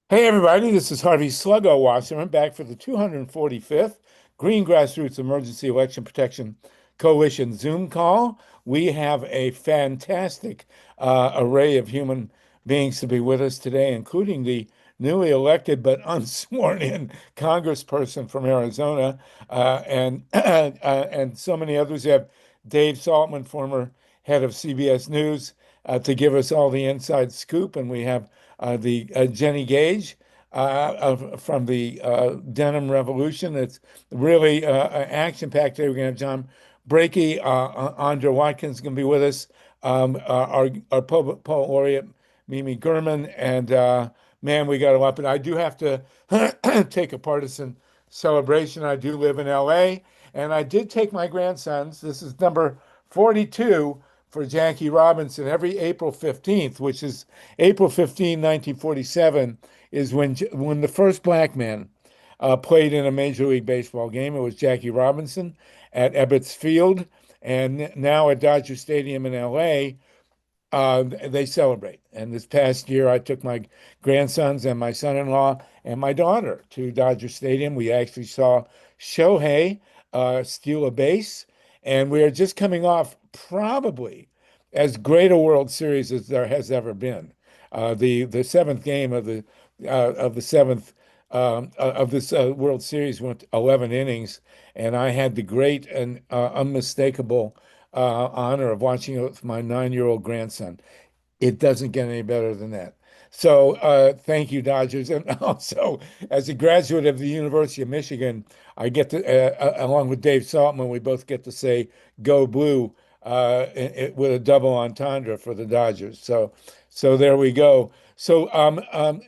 Hey everybody, this is Harvey Sluggo Wasserman back for the 245th Green Grassroots Emergency Election Protection Coalition Zoom call. We have a fantastic array of human beings to be with us today, including the newly elected but unsworn in congressperson from Arizona, and so many others. We have Dave Saltman, former head of CBS News, to give us all the inside scoop, and we have the Jenny Gage from the Denim Revolution. It's really action-packed today. We're going to have John Brakey, Andra Watkins is going to be with us, our poet laureate Mimi Gurman, and man, we got a lot. But I do have to take a partisan celebration. I do live in LA, and I did take my grandsons. This is number 42 for Jackie Robinson every April 15th, which is April 15, 1947, is when the first black man played in a Major League Baseball game. It was Jackie Robinson at Ebbets Field, and now at Dodger Stadium in LA, they celebrate. And this past year, I took my grandsons and my son-in-law and my daughter to Dodger Stadium. We actually saw Shohei steal a base, and we are just coming off probably as great a World Series as there has ever been. The seventh game of the seventh of this World Series went 11 innings, and I had the great and unmistakable honor of watching it with my 9-year-old grandson. It doesn't get any better than that. So thank you, Dodgers. And also, as a graduate of the University of Michigan, I get to, along with Dave Saltman, we both get to say "Go Blue" with a double entendre for the Dodgers. So there we go. So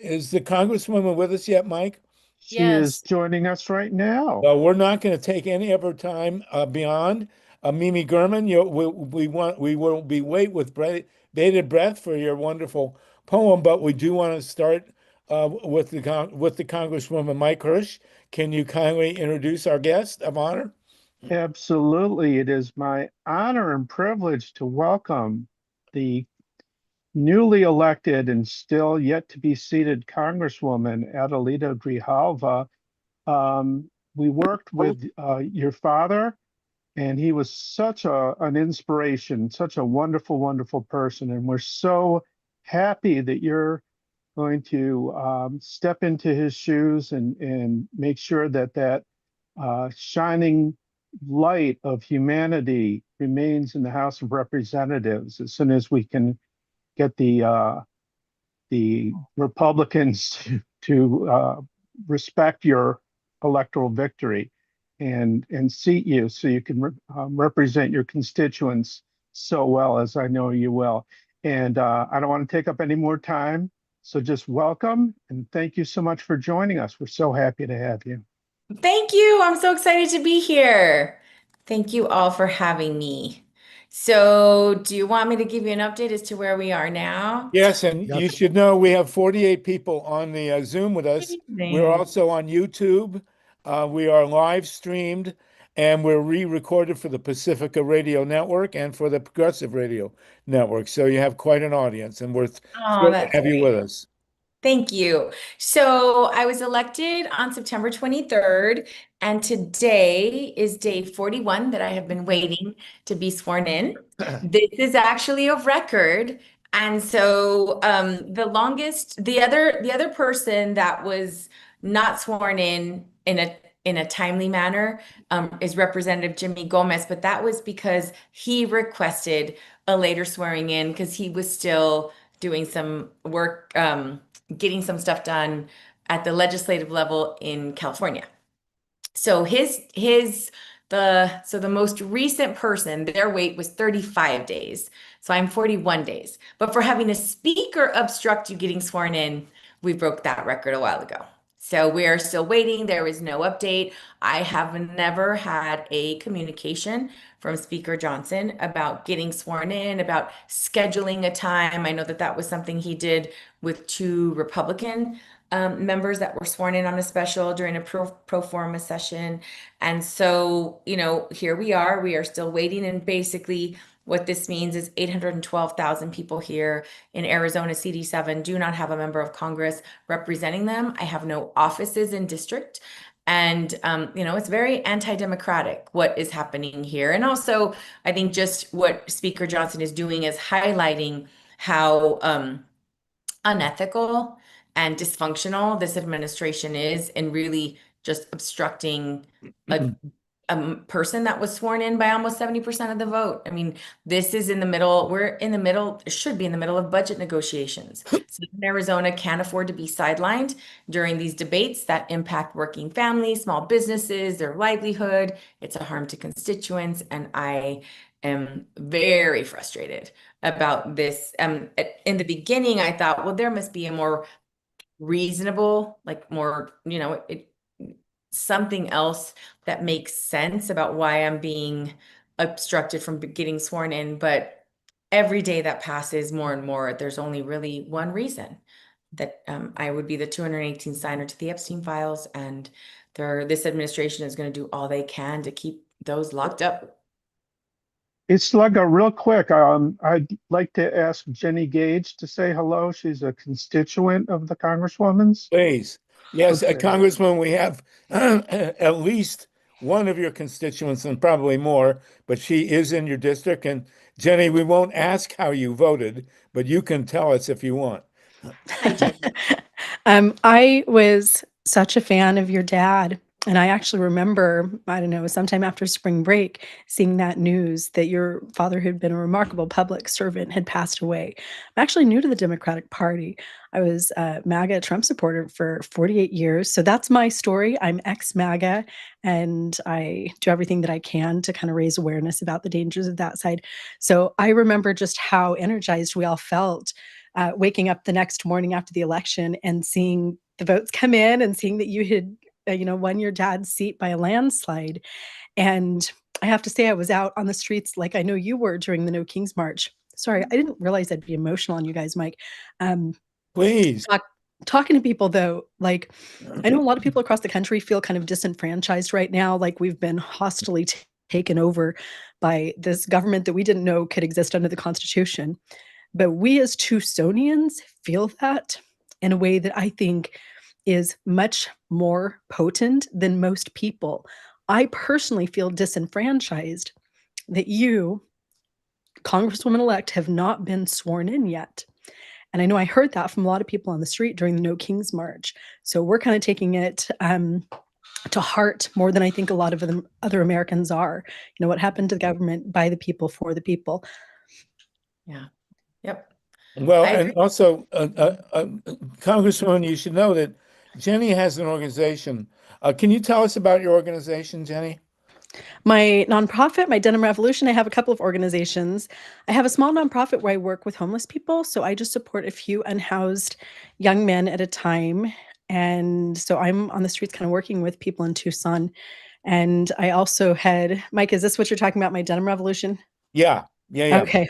is the Congresswoman with us yet, Mike? She is Yes. joining us right now. Well, we're not going to take any of her time beyond Mimi Gurman. We will be wait with bated breath for your wonderful poem, but we do want to start with the Congresswoman Mike Hersh. Can you kindly introduce our guest of honor? Absolutely. It is my honor and privilege to welcome the newly elected and still yet to be seated Congresswoman Adelita Grijalva. We worked with your father, and he was such an inspiration, such a wonderful, wonderful person. And we're so happy that you're going to step into his shoes and make sure that shining light of humanity remains in the House of Representatives as soon as we can get the Republicans to respect your electoral victory and seat you so you can represent your constituents so well as I know you will. And I don't want to take up any more time. So just welcome and thank you so much for joining us. We're so happy to have you. Thank you. I'm so excited to be here. Thank you all for having me. So, do you want me to give you an update as to where we are now? Yes, and Yep. you should know we have 48 people on the Zoom with us. We're Amazing. also on YouTube. We are live streamed, and we're re-recorded for the Pacifica Radio Network and for the Progressive Radio Network. So you have quite an audience, and we're Oh, thrilled to that's have you with great. us. Thank you. So, I was elected on September 23rd, and today is day 41 that I have been waiting to be sworn in. This is actually a record. And so, the other person that was not sworn in a timely manner is Representative Jimmy Gomez, but that was because he requested a later swearing in because he was still doing some work, getting some stuff done at the legislative level in California. So the most recent person, their wait was 35 days. So I'm 41 days. But for having a speaker obstruct you getting sworn in, we broke that record a while ago. So we are still waiting. There is no update. I have never had a communication from Speaker Johnson about getting sworn in, about scheduling a time. I know that that was something he did with two Republican members that were sworn in on a special during a pro forma session. And so, here we are. We are still waiting. And basically, What this means is 812,000 people here in Arizona CD7 do not have a member of Congress representing them. I have no offices in district. And, it's very anti-democratic what is happening here. And also, I think just what Speaker Johnson is doing is highlighting how unethical and dysfunctional this administration is in really just obstructing a person that was sworn in by almost 70% of the vote. I mean, this is in the middle, we're in the middle, should be in the middle of budget negotiations. So Arizona can't afford to be sidelined during these debates that impact working families, small businesses, their livelihood. It's a harm to constituents, and I am very frustrated about this. In the beginning, I thought, well, there must be a more reasonable, like more, something else that makes sense about why I'm being obstructed from getting sworn in. But every day that passes, more and more, there's only really one reason that I would be the 218 signer to the Epstein files, and this administration is going to do all they can to keep those locked up. It's Slugga, real quick. I'd like to ask Jenny Gage to say hello. She's a constituent of the Congresswoman's. Please. Yes, Okay. Congressman, we have at least one of your constituents and probably more, but she is in your district. And Jenny, we won't ask how you voted, but you can tell us if you want. Hi, Jenny. I was such a fan of your dad. And I actually remember, I don't know, sometime after spring break, seeing that news that your father, who'd been a remarkable public servant, had passed away. I'm actually new to the Democratic Party. I was a MAGA Trump supporter for 48 years. So that's my story. I'm ex-MAGA, and I do everything that I can to kind of raise awareness about the dangers of that side. So I remember just how energized we all felt waking up the next morning after the election and seeing the votes come in and seeing that you had won your dad's seat by a landslide. And I have to say, I was out on the streets like I know you were during the No Kings March. Sorry, I didn't realize I'd be emotional on you guys, Mike. Please. Talking to people, though, like I know a lot of people across the country feel kind of disenfranchised right now, like we've been hostilely taken over by this government that we didn't know could exist under the Constitution. But we as Tucsonians feel that in a way that I think is much more potent than most people. I personally feel disenfranchised that you, Congresswoman-elect, have not been sworn in yet. And I know I heard that from a lot of people on the street during the No Kings March. So we're kind of taking it to heart more than I think a lot of other Americans are. What happened to the government by the people, for the people. Yeah. Yep. Well, and also, Congresswoman, you should know that Jenny has an organization. Can you tell us about your organization, Jenny? My nonprofit, my Denim Revolution, I have a couple of organizations. I have a small nonprofit where I work with homeless people. So I just support a few unhoused young men at a time. And so I'm on the streets kind of working with people in Tucson. And I also had, Mike, is this what you're talking about, my Denim Revolution? Yeah. Okay.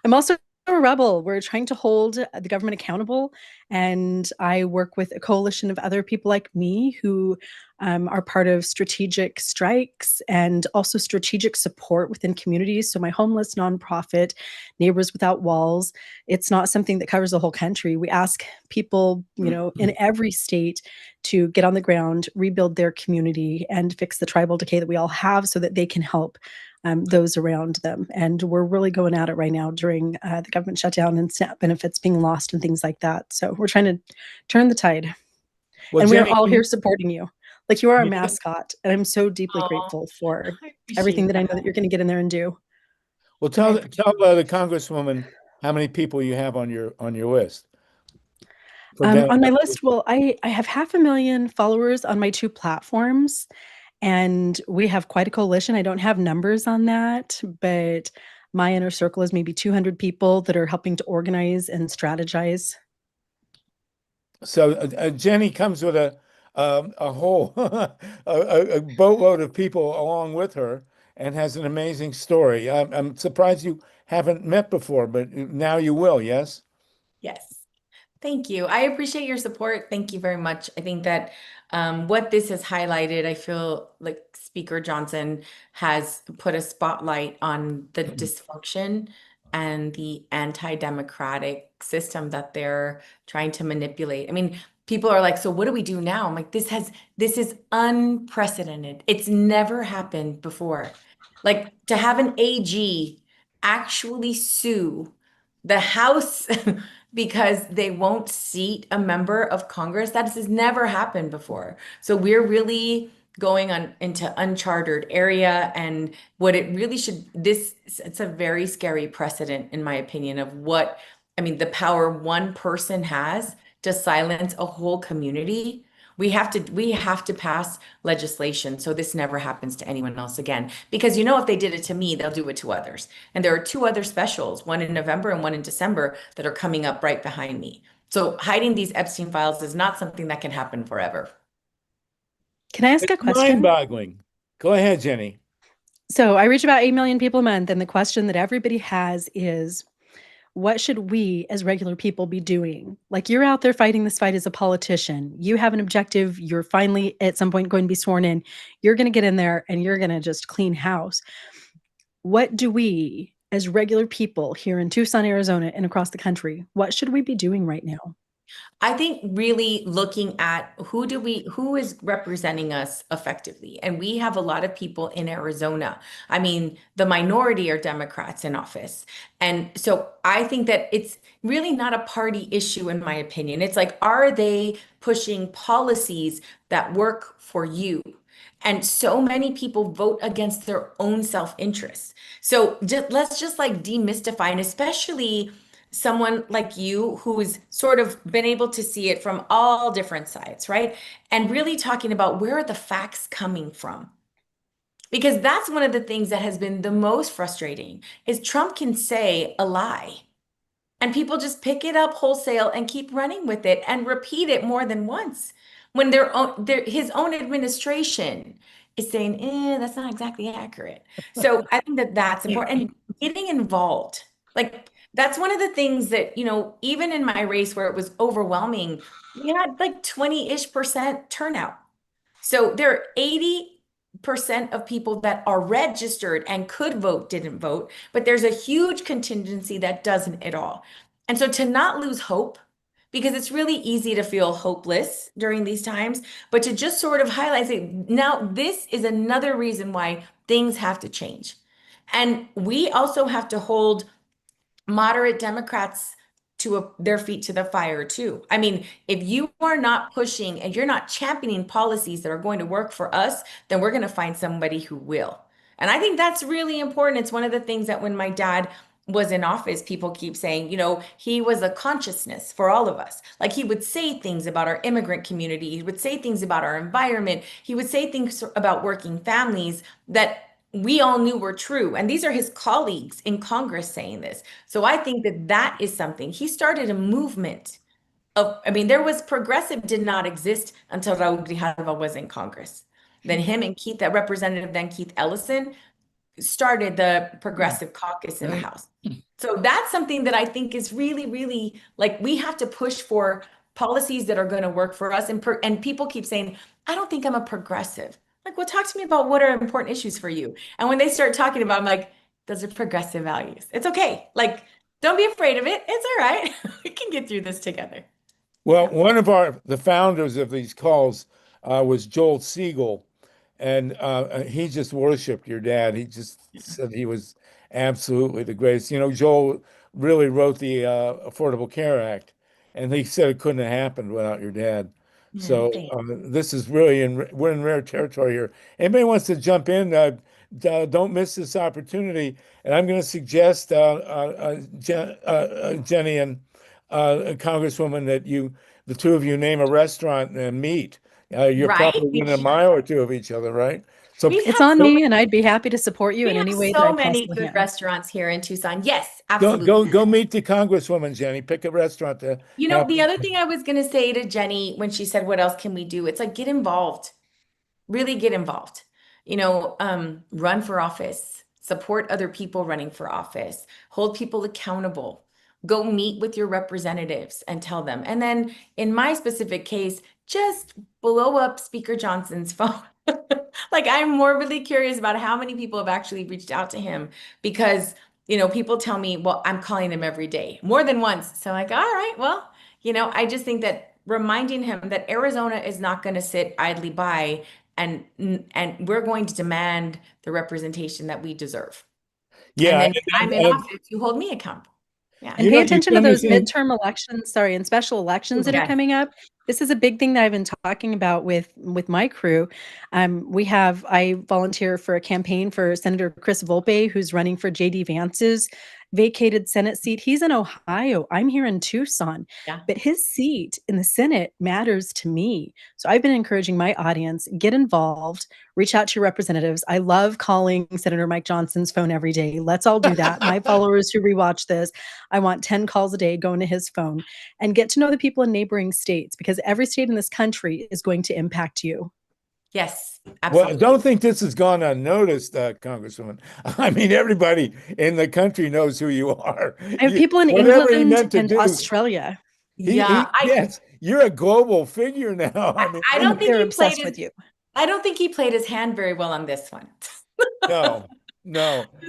I'm also a rebel. We're trying to hold the government accountable. And I work with a coalition of other people like me who are part of strategic strikes and also strategic support within communities. So my homeless nonprofit, Neighbors Without Walls, it's not something that covers the whole country. We ask people, in every state to get on the ground, rebuild their community, and fix the tribal decay that we all have so that they can help those around them. And we're really going at it right now during the government shutdown and SNAP benefits being lost and things like that. So we're trying to turn the tide. Well, and Jenny, we're all here supporting you. Like you are our mascot. And I'm so deeply grateful for everything that I know that you're going to get in there and do. Well, tell the Congresswoman how many people you have on your list. On my list, well, I have 500,000 followers on my 2 platforms. And we have quite a coalition. I don't have numbers on that, but my inner circle is maybe 200 people that are helping to organize and strategize. So Jenny comes with a whole a boatload of people along with her and has an amazing story. I'm surprised you haven't met before, but now you will. Yes. Yes. Thank you. I appreciate your support. Thank you very much. I think that what this has highlighted, I feel like Speaker Johnson has put a spotlight on the dysfunction and the anti-democratic system that they're trying to manipulate. I mean, people are like, so what do we do now? I'm like, this is unprecedented. It's never happened before. Like to have an AG actually sue the House because they won't seat a member of Congress. That has never happened before. So we're really going on into uncharted area, and what it really should, it's a very scary precedent in my opinion of what, I mean, the power one person has to silence a whole community. We have to pass legislation so this never happens to anyone else again. Because if they did it to me, they'll do it to others. And there are two other specials, one in November and one in December, that are coming up right behind me. So hiding these Epstein files is not something that can happen forever. Can I ask a It's question? mind-boggling. Go ahead, Jenny. So I reach about 8 million people a month, and the question that everybody has is, what should we as regular people be doing? Like, you're out there fighting this fight as a politician. You have an objective. You're finally at some point going to be sworn in. You're going to get in there and you're going to just clean house. What do we as regular people here in Tucson, Arizona, and across the country, what should we be doing right now? I think really looking at who is representing us effectively. And we have a lot of people in Arizona. I mean, the minority are Democrats in office. And so I think that it's really not a party issue, in my opinion. It's like, are they pushing policies that work for you? And so many people vote against their own self-interest. So let's just like demystify, and especially someone like you who's sort of been able to see it from all different sides, right? And really talking about where are the facts coming from? Because that's one of the things that has been the most frustrating is Trump can say a lie and people just pick it up wholesale and keep running with it and repeat it more than once when his own administration is saying, that's not exactly accurate. So I think that that's important. And getting involved, like that's one of the things that, even in my race where it was overwhelming, we had like 20-ish% turnout. So there are 80% of people that are registered and could vote didn't vote, but there's a huge contingency that doesn't at all. And so to not lose hope, because it's really easy to feel hopeless during these times, but to just sort of highlight, say, now this is another reason why things have to change. And we also have to hold moderate Democrats to their feet to the fire too. I mean, if you are not pushing and you're not championing policies that are going to work for us, then we're going to find somebody who will. And I think that's really important. It's one of the things that when my dad was in office, people keep saying, he was a consciousness for all of us. Like he would say things about our immigrant community. He would say things about our environment. He would say things about working families that we all knew were true. And these are his colleagues in Congress saying this. So I think that that is something. He started a movement of, I mean, there was progressive did not exist until Raul Grijalva was in Congress. Then him and Keith, that representative, then Keith Ellison started the progressive caucus in the House. So that's something that I think is really, really like we have to push for policies that are going to work for us. And people keep saying, I don't think I'm a progressive. Like, well, talk to me about what are important issues for you. And when they start talking about, I'm like, those are progressive values. It's okay. Like, don't be afraid of it. It's all right. We can get through this together. Well, one of the founders of these calls was Joel Siegel, and he just worshipped your dad. He just said he was absolutely the greatest. Joel really wrote the Affordable Care Act, and he said it couldn't have happened without your dad. So Thanks. this is really we're in rare territory here. Anybody wants to jump in? Don't miss this opportunity. And I'm going to suggest Jenny and Congresswoman, that the two of you name a restaurant and meet. You're Right? probably within a mile or two of each other, right? So We It's have on so me, and I'd be happy to support you we in have any way that I so many possibly good can. restaurants here in Tucson. Yes, go absolutely. go go meet the Congresswoman, Jenny. Pick a restaurant to have. The other thing I was going to say to Jenny when she said, what else can we do? It's like, get involved, really get involved. Run for office, support other people running for office, hold people accountable, go meet with your representatives and tell them. And then in my specific case, just blow up Speaker Johnson's phone. Like, I'm morbidly curious about how many people have actually reached out to him, because, people tell me, well, I'm calling him every day, more than once. So I'm like, all right, well, I just think that reminding him that Arizona is not going to sit idly by, and we're going to demand the representation that we deserve. Yeah, And then when I'm in office, you hold me accountable. Yeah. And pay attention to those understand- midterm elections, and special elections that are coming up. This is a big thing that I've been talking about with my crew. I volunteer for a campaign for Senator Chris Volpe, who's running for JD Vance's vacated Senate seat. He's in Ohio. I'm here in Tucson. Yeah. But his seat in the Senate matters to me. So I've been encouraging my audience, get involved, reach out to your representatives. I love calling Senator Mike Johnson's phone every day. Let's all do that. My followers who rewatch this, I want 10 calls a day going to his phone, and get to know the people in neighboring states, because every state in this country is going to impact you. Yes, absolutely. Well, don't think this has gone unnoticed, Congresswoman. I mean, everybody in the country knows who you are. I have people in England and Australia. Yes, you're a global figure now. I mean, I don't think they're he obsessed played with you. I don't think he played his hand very well on this one. no.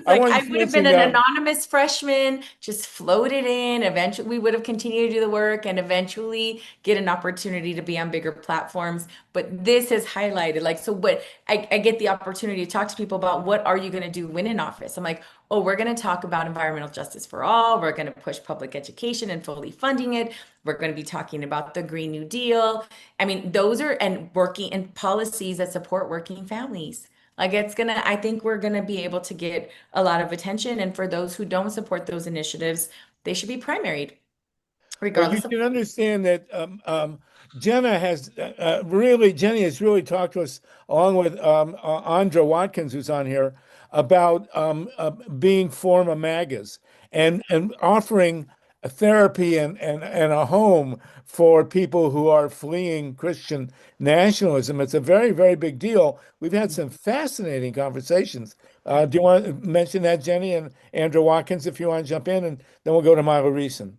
Like, I would have been an anonymous freshman, just floated in. Eventually, we would have continued to do the work and eventually get an opportunity to be on bigger platforms. But this has highlighted, like, so what I get the opportunity to talk to people about, what are you going to do when in office? I'm like, oh, we're going to talk about environmental justice for all. We're going to push public education and fully funding it. We're going to be talking about the Green New Deal. I mean, those are, and working in policies that support working families. Like, I think we're gonna be able to get a lot of attention. And for those who don't support those initiatives, they should be primaried, regardless you can understand that Jenny has really talked to us, along with Andra Watkins, who's on here, about being former MAGAs and offering a therapy and a home for people who are fleeing Christian nationalism. It's a very, very big deal. We've had some fascinating conversations. Do you want to mention that, Jenny, and Andra Watkins, if you want to jump in, and then we'll go to Myla Reeson.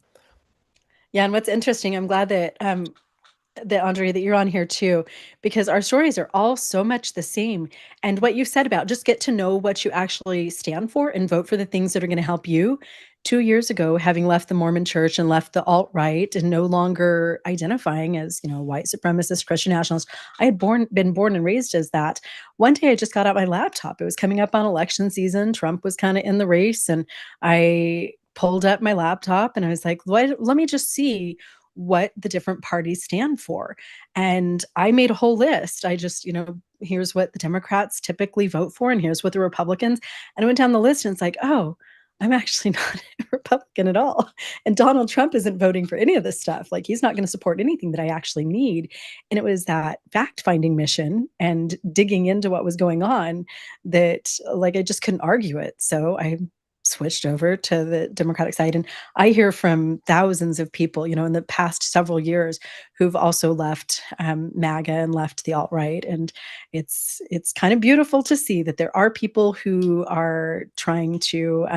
Yeah, and what's interesting, I'm glad that Andrea, that you're on here too, because our stories are all so much the same. And what you said about just get to know what you actually stand for and vote for the things that are going to help you. 2 years ago, having left the Mormon church and left the alt-right and no longer identifying as, white supremacist Christian nationalist, I had been born and raised as that. One day I just got out my laptop. It was coming up on election season. Trump was kind of in the race, and I pulled up my laptop and I was like, let me just see what the different parties stand for. And I made a whole list. I just, here's what the Democrats typically vote for, and here's what the Republicans. And I went down the list, and it's like, oh, I'm actually not a Republican at all. And Donald Trump isn't voting for any of this stuff. Like, he's not going to support anything that I actually need. And it was that fact-finding mission and digging into what was going on that, like, I just couldn't argue it. So I switched over to the Democratic side. And I hear from thousands of people, in the past several years, who've also left MAGA and left the alt-right. And it's kind of beautiful to see that there are people who are trying to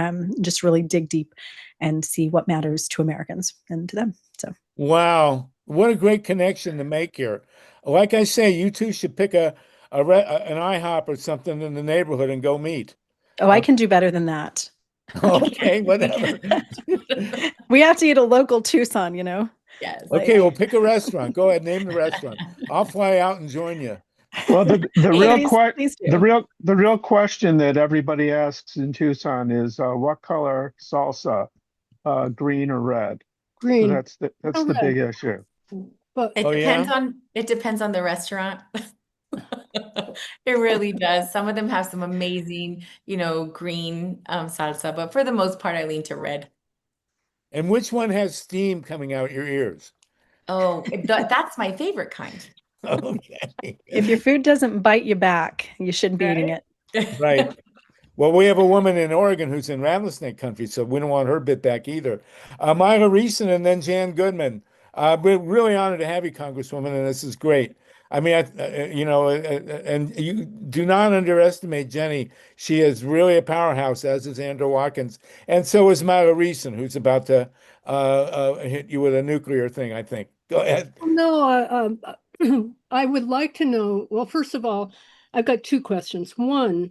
just really dig deep and see what matters to Americans and to them. So, wow, what a great connection to make here. Like I say, you two should pick an IHOP or something in the neighborhood and go meet. Oh, I can do better than that. Okay, whatever. We have to eat a local Tucson, Yes. Okay, we'll pick a restaurant. Go ahead, name the restaurant. I'll fly out and join you. Well, the real question that everybody asks in Tucson is what color salsa, green or red? Green. So that's the big issue. But It depends on the restaurant. It really does. Some of them have some amazing, green salsa, but for the most part, I lean to red. And which one has steam coming out your ears? Oh, that's my favorite kind. Okay. If your food doesn't bite you back, you shouldn't be eating it. Right. Well, we have a woman in Oregon who's in rattlesnake country, so we don't want her bit back either. Myla Reeson and then Jan Goodman. We're really honored to have you, Congresswoman, and this is great. I mean, and you do not underestimate Jenny. She is really a powerhouse, as is Andrew Watkins, and so is Myla Reeson, who's about to hit you with a nuclear thing, I think. Go ahead. No, I would like to know, well, first of all, I've got two questions. One,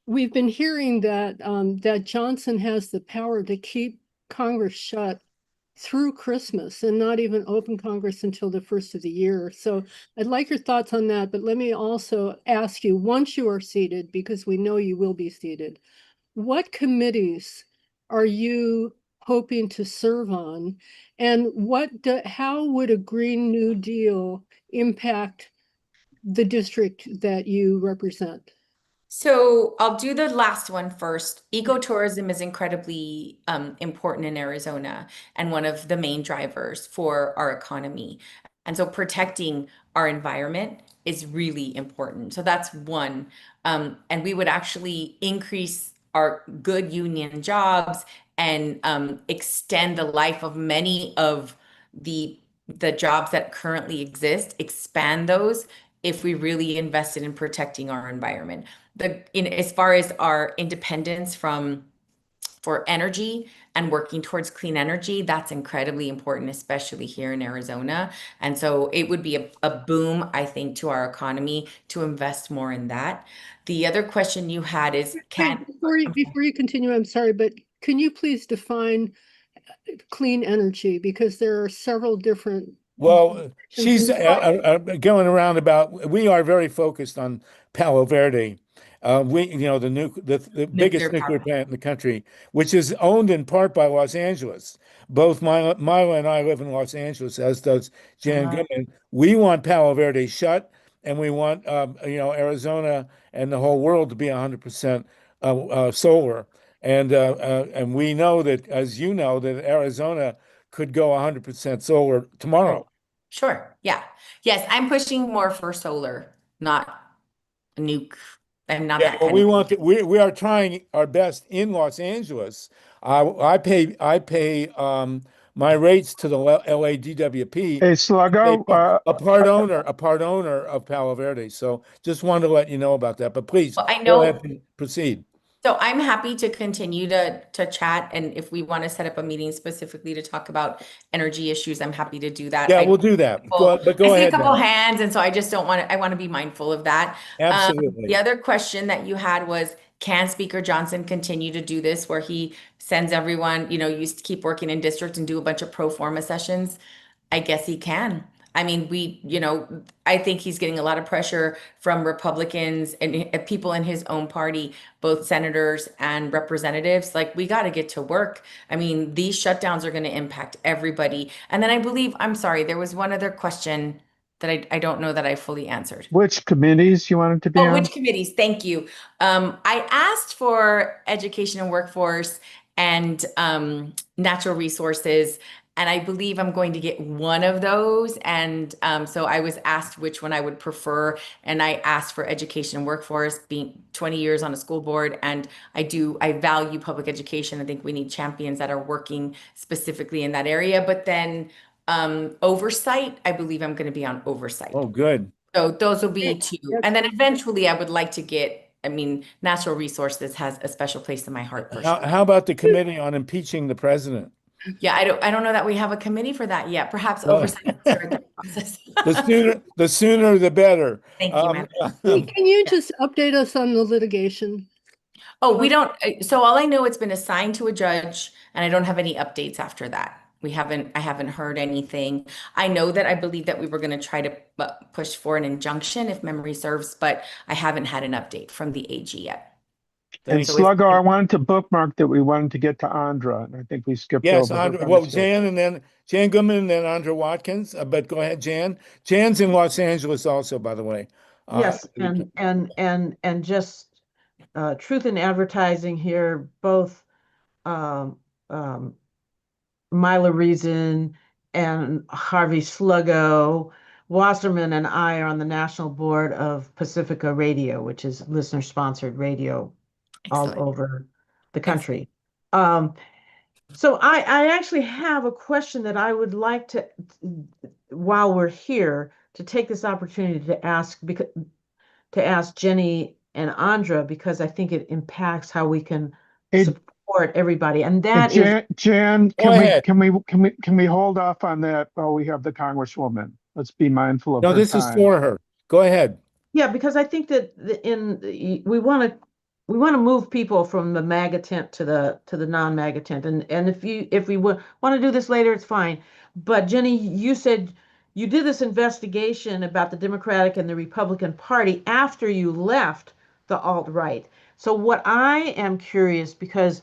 we've been hearing that that Johnson has the power to keep Congress shut through Christmas and not even open Congress until the first of the year. So I'd like your thoughts on that. But let me also ask you, once you are seated, because we know you will be seated, what committees are you hoping to serve on? And how would a Green New Deal impact the district that you represent? So I'll do the last one first. Ecotourism is incredibly important in Arizona and one of the main drivers for our economy. And so protecting our environment is really important. So that's one. And we would actually increase our good union jobs and extend the life of many of the jobs that currently exist, expand those if we really invested in protecting our environment. As far as our independence for energy and working towards clean energy, that's incredibly important, especially here in Arizona. And so it would be a boom, I think, to our economy to invest more in that. The other question you had is, Before you continue, I'm sorry, but can you please define clean energy? Because there are several different. Well, she's going around about. We are very focused on Palo Verde. The biggest nuclear nuclear power. plant in the country, which is owned in part by Los Angeles. Both Myla and I live in Los Angeles, as does Jan Goodman. We want Palo Verde shut, and we want Arizona and the whole world to be 100% solar. And we know that, as you know, that Arizona could go 100% solar tomorrow. Sure. Yeah. Yes, I'm pushing more for solar, not a nuke. I'm not Yeah, that well, kind of. we are trying our best in Los Angeles. I pay my rates to the LADWP. Hey, They Sluggo, a part owner of Palo Verde. So just wanted to let you know about that. But please Well, I go ahead know. and proceed. So I'm happy to continue to chat, and if we want to set up a meeting specifically to talk about energy issues, I'm happy to do that. Yeah, we'll do that. But I go see a ahead, couple Jen. hands, and so I just don't want to, I want to be mindful of that. Absolutely. The other question that you had was, can Speaker Johnson continue to do this where he sends everyone, used to keep working in district and do a bunch of pro forma sessions? I guess he can. I mean, I think he's getting a lot of pressure from Republicans and people in his own party, both senators and representatives. Like, we got to get to work. I mean, these shutdowns are going to impact everybody. And then I'm sorry, there was one other question that I don't know that I fully answered. which committees you wanted to be Oh, on? which committees? Thank you. I asked for education and workforce and natural resources, and I believe I'm going to get one of those. And so I was asked which one I would prefer, and I asked for education and workforce, being 20 years on a school board, and I value public education. I think we need champions that are working specifically in that area. But then oversight, I believe I'm going to be on oversight. Oh, good. So those will be two. And then eventually I would like to natural resources has a special place in my heart for sure. How about the committee on impeaching the president? Yeah, I don't know that we have a committee for that yet. Perhaps Well, oversight can start that process. the sooner the better. Thank you, ma'am. Can you just update us on the litigation? Oh, we don't, so all I know, it's been assigned to a judge, and I don't have any updates after that. I haven't heard anything. I know that I believe that we were going to try to push for an injunction if memory serves, but I haven't had an update from the AG yet. And So it's, Sluggo, I wanted to bookmark that we wanted to get to Andra, and I think we skipped Yes, over her well, conversation. Jan Goodman and then Andrew Watkins. But go ahead, Jan. Jan's in Los Angeles also, by the way. Yes, and just truth in advertising here, both um, Myla Reason and Harvey Sluggo, Wasserman and I are on the national board of Pacifica Radio, which is listener-sponsored radio all excellent. over the Excellent. country. So I actually have a question that I would like to, while we're here, to take this opportunity to ask Jenny and Andra, because I think it impacts how we can Hey, support everybody. And that is, Jan, Go ahead. can we hold off on that while we have the Congresswoman? Let's be mindful of No, her this is time. for her. Go ahead. yeah, because I think that we want to move people from the MAGA tent to the non-MAGA tent. And if we want to do this later, it's fine. But Jenny, you said you did this investigation about the Democratic and the Republican Party after you left the alt-right. So what I am curious, because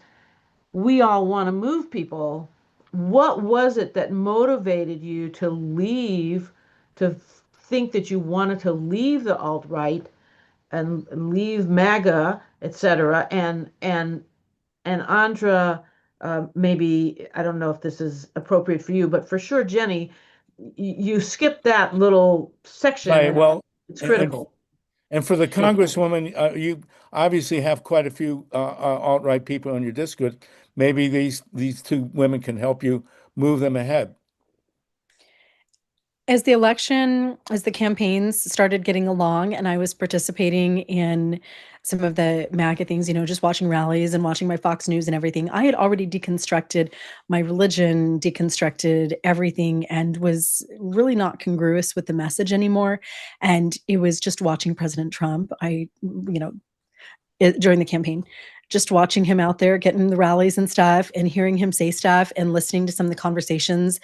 we all want to move people, what was it that motivated you to leave, to think that you wanted to leave the alt-right and leave MAGA, etc. And Andra, maybe I don't know if this is appropriate for you, but for sure, Jenny, you skipped that little section, Right. and Well, it's and critical. and for the Congresswoman, you obviously have quite a few alt-right people in your district. Maybe these two women can help you move them ahead. As the campaigns started getting along and I was participating in some of the MAGA things, just watching rallies and watching my Fox News and everything, I had already deconstructed my religion, deconstructed everything, and was really not congruous with the message anymore. And it was just watching President Trump. During the campaign, just watching him out there getting the rallies and stuff and hearing him say stuff and listening to some of the conversations,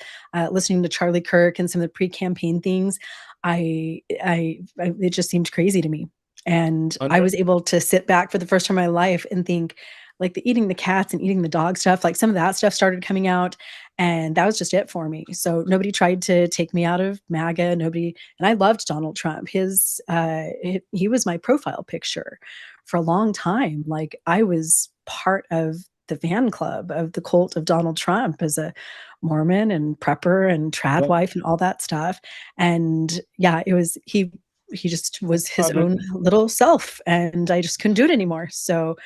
listening to Charlie Kirk and some of the pre-campaign things, it just seemed crazy to me. And I Andra? was able to sit back for the first time in my life and think, like, the eating the cats and eating the dog stuff, like some of that stuff started coming out, and that was just it for me. So nobody tried to take me out of MAGA. Nobody, and I loved Donald Trump. He was my profile picture for a long time. Like, I was part of the fan club of the cult of Donald Trump as a Mormon and prepper and trad Well, wife and all that stuff. And yeah, he just was his Andra, own little self, and I just couldn't do it anymore. So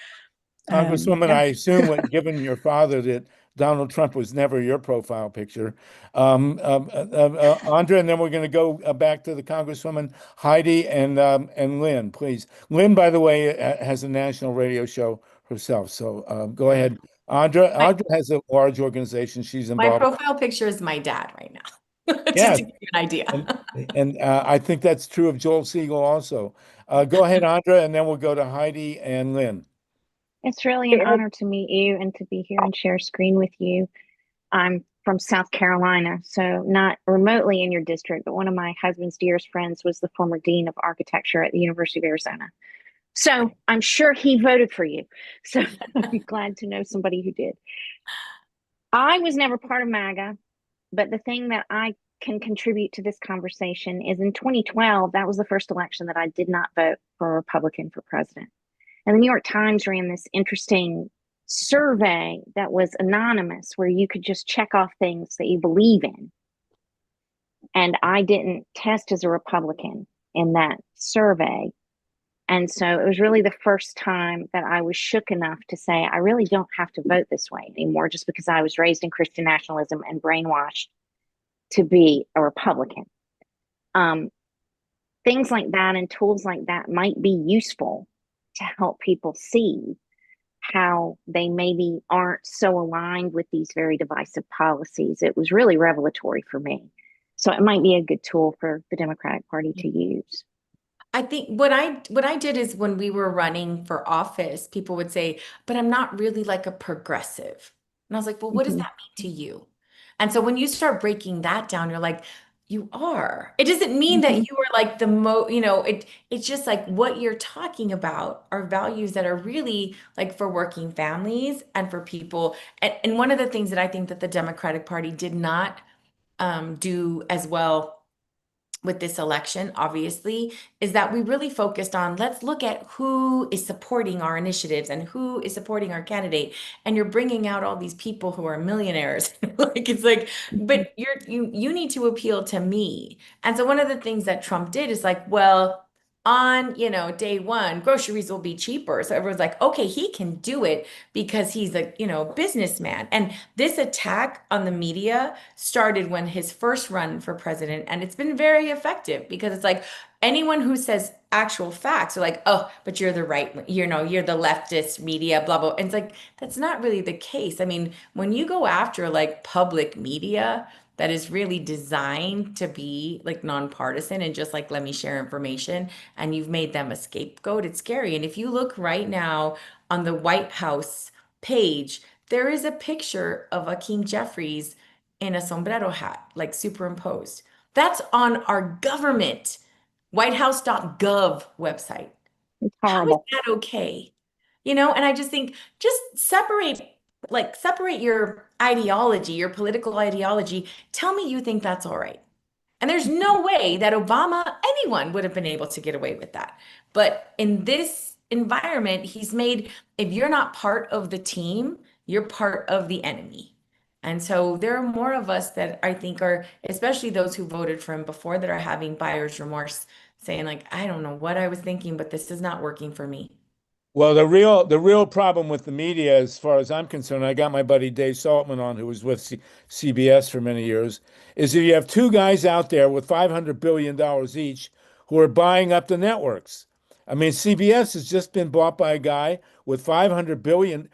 Congresswoman, yeah. I assume, given your father, that Donald Trump was never your profile picture. Andra, and then we're going to go back to the Congresswoman Heidi and Lynn, please. Lynn, by the way, has a national radio show herself. So go ahead. Andra has a large organization she's My involved. profile picture is my dad right now, just Yeah, to give you an idea. and I think that's true of Joel Siegel also. Go ahead, Andra, and then we'll go to Heidi and Lynn. It's really an honor to meet you and to be here and share a screen with you. I'm from South Carolina, so not remotely in your district, but one of my husband's dearest friends was the former dean of architecture at the University of Arizona. So I'm sure he voted for you. So I'm glad to know somebody who did. I was never part of MAGA, but the thing that I can contribute to this conversation is in 2012, that was the first election that I did not vote for a Republican for president. And the New York Times ran this interesting survey that was anonymous where you could just check off things that you believe in. And I didn't test as a Republican in that survey. And so it was really the first time that I was shook enough to say, I really don't have to vote this way anymore just because I was raised in Christian nationalism and brainwashed to be a Republican. Things like that and tools like that might be useful to help people see how they maybe aren't so aligned with these very divisive policies. It was really revelatory for me. So it might be a good tool for the Democratic Party to use. I think what I did is when we were running for office, people would say, but I'm not really like a progressive. And I was like, well, what does that mean to you? And so when you start breaking that down, you're like, you are. It doesn't mean that you are like it's just like what you're talking about are values that are really like for working families and for people. And one of the things that I think that the Democratic Party did not do as well with this election, obviously, is that we really focused on let's look at who is supporting our initiatives and who is supporting our candidate. And you're bringing out all these people who are millionaires. Like it's like, but you need to appeal to me. And so one of the things that Trump did is like, well, on, day one, groceries will be cheaper. So everyone's like, okay, he can do it because he's a, businessman. And this attack on the media started when his first run for president, and it's been very effective because it's like anyone who says actual facts are like, oh, but you're the right, you're the leftist media, blah, blah. And it's like, that's not really the case. I mean, when you go after like public media, that is really designed to be like nonpartisan and just like let me share information, and you've made them a scapegoat, it's scary. And if you look right now on the White House page, there is a picture of Akeem Jeffries in a sombrero hat, like superimposed. That's on our government whitehouse.gov website. It's How is horrible. that okay? And I just think just separate your ideology, your political ideology. Tell me you think that's all right. And there's no way that Obama, anyone would have been able to get away with that. But in this environment, he's made, if you're not part of the team, you're part of the enemy. And so there are more of us that I think are, especially those who voted for him before, that are having buyer's remorse, saying like, I don't know what I was thinking, but this is not working for me. Well, the real problem with the media, as far as I'm concerned, I got my buddy Dave Saltman on, who was with CBS for many years, is that you have two guys out there with $500 billion each who are buying up the networks. I mean, CBS has just been bought by a guy with $500 billion.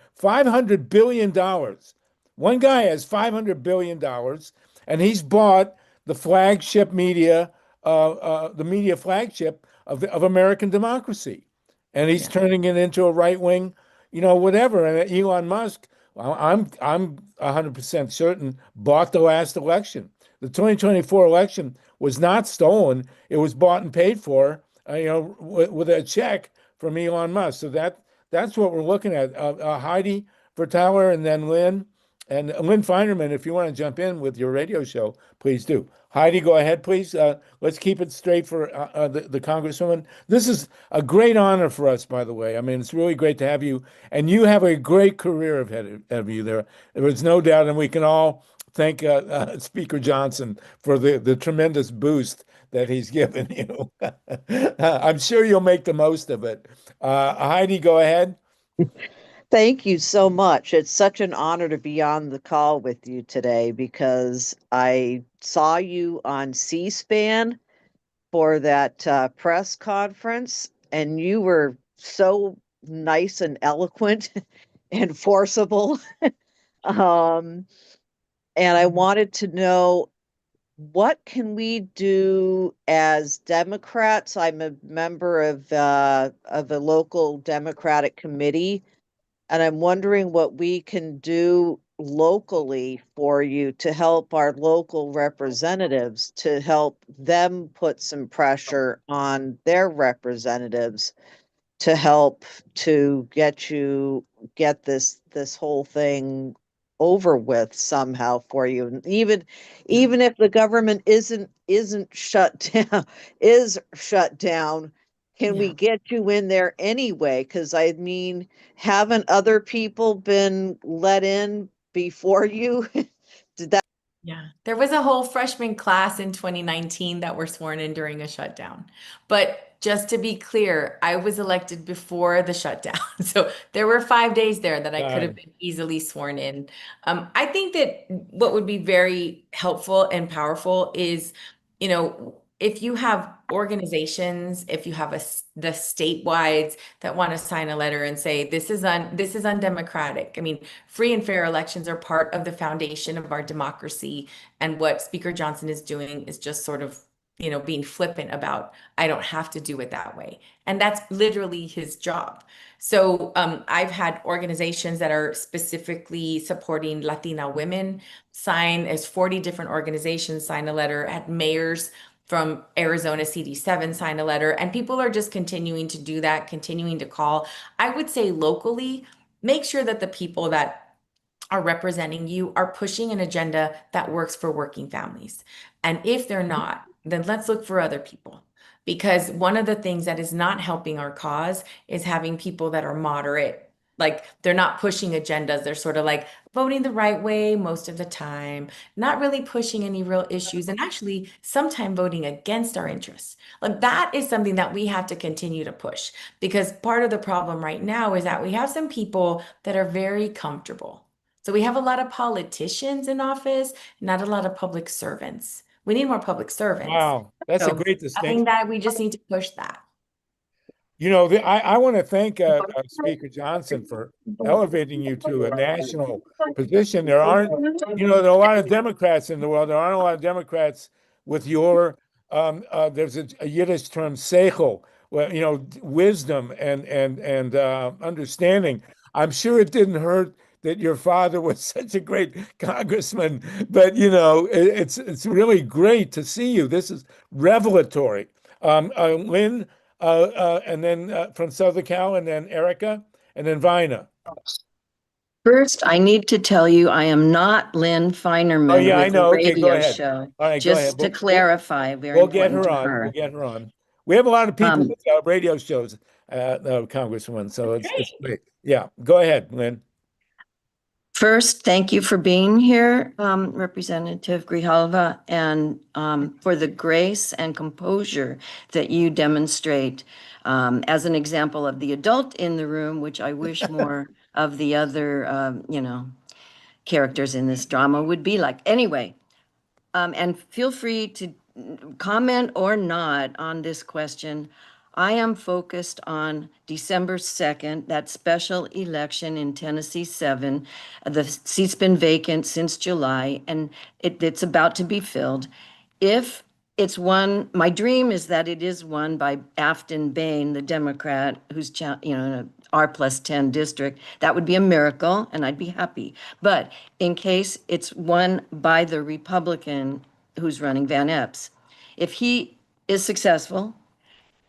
One guy has $500 billion, and he's bought the flagship media, the media flagship of American democracy, and he's Yeah. turning it into a right wing, whatever. And Elon Musk, I'm 100% certain, bought the last election. The 2024 election was not stolen; it was bought and paid for, with a check from Elon Musk. So that's what we're looking at. Heidi Vertailler, and then Lynn. And Lynn Feinerman, if you want to jump in with your radio show, please do. Heidi, go ahead, please. Let's keep it straight for the Congresswoman. This is a great honor for us, by the way. I mean, it's really great to have you, and you have a great career ahead of you there. There is no doubt, and we can all thank Speaker Johnson for the tremendous boost that he's given you. I'm sure you'll make the most of it. Heidi, go ahead. Thank you so much. It's such an honor to be on the call with you today because I saw you on C-SPAN for that press conference, and you were so nice and eloquent and forcible. Um, and I wanted to know, what can we do as Democrats? I'm a member of a local Democratic committee, and I'm wondering what we can do locally for you to help our local representatives, to help them put some pressure on their representatives to help to get this whole thing over with somehow for you. And even if the government isn't shut down, is shut down, can we Yeah. get you in there anyway? Because I mean, haven't other people been let in before you? Did that? Yeah, there was a whole freshman class in 2019 that were sworn in during a shutdown. But just to be clear, I was elected before the shutdown. So there were 5 days there that I could have been easily sworn in. I think that what would be very helpful and powerful is, if you have organizations, if you have the statewide that want to sign a letter and say this is undemocratic. I mean, free and fair elections are part of the foundation of our democracy, and what Speaker Johnson is doing is just sort of, being flippant about, I don't have to do it that way. And that's literally his job. So I've had organizations that are specifically supporting Latina women sign, as 40 different organizations sign a letter, had mayors from Arizona CD7 sign a letter, and people are just continuing to do that, continuing to call. I would say locally, make sure that the people that are representing you are pushing an agenda that works for working families. And if they're not, then let's look for other people. Because one of the things that is not helping our cause is having people that are moderate Like they're not pushing agendas. They're sort of like voting the right way most of the time, not really pushing any real issues, and actually sometimes voting against our interests. Like that is something that we have to continue to push because part of the problem right now is that we have some people that are very comfortable. So we have a lot of politicians in office, not a lot of public servants. We need more public servants. Wow, that's a So great I think distinction. that we just need to push that. You know, I want to thank Speaker Johnson for elevating you to a national position. There aren't, there are a lot of Democrats in the world. There aren't a lot of Democrats with your, there's a Yiddish term, seichel, well, wisdom and understanding. I'm sure it didn't hurt that your father was such a great congressman, but it's really great to see you. This is revelatory. Lynn, and then from Southern Cal, and then Erica, and then Vina. First, I need to tell you, I am not Lynn Feinerman Oh yeah, I with the know. Okay, go radio ahead. show. All right, go ahead. Just to clarify, very We'll get important her to on. her. We'll get her on. We have a lot of people Um, with radio shows, Congresswoman. So it's great. Yeah, go ahead, Lynn. First, thank you for being here, Representative Grijalva, and for the grace and composure that you demonstrate as an example of the adult in the room, which I wish more of the other, characters in this drama would be like. Anyway, and feel free to comment or not on this question. I am focused on December 2nd, that special election in Tennessee 7. The seat's been vacant since July, and it's about to be filled. If it's won, my dream is that it is won by Afton Bain, the Democrat, who's, in a R+10 district. That would be a miracle, and I'd be happy. But in case it's won by the Republican who's running, Van Epps, if he is successful,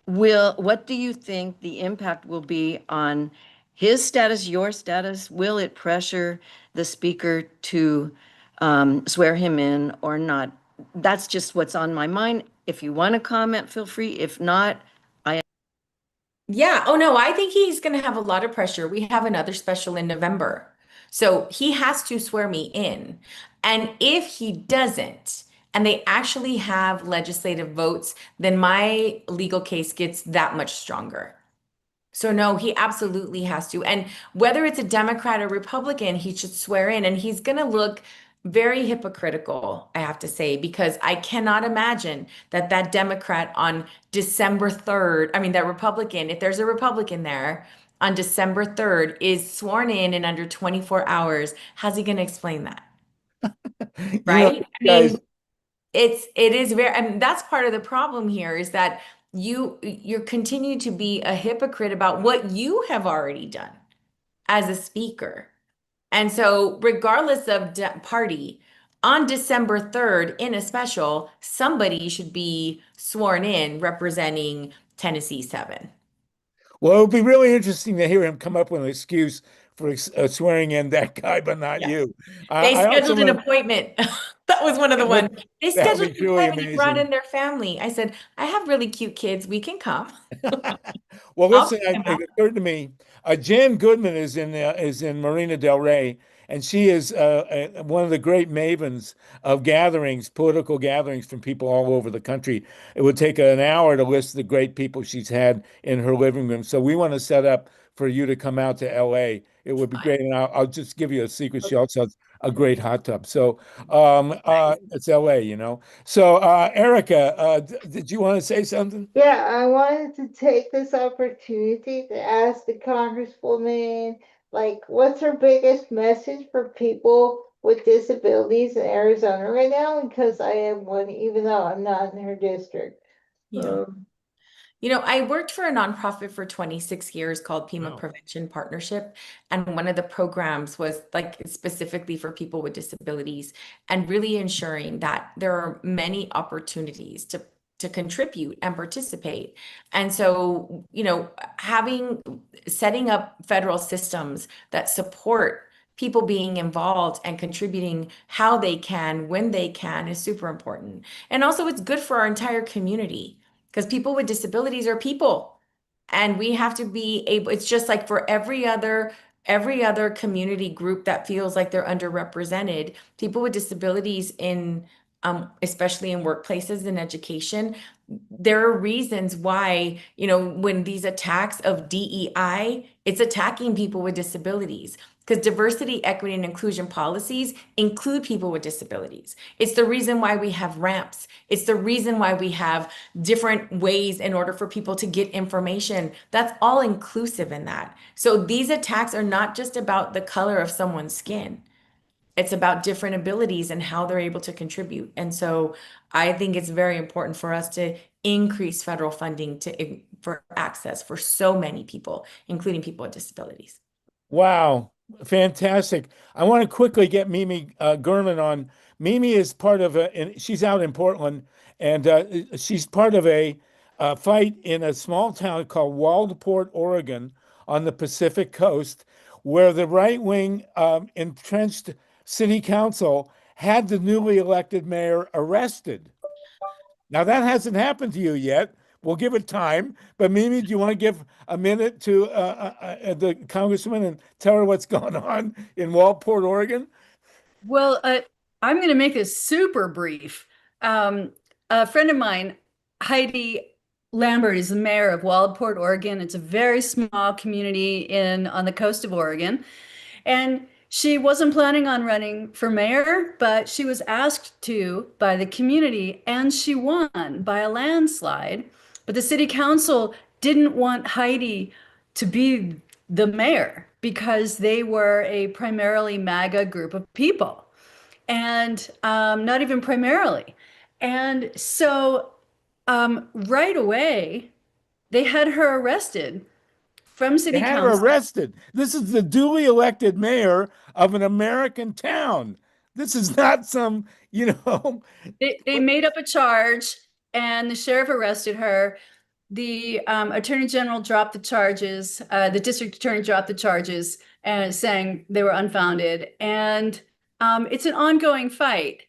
what do you think the impact will be on his status, your status? Will it pressure the speaker to swear him in or not? That's just what's on my mind. If you want to comment, feel free. If not, Yeah. Oh, no, I think he's going to have a lot of pressure. We have another special in November. So he has to swear me in. And if he doesn't, and they actually have legislative votes, then my legal case gets that much stronger. So no, he absolutely has to. And whether it's a Democrat or Republican, he should swear in. And he's going to look very hypocritical, I have to say, because I cannot imagine that that Democrat on December 3rd, I mean, that Republican, if there's a Republican there on December 3rd, is sworn in under 24 hours. How's he going to explain that? Right? I guys, mean, it is very, I mean, that's part of the problem here is that you're continue to be a hypocrite about what you have already done as a speaker. And so regardless of party, on December 3rd in a special, somebody should be sworn in representing Tennessee 7. well, it would be really interesting to hear him come up with an excuse for swearing in that guy, but not Yes. you. They I also scheduled an want appointment. That was one of the that ones. would They that would scheduled be an truly appointment. He brought amazing. in their family. I said, I have really cute kids. We can come. Well, I'll listen, pick them it up. occurred to me, Jan Goodman is in Marina Del Rey, and she is one of the great mavens of gatherings, political gatherings from people all over the country. It would take an hour to list the great people she's had in her living room. So we want to set up for you to come out to LA. It would be great, and I'll just give you a secret. She also has a great hot tub. So it's LA. So Erica, did you want to say something? Yeah, I wanted to take this opportunity to ask the Congresswoman, like, what's her biggest message for people with disabilities in Arizona right now? Because I am one, even though I'm not in her district. Yeah. I worked for a nonprofit for 26 years called Pima Wow. Prevention Partnership. And one of the programs was like specifically for people with disabilities and really ensuring that there are many opportunities to contribute and participate. And so, setting up federal systems that support people being involved and contributing how they can, when they can, is super important. And also it's good for our entire community. Because people with disabilities are people. And we have to be able, it's just like for every other every other community group that feels like they're underrepresented, people with disabilities in especially in workplaces and education, there are reasons why, you know, when these attacks of DEI, it's attacking people with disabilities. Because diversity, equity, and inclusion policies include people with disabilities. It's the reason why we have ramps. It's the reason why we have different ways in order for people to get information. That's all inclusive in that. So these attacks are not just about the color of someone's skin. It's about different abilities and how they're able to contribute. And so I think it's very important for us to increase federal funding for access for so many people, including people with disabilities. Wow, fantastic. I want to quickly get Mimi Gurman on. Mimi is part of and she's out in Portland, and she's part of a fight in a small town called Waldport, Oregon, on the Pacific coast, where the right-wing entrenched city council had the newly elected mayor arrested. Now, that hasn't happened to you yet. We'll give it time. But Mimi, do you want to give a minute to the congresswoman and tell her what's going on in Waldport, Oregon? Well, I'm going to make this super brief. A friend of mine, Heidi Lambert, is the mayor of Waldport, Oregon. It's a very small community on the coast of Oregon. And she wasn't planning on running for mayor, but she was asked to by the community, and she won by a landslide. But the city council didn't want Heidi to be the mayor because they were a primarily MAGA group of people, and not even primarily. And so right away, they had her arrested from They city had her council. arrested. This is the duly elected mayor of an American town. This is not some, They made up a charge, and the sheriff arrested her. The attorney general dropped the charges. The district attorney dropped the charges, and saying they were unfounded. And it's an ongoing fight.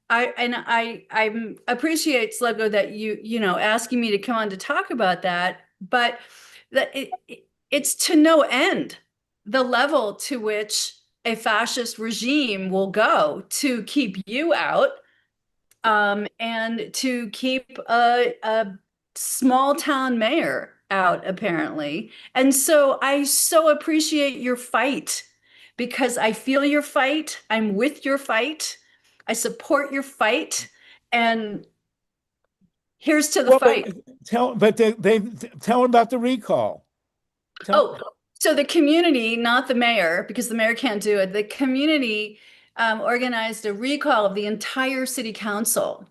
I appreciate, Sluggo, that you know, asking me to come on to talk about that, but it's to no end the level to which a fascist regime will go to keep you out, and to keep a small town mayor out, apparently. And so I so appreciate your fight, because I feel your fight. I'm with your fight. I support your fight. And here's to the well, fight. they tell them about the recall. So the community, not the mayor, because the mayor can't do it. The community organized a recall of the entire city council,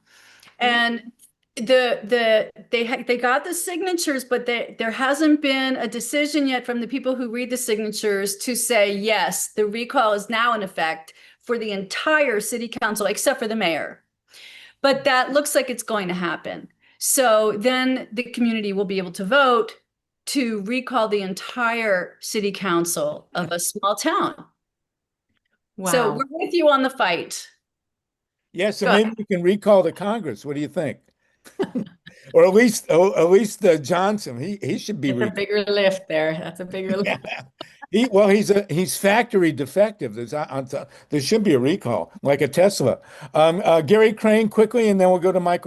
and they got the signatures, but there hasn't been a decision yet from the people who read the signatures to say, yes, the recall is now in effect for the entire city council, except for the mayor. But that looks like it's going to happen. So then the community will be able to vote to recall the entire city council of a small town. Wow. So we're with you on the fight. Yes, so maybe we can recall the Congress. What do you think? Or at least Johnson. He should be It's a bigger lift there. That's a bigger lift. He's factory defective. There should be a recall, like a Tesla. Gary Crane, quickly, and then we'll go to Mike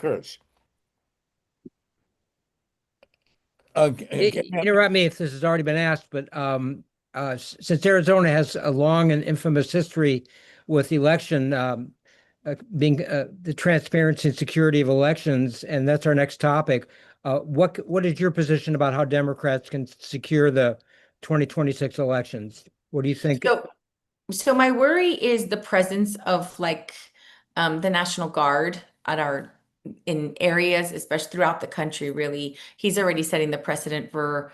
Hirsch. Interrupt me if this has already been asked, but since Arizona has a long and infamous history with election being the transparency and security of elections, and that's our next topic. What is your position about how Democrats can secure the 2026 elections? What do you think? So my worry is the presence of the National Guard in areas, especially throughout the country. Really, he's already setting the precedent for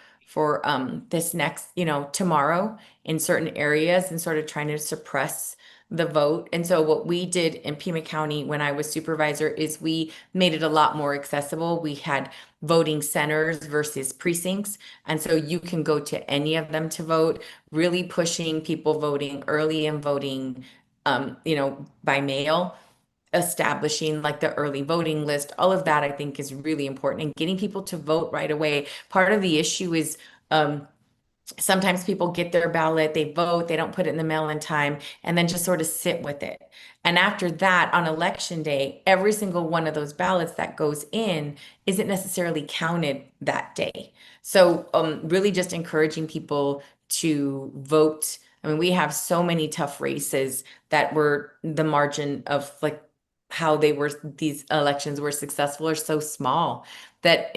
this next, tomorrow in certain areas, and sort of trying to suppress the vote. And so what we did in Pima County when I was supervisor is we made it a lot more accessible. We had voting centers versus precincts. And so you can go to any of them to vote, really pushing people voting early and voting, by mail, establishing the early voting list. All of that I think is really important, and getting people to vote right away. Part of the issue is sometimes people get their ballot, they vote, they don't put it in the mail in time, and then just sort of sit with it. And after that, on election day, every single one of those ballots that goes in isn't necessarily counted that day. So, really just encouraging people to vote. I mean, we have so many tough races that were the margin of like how these elections were successful are so small that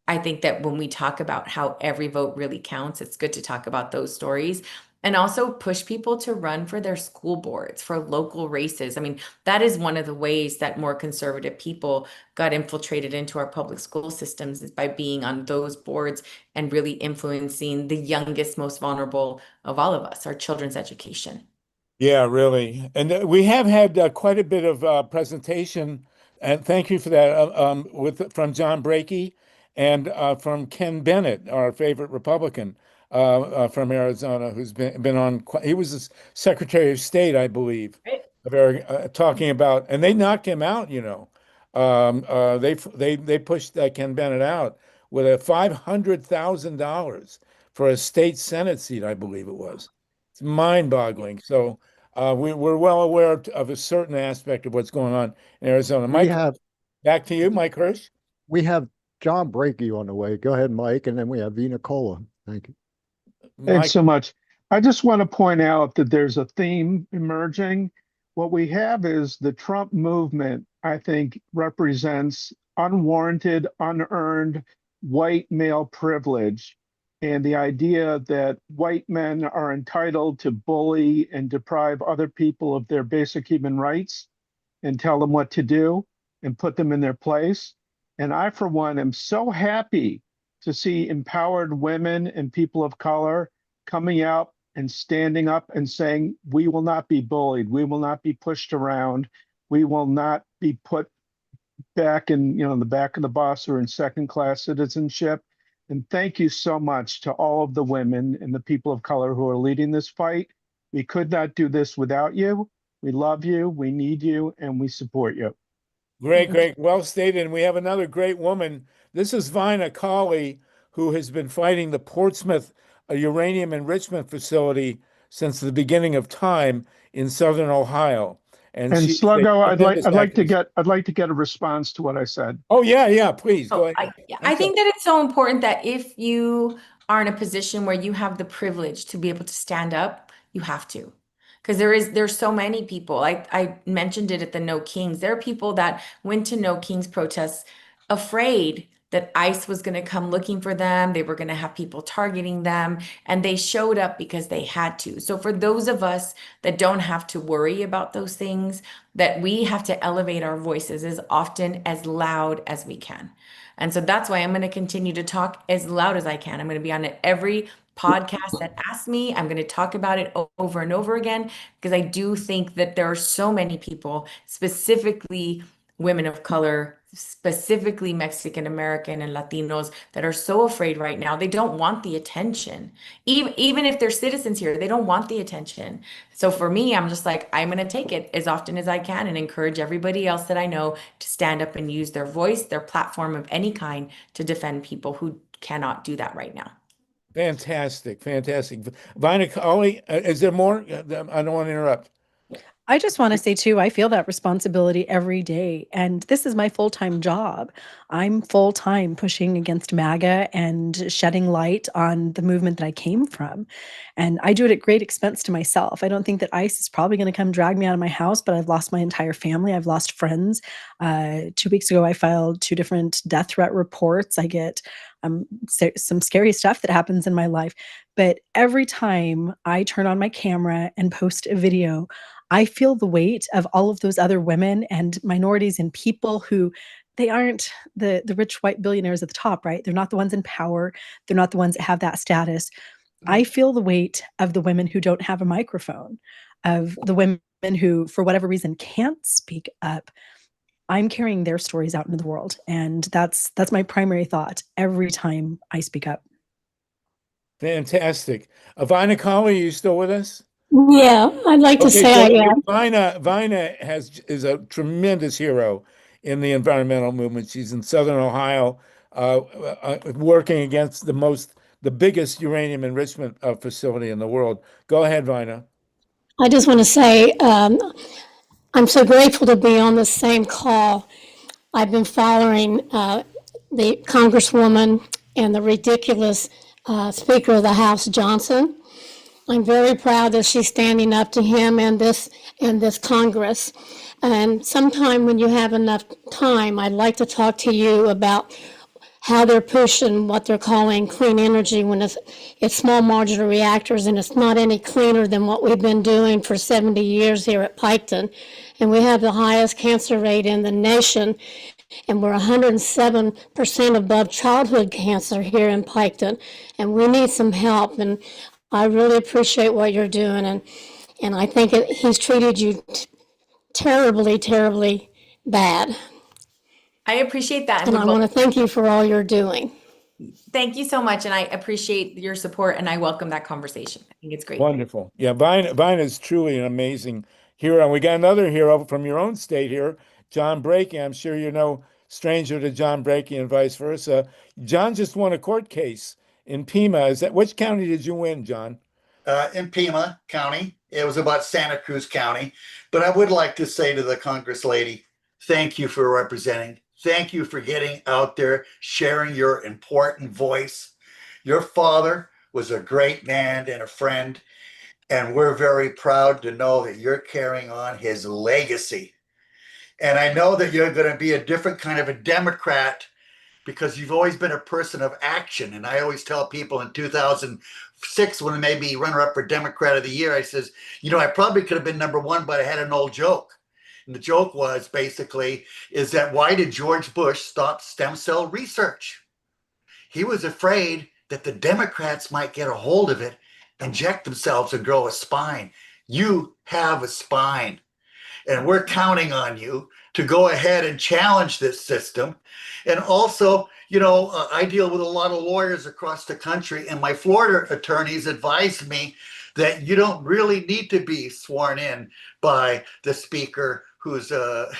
I think that when we talk about how every vote really counts, it's good to talk about those stories and also push people to run for their school boards, for local races. I mean, that is one of the ways that more conservative people got infiltrated into our public school systems is by being on those boards and really influencing the youngest, most vulnerable of all of us, our children's education. Yeah, really. And we have had quite a bit of presentation, and thank you for that, from John Brakey and from Ken Bennett, our favorite Republican from Arizona, who's been on. He was the Secretary of State, I believe, Right. talking about, and they knocked him out. They pushed Ken Bennett out with a $500,000 for a state Senate seat, I believe it was. It's mind-boggling. So we're well aware of a certain aspect of what's going on in Arizona. We Mike, have back to you, Mike Hirsch. we have John Brakey on the way. Go ahead, Mike, and then we have Vina Cola. Thank you. Thanks Mike, so much. I just want to point out that there's a theme emerging. What we have is the Trump movement, I think, represents unwarranted, unearned white male privilege. And the idea that white men are entitled to bully and deprive other people of their basic human rights and tell them what to do and put them in their place. And I, for one, am so happy to see empowered women and people of color coming out and standing up and saying, we will not be bullied. We will not be pushed around. We will not be put back in the back of the bus or in second class citizenship. And thank you so much to all of the women and the people of color who are leading this fight. We could not do this without you. We love you, we need you, and we support you. great, well stated. And we have another great woman. This is Vina Colley, who has been fighting the Portsmouth uranium enrichment facility since the beginning of time in southern Ohio. And And she's a Sluggo, tremendous activist. I'd like to get a response to what I said. Oh, yeah, please go Oh, ahead. I think that it's so important that if you are in a position where you have the privilege to be able to stand up, you have to. Because there's so many people. I mentioned it at the No Kings. There are people that went to No Kings protests afraid that ICE was going to come looking for them. They were going to have people targeting them, and they showed up because they had to. So for those of us that don't have to worry about those things, that we have to elevate our voices as often, as loud as we can. And so that's why I'm going to continue to talk as loud as I can. I'm going to be on every podcast that asks me. I'm going to talk about it over and over again because I do think that there are so many people, specifically women of color, specifically Mexican American and Latinos, that are so afraid right now. They don't want the attention. Even if they're citizens here, they don't want the attention. So for me, I'm just like, I'm going to take it as often as I can and encourage everybody else that I know to stand up and use their voice, their platform of any kind to defend people who cannot do that right now. Fantastic. Vina Colley, is there more? I don't want to interrupt. I just want to say too, I feel that responsibility every day. And this is my full-time job. I'm full-time pushing against MAGA and shedding light on the movement that I came from. And I do it at great expense to myself. I don't think that ICE is probably going to come drag me out of my house, but I've lost my entire family. I've lost friends. 2 weeks ago, I filed 2 different death threat reports. I get some scary stuff that happens in my life. But every time I turn on my camera and post a video, I feel the weight of all of those other women and minorities and people who they aren't the rich white billionaires at the top, right? They're not the ones in power. They're not the ones that have that status. I feel the weight of the women who don't have a microphone, of the women who, for whatever reason, can't speak up. I'm carrying their stories out into the world. And that's my primary thought every time I speak up. Fantastic. Vina Colley, are you still with us? Yeah, I'd like to say I am. Vina is a tremendous hero in the environmental movement. She's in Southern Ohio, working against the most the biggest uranium enrichment facility in the world. Go ahead, Vina. I just want to say I'm so grateful to be on the same call. I've been following the Congresswoman and the ridiculous Speaker of the House, Johnson. I'm very proud that she's standing up to him and this Congress. And sometime when you have enough time, I'd like to talk to you about how they're pushing what they're calling clean energy when it's small modular reactors, and it's not any cleaner than what we've been doing for 70 years here at Piketon. And we have the highest cancer rate in the nation, and we're 107% above childhood cancer here in Piketon, and we need some help. And I really appreciate what you're doing, and I think he's treated you terribly, terribly bad. I appreciate that. And I want to thank you for all you're doing. Thank you so much. And I appreciate your support, and I welcome that conversation. I think it's great. Wonderful. Yeah, Vina is truly an amazing hero. And we got another hero from your own state here, John Brakey. I'm sure you're no stranger to John Brakey and vice versa. John just won a court case in Pima. Which county did you win, John? In Pima County. It was about Santa Cruz County. But I would like to say to the Congress lady, thank you for representing. Thank you for getting out there, sharing your important voice. Your father was a great man and a friend, and we're very proud to know that you're carrying on his legacy. And I know that you're going to be a different kind of a Democrat because you've always been a person of action. And I always tell people in 2006, when they made me runner-up for Democrat of the Year, I says, you know, I probably could have been #1, but I had an old joke. And the joke was basically, is that why did George Bush stop stem cell research? He was afraid that the Democrats might get a hold of it, inject themselves and grow a spine. You have a spine. And we're counting on you to go ahead and challenge this system. And also, you know, I deal with a lot of lawyers across the country, and my Florida attorneys advised me that you don't really need to be sworn in by the speaker who's a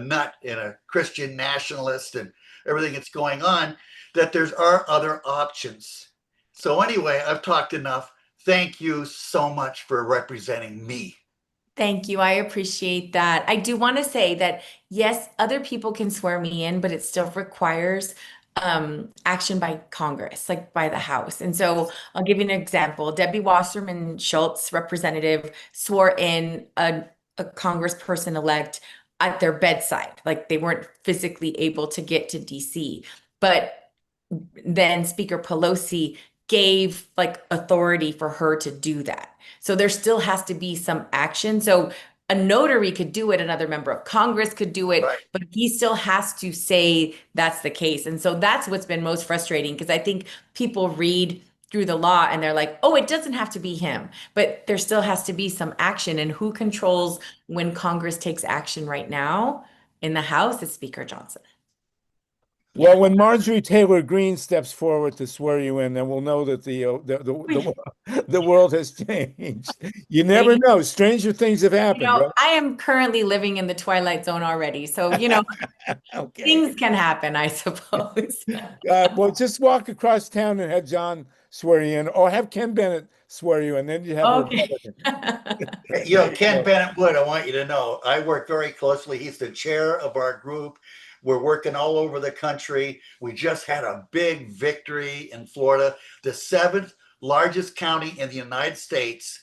nut and a Christian nationalist and everything that's going on, that there are other options. So anyway, I've talked enough. Thank you so much for representing me. Thank you. I appreciate that. I do want to say that, yes, other people can swear me in, but it still requires action by Congress, like by the House. And so I'll give you an example. Debbie Wasserman Schultz, representative, swore in a congressperson-elect at their bedside. Like they weren't physically able to get to DC. But then Speaker Pelosi gave like authority for her to do that. So there still has to be some action. So a notary could do it, another member of Congress could do it, but he still has to say that's the case. And so that's what's been most frustrating, because I think people read through the law and they're like, oh, it doesn't have to be him, but there still has to be some action. And who controls when Congress takes action right now in the House is Speaker Johnson. Well, when Marjorie Taylor Greene steps forward to swear you in, then we'll know that the world has changed. You never know. Stranger things have happened. You know, right? I am currently living in the twilight zone already. So, you know, okay. Things can happen, I suppose. Well, just walk across town and have John swear you in, or have Ken Bennett swear you in, then you have a Republican. You know, Ken Bennett Wood, I want you to know, I work very closely. He's the chair of our group. We're working all over the country. We just had a big victory in Florida, the 7th largest county in the United States.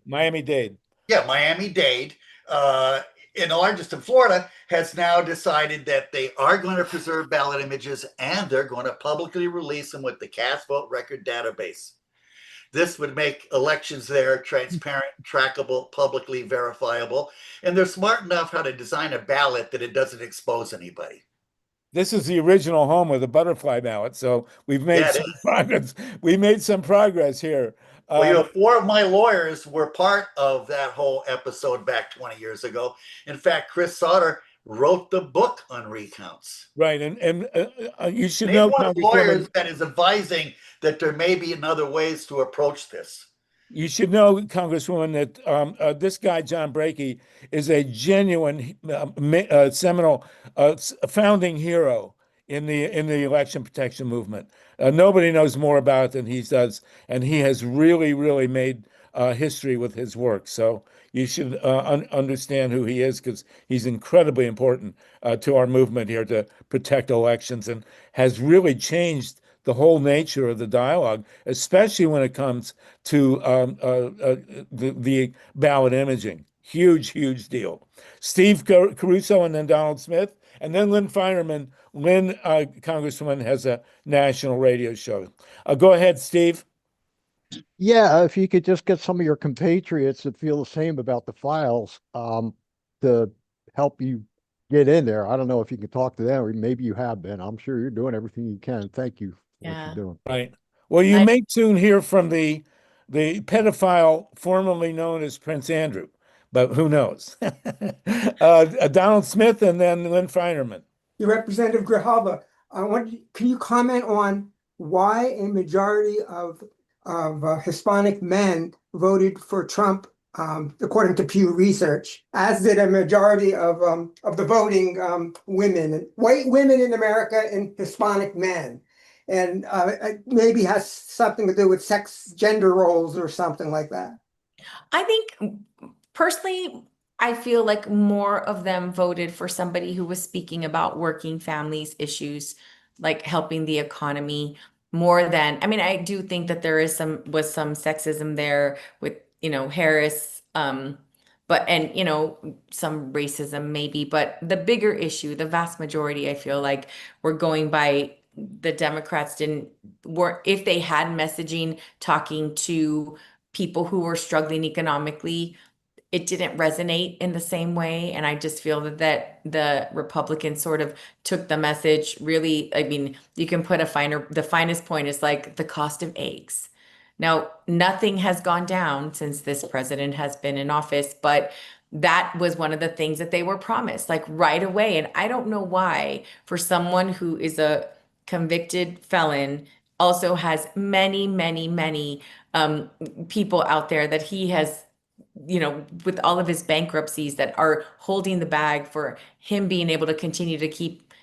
Miami-Dade. Yeah, Miami-Dade, and the largest in Florida, has now decided that they are going to preserve ballot images and they're going to publicly release them with the cast vote record database. This would make elections there transparent, trackable, publicly verifiable. And they're smart enough how to design a ballot that it doesn't expose anybody. This is the original home of the butterfly ballot. So we've made some progress. We made some progress here. Well, you know, 4 of my lawyers were part of that whole episode back 20 years ago. In fact, Chris Sauter wrote the book on recounts. Right. And you should Name know, one of the lawyers that is advising that there may be other ways to approach this. You should know, Congresswoman, that this guy, John Brakey, is a genuine seminal founding hero in the election protection movement. Nobody knows more about it than he does, and he has really, really made history with his work. So you should understand who he is, because he's incredibly important to our movement here to protect elections, and has really changed the whole nature of the dialogue, especially when it comes to the ballot imaging. Huge, huge deal. Steve Caruso, and then Donald Smith, and then Lynn Finerman. Lynn, Congresswoman, has a national radio show. Go ahead, Steve. Yeah, if you could just get some of your compatriots that feel the same about the files, to help you get in there. I don't know if you can talk to them, or maybe you have been. I'm sure you're doing everything you can. Thank you for what you're doing. Right. Well, you may soon hear from the pedophile formerly known as Prince Andrew, but who knows? Donald Smith, and then Lynn Finerman. Representative Grijalva, can you comment on why a majority of Hispanic men voted for Trump, according to Pew Research, as did a majority of the voting women, white women in America, and Hispanic men? And it maybe has something to do with sex, gender roles, or something like that. I think personally, I feel like more of them voted for somebody who was speaking about working families issues, like helping the economy, more than, I mean, I do think that there is some sexism there with, Harris, but, and, some racism maybe, but the bigger issue, the vast majority, I feel like we're going by the Democrats if they had messaging talking to people who were struggling economically, it didn't resonate in the same way. And I just feel that the Republicans sort of took the message really, I mean, you can put the finest point is like the cost of eggs. Now, nothing has gone down since this president has been in office, but that was one of the things that they were promised, like right away. And I don't know why, for someone who is a convicted felon, also has many, many, many people out there that he has, with all of his bankruptcies, that are holding the bag for him being able to continue to keep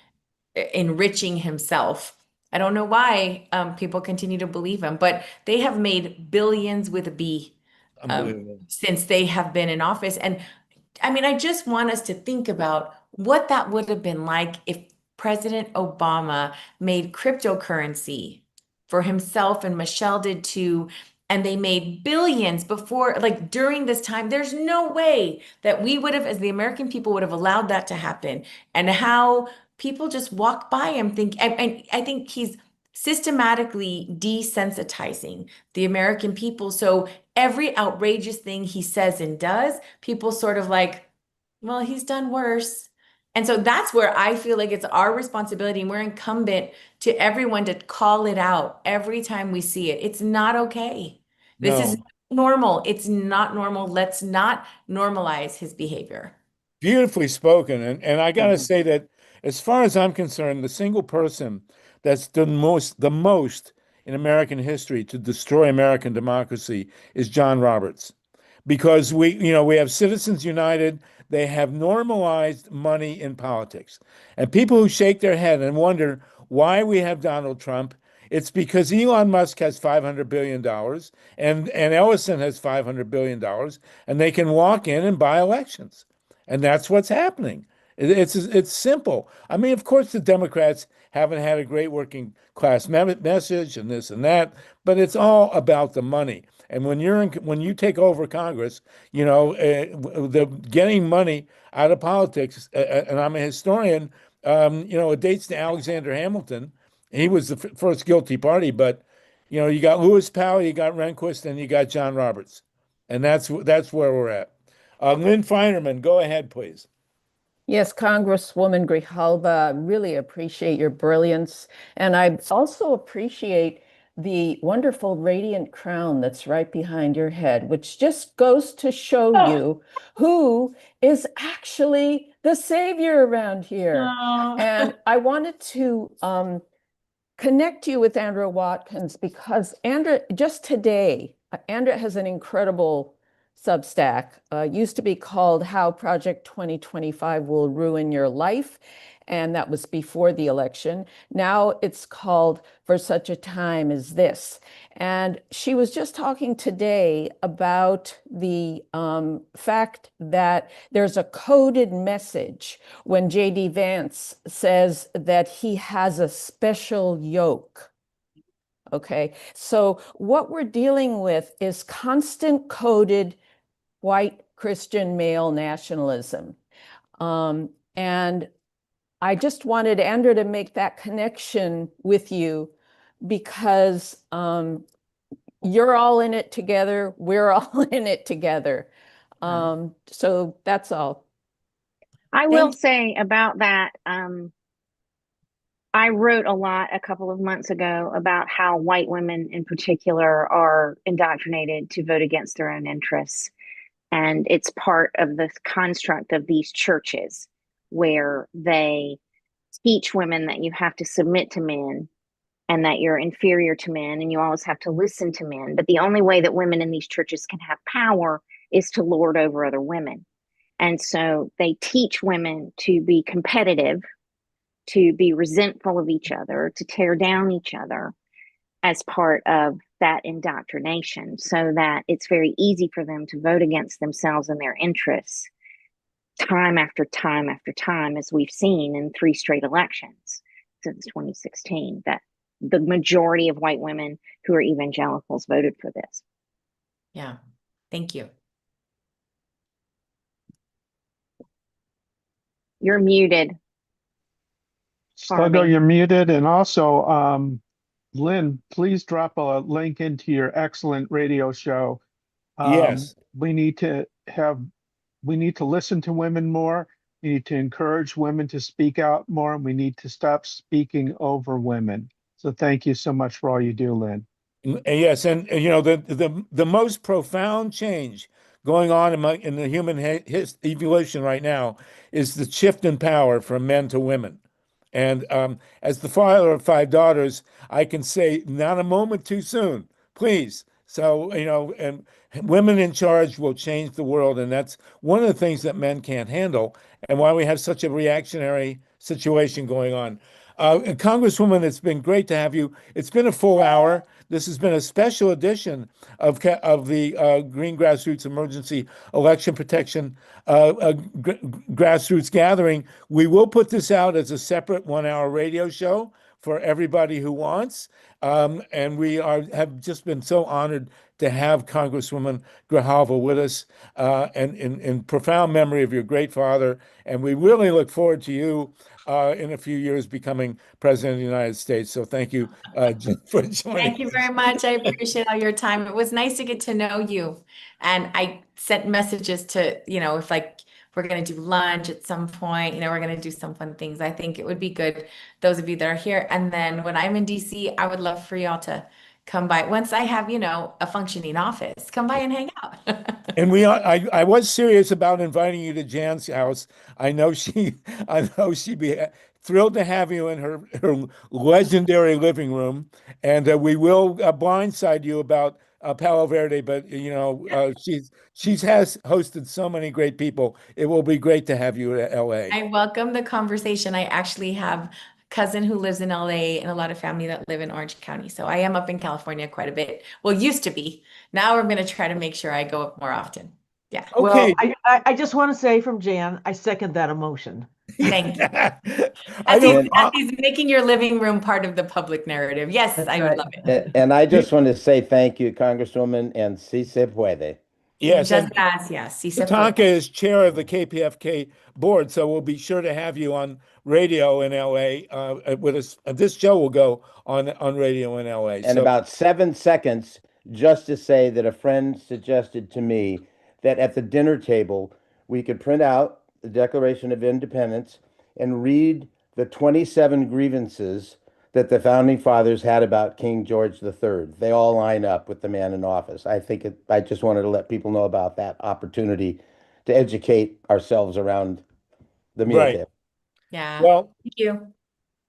enriching himself. I don't know why people continue to believe him, but they have made billions with a B since they have been in office. And I mean, I just want us to think about what that would have been like if President Obama made cryptocurrency for himself, and Michelle did too, and they made billions before, like during this time. There's no way that we would have, as the American people, would have allowed that to happen. And how people just walk by him, and I think he's systematically desensitizing the American people. So every outrageous thing he says and does, people sort of like, well, he's done worse. And so that's where I feel like it's our responsibility, and we're incumbent to everyone to call it out every time we see it. It's not okay. This is not normal. It's not normal. Let's not normalize his behavior. Beautifully spoken. And I got to say that, as far as I'm concerned, the single person that's done the most in American history to destroy American democracy is John Roberts. Because we have Citizens United. They have normalized money in politics. And people who shake their head and wonder why we have Donald Trump, it's because Elon Musk has $500 billion and Ellison has $500 billion, and they can walk in and buy elections. And that's what's happening. It's simple. I mean, of course, the Democrats haven't had a great working class message and this and that, but it's all about the money. And when you take over Congress, the getting money out of politics. And I'm a historian. It dates to Alexander Hamilton. He was the first guilty party, but you got Lewis Powell, you got Rehnquist, and you got John Roberts, and that's where we're at. Lynn Finerman, go ahead, please. Yes, Congresswoman Grijalva, really appreciate your brilliance. And I also appreciate the wonderful radiant crown that's right behind your head, which just goes to show you who is actually the savior around here. And I wanted to connect you with Andrea Watkins, because Andrea, just today, Andrea has an incredible Substack, used to be called How Project 2025 Will Ruin Your Life. and that was before the election. Now it's called For Such a Time as This. And she was just talking today about the fact that there's a coded message when J.D. Vance says that he has a special yoke. Okay, so what we're dealing with is constant coded white Christian male nationalism. And I just wanted Andrew to make that connection with you because you're all in it together. We're all in it together. So that's all. I will say about that, I wrote a lot a couple of months ago about how white women in particular are indoctrinated to vote against their own interests. And it's part of the construct of these churches where they teach women that you have to submit to men and that you're inferior to men and you always have to listen to men. But the only way that women in these churches can have power is to lord over other women. And so they teach women to be competitive, to be resentful of each other, to tear down each other as part of that indoctrination, so that it's very easy for them to vote against themselves and their interests time after time after time, as we've seen in 3 straight elections since 2016, that the majority of white women who are evangelicals voted for this. Yeah, thank you. You're muted. Sluggo, you're muted. And also, Lynn, please drop a link into your excellent radio show. Yes. We need to listen to women more. We need to encourage women to speak out more, and we need to stop speaking over women. So thank you so much for all you do, Lynn. Yes, and you know the most profound change going on in the human evolution right now is the shift in power from men to women. And as the father of 5 daughters, I can say not a moment too soon, please. So, you know, and women in charge will change the world. And that's one of the things that men can't handle and why we have such a reactionary situation going on. Congresswoman, it's been great to have you. It's been a full hour. This has been a special edition of the Green Grassroots Emergency Election Protection Grassroots Gathering. We will put this out as a separate 1-hour radio show for everybody who wants. And we have just been so honored to have Congresswoman Grijalva with us, and in profound memory of your great father. And we really look forward to you in a few years becoming president of the United States. So thank you for joining. Thank you very much. I appreciate all your time. It was nice to get to know you. And I sent messages to, you know, if like we're going to do lunch at some point, you know, we're going to do some fun things. I think it would be good, those of you that are here. And then when I'm in DC, I would love for y'all to come by. Once I have, you know, a functioning office, come by and hang out. And I was serious about inviting you to Jan's house. I know she'd be thrilled to have you in her legendary living room. And we will blindside you about Palo Verde, but you know, she has hosted so many great people. It will be great to have you at LA. I welcome the conversation. I actually have cousin who lives in LA and a lot of family that live in Orange County. So I am up in California quite a bit. Well, used to be. Now we're going to try to make sure I go up more often. Yeah. Okay. Well, I just want to say from Jan, I second that emotion. Thank you. I As he's making your living room part of the public narrative. Yes, I would love it. And I just want to say thank you, Congresswoman, and si se puede. Yes, Muchas and gracias. Sí se Tatanka puede. is chair of the KPFK board, so we'll be sure to have you on radio in LA with us. This show will go on radio in LA. And about 7 seconds, just to say that a friend suggested to me that at the dinner table, we could print out the Declaration of Independence and read the 27 grievances that the founding fathers had about King George III. They all line up with the man in office. I just wanted to let people know about that opportunity to educate ourselves around the meal Right. table. Yeah. Well, thank you.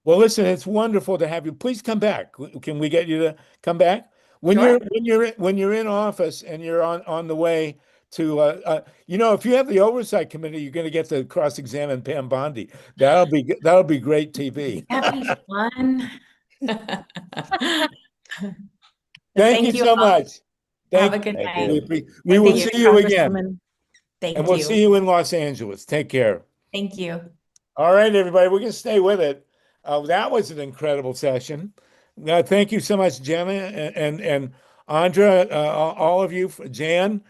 Well, listen, it's wonderful to have you. Please come back. Can we get you to come back? When Sure. you're in office and you're on the way if you have the oversight committee, you're going to get to cross-examine Pam Bondi. That'll be great TV. That'd be fun. Thank you so all. much. Have a Thank good you. night. We will Thank see you again. Congresswoman. Thank And we'll you. see you in Los Angeles. Take care. Thank you. All right, everybody, we're going to stay with it. That was an incredible session. Thank you so much, Jenna and Andra, all of you, Jan.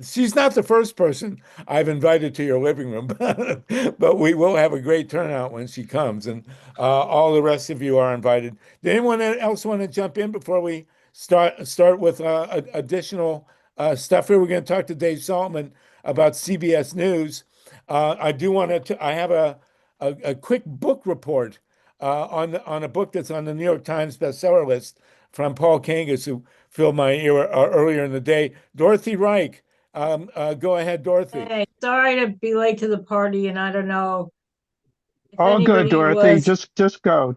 She's not the first person I've invited to your living room, but we will have a great turnout when she comes, and all the rest of you are invited. Did anyone else want to jump in before we start with additional stuff here? We're going to talk to Dave Saltman about CBS News. I do want to. I have a quick book report on a book that's on the New York Times bestseller list from Paul Kangas, who filled my ear earlier in the day. Dorothy Reich, go ahead, Dorothy. Hey, sorry to be late to the party, and I don't know if All good, anybody Dorothy. was Just go.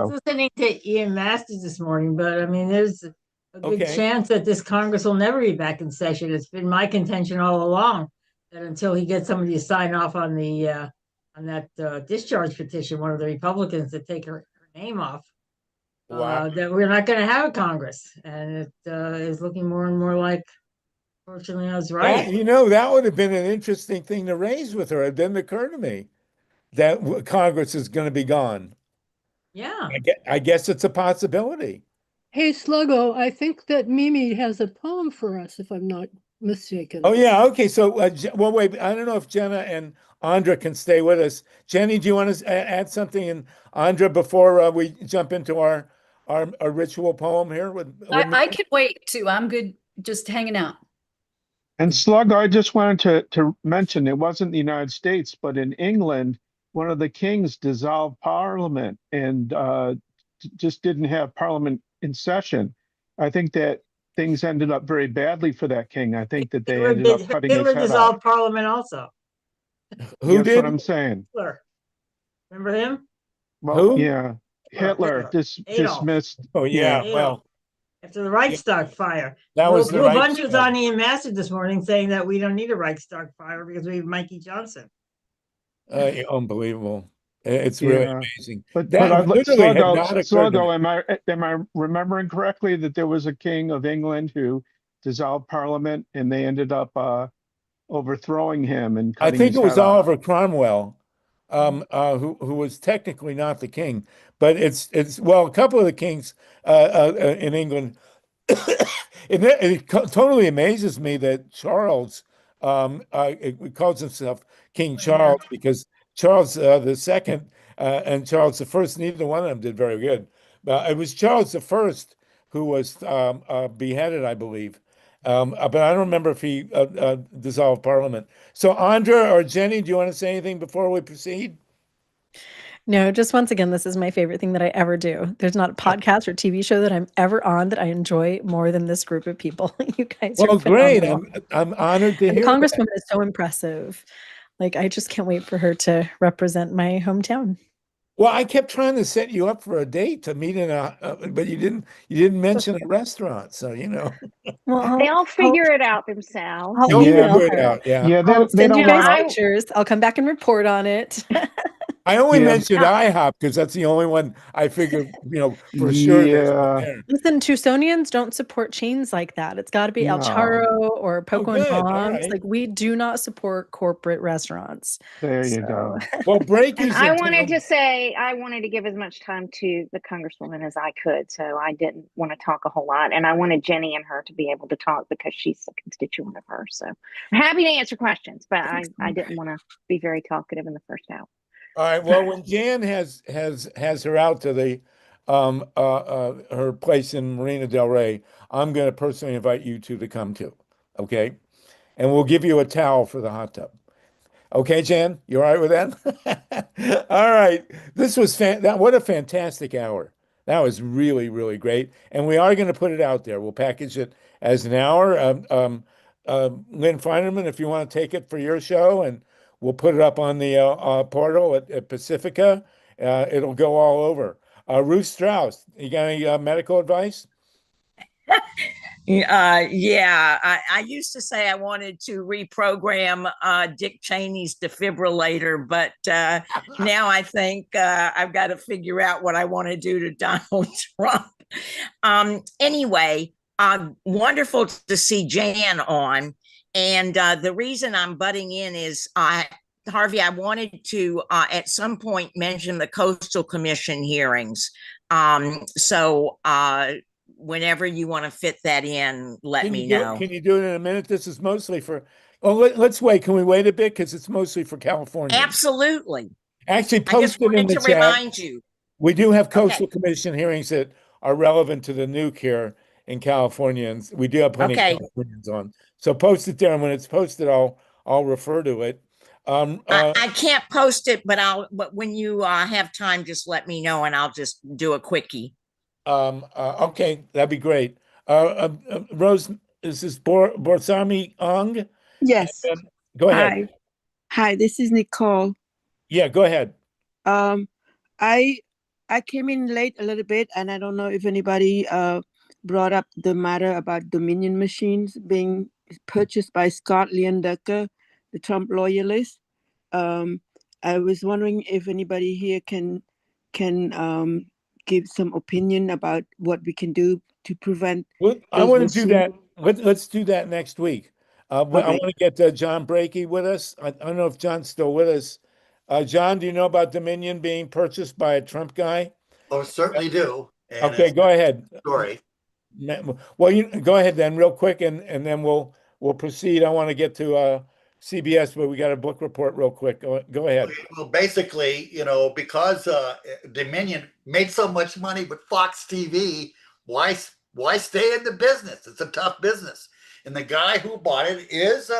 listening to Ian Masters this morning, but I mean, there's a good Okay. chance that this Congress will never be back in session. It's been my contention all along that until he gets somebody to sign off on that discharge petition, one of the Republicans to take her name off, Wow. that we're not going to have a Congress, and it is looking more and more like, fortunately, I was right. That would have been an interesting thing to raise with her. It didn't occur to me that Congress is going to be gone. Yeah. I guess it's a possibility. Hey, Sluggo, I think that Mimi has a poem for us, if I'm not mistaken. Oh, yeah. Okay. So, well, wait, I don't know if Jenna and Andra can stay with us. Jenny, do you want to add something? And Andra, before we jump into our ritual poem here? I can wait too. I'm good just hanging out. And Slug, I just wanted to mention it wasn't the United States, but in England, one of the kings dissolved parliament and just didn't have parliament in session. I think that things ended up very badly for that king. I think that they ended up cutting his Hitler head dissolved off. Parliament also. Who That's did? what I'm saying. Hitler. Remember him? Well, Who? yeah, Hitler Adolf. dismissed. Oh, yeah. Adolf. Well, After the Reichstag fire. that was the Real right. Bunch was on Ian Masters this morning saying that we don't need a Reichstag fire because we have Mikey Johnson. Unbelievable. It's really Yeah. amazing. But That I'd literally had not occurred to me. Sluggo, am I remembering correctly that there was a king of England who dissolved parliament and they ended up overthrowing him and I cutting think his it was head off? Oliver Cromwell, who was technically not the king, but it's well, a couple of the kings in England. It totally amazes me that Charles it calls himself King Charles because Charles the Second and Charles the First, neither one of them did very good. It was Charles the First who was beheaded, I believe. But I don't remember if he dissolved Parliament. So, Andra or Jenny, do you want to say anything before we proceed? No, just once again, this is my favorite thing that I ever do. There's not a podcast or TV show that I'm ever on that I enjoy more than this group of people. You guys are Great. phenomenal. I'm honored to And the hear that. Congresswoman is so impressive. Like, I just can't wait for her to represent my hometown. Well, I kept trying to set you up for a date to meet in but you didn't mention a restaurant, so Well, They'll figure it out themselves. I'll You'll email figure it her. out, yeah. Yeah, I'll they send you don't guys want. pictures. I'll come back and report on it. I only Yeah. mentioned IHOP because that's the only one I figured, for sure there's one Yeah, there. Listen, Tucsonians don't support chains like that. It's got to be El no, Charro or Poco and good. All Mom's. right. Like, we do not support corporate restaurants. there you So, go. Well, break And is I in wanted town. to say, I wanted to give as much time to the Congresswoman as I could. So I didn't want to talk a whole lot. And I wanted Jenny and her to be able to talk because she's a constituent of hers. So I'm happy to answer questions, but I didn't want to be very talkative in the first hour. All right. Well, when Jan has her out to the her place in Marina Del Rey, I'm going to personally invite you two to come too. Okay, and we'll give you a towel for the hot tub. Okay, Jan, you all right with that? All right. This was what a fantastic hour. That was really, really great. And we are going to put it out there. We'll package it as an hour. Lynn Feinerman, if you want to take it for your show, and we'll put it up on the portal at Pacifica. It'll go all over. Ruth Strauss, you got any medical advice? Yeah, I used to say I wanted to reprogram Dick Cheney's defibrillator, but now I think I've got to figure out what I want to do to Donald Trump. Anyway, wonderful to see Jan on. And the reason I'm butting in is Harvey, I wanted to at some point mention the Coastal Commission hearings. So whenever you want to fit that in, let me know. Can you do it in a minute? This is mostly for, oh, let's wait. Can we wait a bit? Because it's mostly for California. Absolutely. Actually, I just post it in wanted the to chat. remind you. We do have Coastal Commission hearings that are relevant to the nuke here in California, and we do have plenty of Californians on. So post it there, and when it's posted, I'll refer to it. I can't post it, but when you have time, just let me know, and I'll just do a quickie. Okay, that'd be great. Rose, is this Borsami Ong? Yes. Go ahead. Hi, this is Nicole. Yeah, go ahead. I came in late a little bit, and I don't know if anybody brought up the matter about Dominion machines being purchased by Scott Leondecker, the Trump loyalist. I was wondering if anybody here can give some opinion about what we can do to prevent. I want to do that. Let's do that next week. I want to get John Brakey with us. I don't know if John's still with us. John, do you know about Dominion being purchased by a Trump guy? Oh, certainly do. And okay, go ahead. Story. Well, you go ahead then, real quick, and then we'll proceed. I want to get to CBS, but we got a book report real quick. Go ahead. Well, basically, because Dominion made so much money with Fox TV, why stay in the business? It's a tough business. And the guy who bought it is,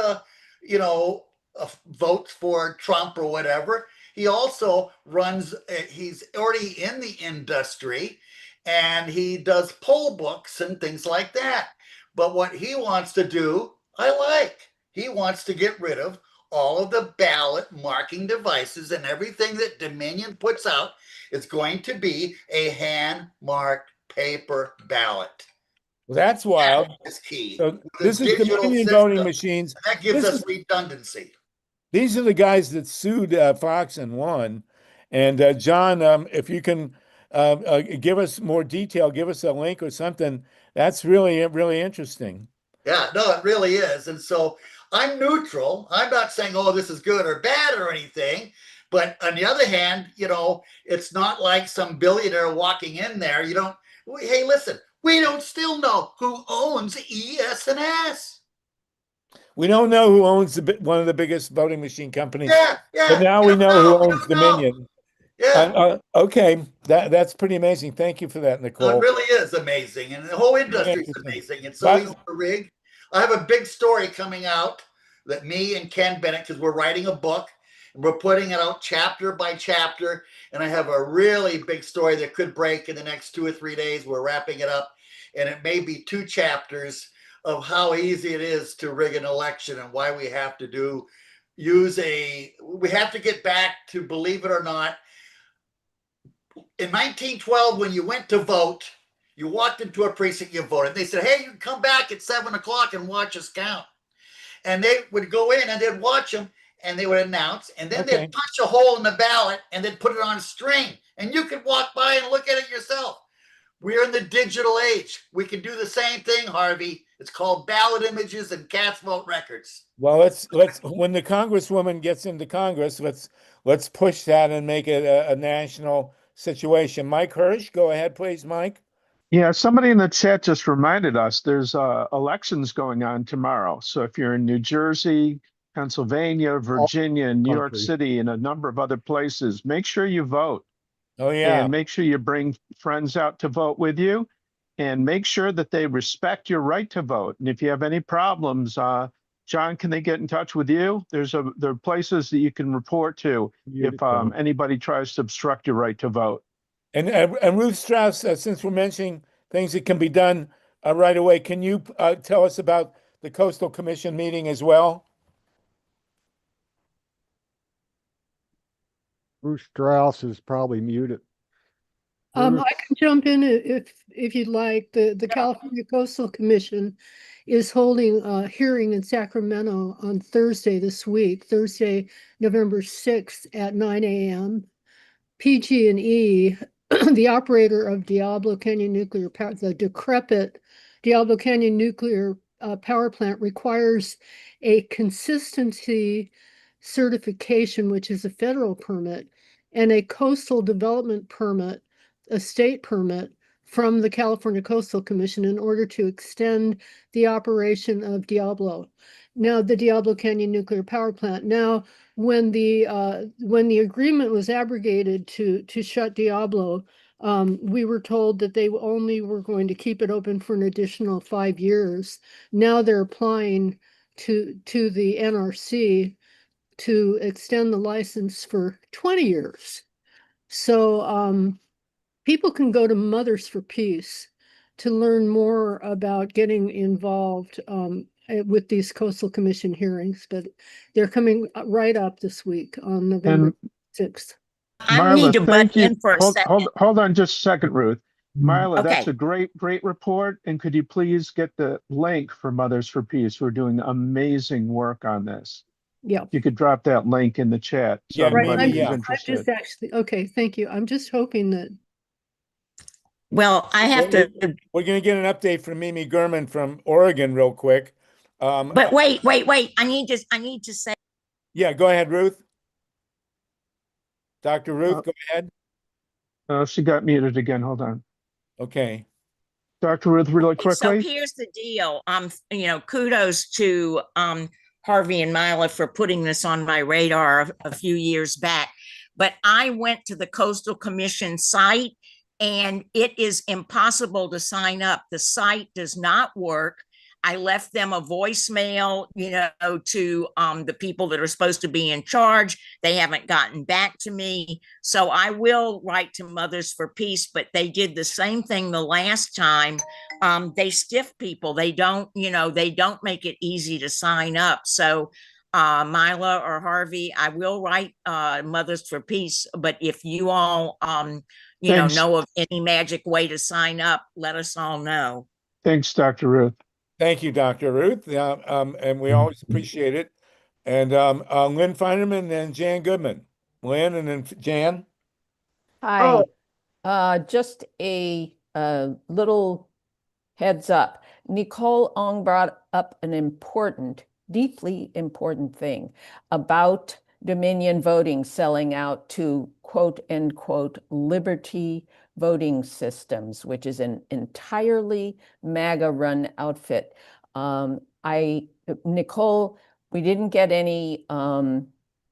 votes for Trump or whatever. He also runs, he's already in the industry, and he does poll books and things like that. But what he wants to do, I like. He wants to get rid of all of the ballot marking devices, and everything that Dominion puts out is going to be a hand-marked paper ballot. Well, that's wild. That's key. So this is Dominion voting machines. That gives us redundancy. These are the guys that sued Fox and won. And John, if you can give us more detail, give us a link or something, that's really, really interesting. Yeah, no, it really is. And so I'm neutral. I'm not saying, oh, this is good or bad or anything. But on the other hand, it's not like some billionaire walking in there. Hey, listen, we don't still know who owns ES&S. We don't know who owns one of the biggest voting machine companies. Yeah. But now we know who owns Dominion. Yeah. Okay, that's pretty amazing. Thank you for that, Nicole. It really is amazing, and the whole industry is amazing. It's so easy to rig. I have a big story coming out that me and Ken Bennett, because we're writing a book, and we're putting it out chapter by chapter, and I have a really big story that could break in the next 2 or 3 days. We're wrapping it up, and it may be 2 chapters of how easy it is to rig an election and why we have to we have to get back to, believe it or not, in 1912, when you went to vote, you walked into a precinct, you voted. They said, hey, you can come back at 7 o'clock and watch us count. And they would go in and they'd watch them, and they would announce, and then they'd punch a hole in the ballot and they'd put it on a string, and you could walk by and look at it yourself. We're in the digital age. We can do the same thing, Harvey. It's called ballot images and cast vote records. Well, let's when the Congresswoman gets into Congress, let's push that and make it a national situation. Mike Hersh, go ahead, please, Mike. Yeah, somebody in the chat just reminded us there's elections going on tomorrow. So if you're in New Jersey, Pennsylvania, Virginia, New York City, and a number of other places, make sure you vote. Oh, yeah. And make sure you bring friends out to vote with you, and make sure that they respect your right to vote. And if you have any problems, John, can they get in touch with you? There are places that you can report to if anybody tries to obstruct your right to vote. And Ruth Strauss, since we're mentioning things that can be done right away, can you tell us about the Coastal Commission meeting as well? Bruce Strauss is probably muted. I can jump in if you'd like. The California Coastal Commission is holding a hearing in Sacramento on Thursday this week, Thursday, November 6th at 9 a.m. PG&E, the operator of Diablo Canyon Nuclear Power, the decrepit Diablo Canyon Nuclear Power Plant, requires a consistency certification, which is a federal permit, and a coastal development permit, a state permit from the California Coastal Commission in order to extend the operation of Diablo. Now, the Diablo Canyon Nuclear Power Plant. Now, when the agreement was abrogated to shut Diablo, we were told that they only were going to keep it open for an additional 5 years. Now they're applying to the NRC to extend the license for 20 years. So people can go to Mothers for Peace to learn more about getting involved with these Coastal Commission hearings, but they're coming right up this week on November 6th. I need to butt in for a second. Hold on just a second, Ruth. Marla, Okay. that's a great report. And could you please get the link for Mothers for Peace, who are doing amazing work on this? Yeah. You could drop that link in the chat so everybody who's interested. I'm just actually, okay, thank you. I'm just hoping that. Well, I have to. We're going to get an update from Mimi Gurman from Oregon real quick. But wait. I need to say. Yeah, go ahead, Ruth. Dr. Ruth, go ahead. She got muted again. Hold on. Okay. Dr. Ruth, really quickly. So here's the deal. Kudos to Harvey and Mila for putting this on my radar a few years back. But I went to the Coastal Commission site and it is impossible to sign up. The site does not work. I left them a voicemail, to the people that are supposed to be in charge. They haven't gotten back to me. So I will write to Mothers for Peace, but they did the same thing the last time. They stiff people. They don't make it easy to sign up. So Mila or Harvey, I will write Mothers for Peace, but if you all, know of any magic way to sign up, let us all know. Thanks, Dr. Ruth. Thank you, Dr. Ruth. And we always appreciate it. And Lynn Feinerman and Jan Goodman. Lynn and then Jan. Hi. Just a little heads up. Nicole Ong brought up an deeply important thing about Dominion voting selling out to quote unquote liberty voting systems, which is an entirely MAGA run outfit. Nicole, we didn't get any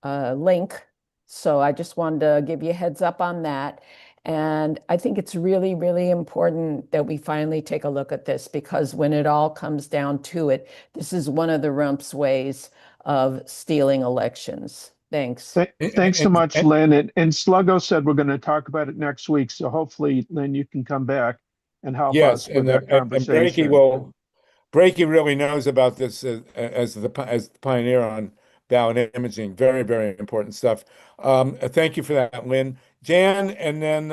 link, so I just wanted to give you a heads up on that. And I think it's really, really important that we finally take a look at this, because when it all comes down to it, this is one of the Rump's ways of stealing elections. Thanks. Thanks so much, Lynn. And Sluggo said we're going to talk about it next week. So hopefully, Lynn, you can come back and help us with that conversation. Brakey really knows about this as the pioneer on ballot imaging. Very, very important stuff. Thank you for that, Lynn. Jan, and then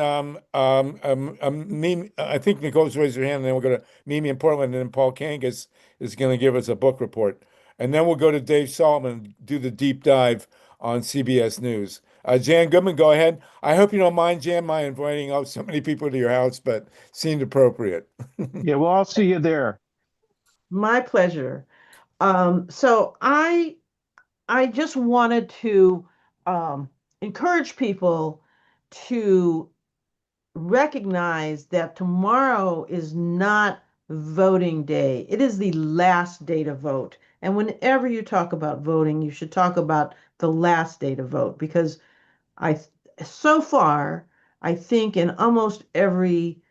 Mimi, I think Nicole's raised her hand, and then we'll go to Mimi in Portland, and then Paul Kangas is going to give us a book report. And then we'll go to Dave Saltman, do the deep dive on CBS News. Jan Goodman, go ahead. I hope you don't mind, Jan, my inviting so many people to your house, but seemed appropriate. Yeah, well, I'll see you there. My pleasure. So I just wanted to encourage people to recognize that tomorrow is not voting day. It is the last day to vote. And whenever you talk about voting, you should talk about the last day to vote, because so far, I think in almost every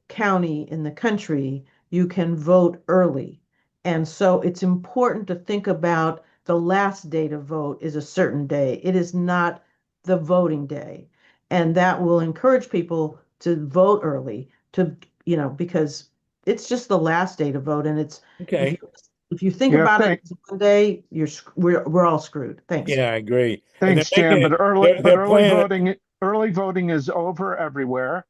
county in the country, you can vote early. And so it's important to think about the last day to vote is a certain day. It is not the voting day. And that will encourage people to vote early, because it's just the last day to vote. And it's okay. If you think about it one day, we're all screwed. Thanks. Yeah, I agree. Thanks, Jan. But early voting is over everywhere.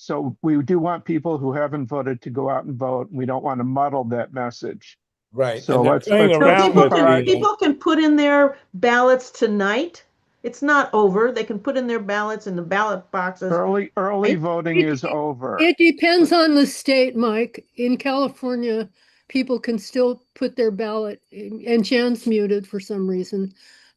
So we do want people who haven't voted to go out and vote. We don't want to muddle that message. Right. So And they're let's playing So around people with can the, people can put in their ballots tonight. It's not over. They can put in their ballots in the ballot boxes. early Right? voting is over. It depends on the state, Mike. In California, people can still put their ballot, and Jan's muted for some reason.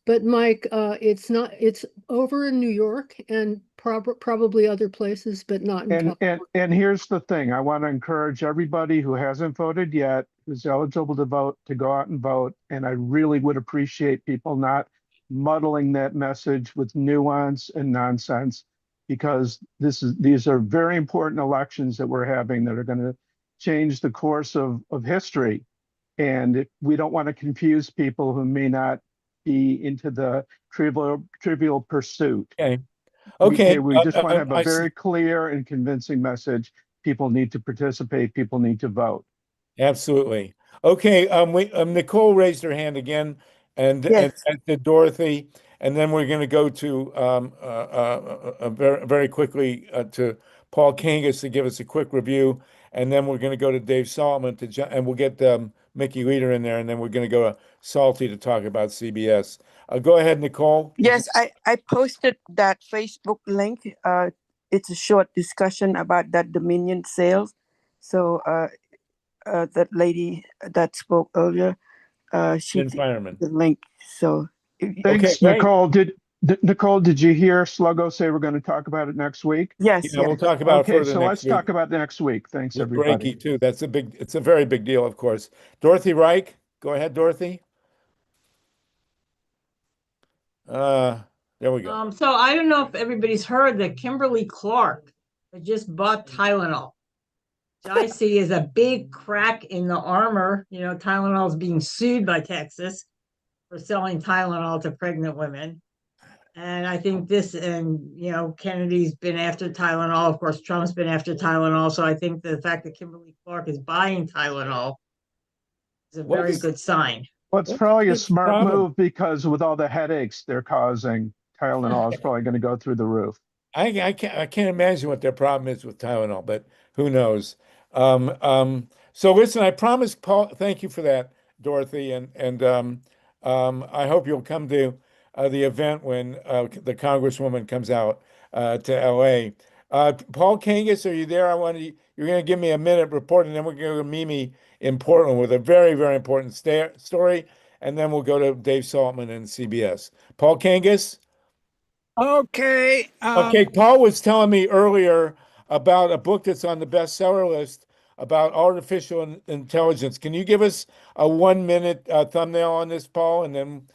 But Mike, it's over in New York and probably other places, but not in California. And here's the thing. I want to encourage everybody who hasn't voted yet, who's eligible to vote, to go out and vote. And I really would appreciate people not muddling that message with nuance and nonsense, because these are very important elections that we're having that are going to change the course of history. And we don't want to confuse people who may not be into the trivial pursuit. okay. Okay. We just want to have I a very clear and convincing message. People need to participate. People need to vote. Absolutely. Okay. Nicole raised her hand again, and Yes. to Dorothy, and then we're going to go to very very quickly to Paul Kangas to give us a quick review, and then we're going to go to Dave Solomon and we'll get Mickey Leader in there, and then we're going to go to Salty to talk about CBS. Go ahead, Nicole. Yes, I posted that Facebook link. It's a short discussion about that Dominion sales. So that lady that spoke earlier, she Fireman. the link. So Thanks, Okay, Nicole. Nicole, did you hear Sluggo say we're going to talk about it next week? Yes, Yeah, we'll talk about it Okay, further so next let's week. talk about next week. Thanks, With everybody. Breaky too. It's a very big deal, of course. Dorothy Reich, go ahead, Dorothy. There we go. So I don't know if everybody's heard that Kimberly Clark just bought Tylenol, which I see as a big crack in the armor. You know, Tylenol is being sued by Texas for selling Tylenol to pregnant women. And I think Kennedy's been after Tylenol. Of course, Trump's been after Tylenol. So I think the fact that Kimberly Clark is buying Tylenol is a very good sign. Well, it's probably a smart move, because with all the headaches they're causing, Tylenol is probably going to go through the roof. I can't imagine what their problem is with Tylenol, but who knows? So listen, I promised Paul. Thank you for that, Dorothy, and I hope you'll come to the event when the Congresswoman comes out to LA. Paul Kangas, are you there? You're going to give me a minute report, and then we're going to go to Mimi in Portland with a very, very important story, and then we'll go to Dave Saltman and CBS. Paul Kangas? Okay. Okay, Paul was telling me earlier about a book that's on the bestseller list about artificial intelligence. Can you give us a 1-minute thumbnail on this, Paul? And then,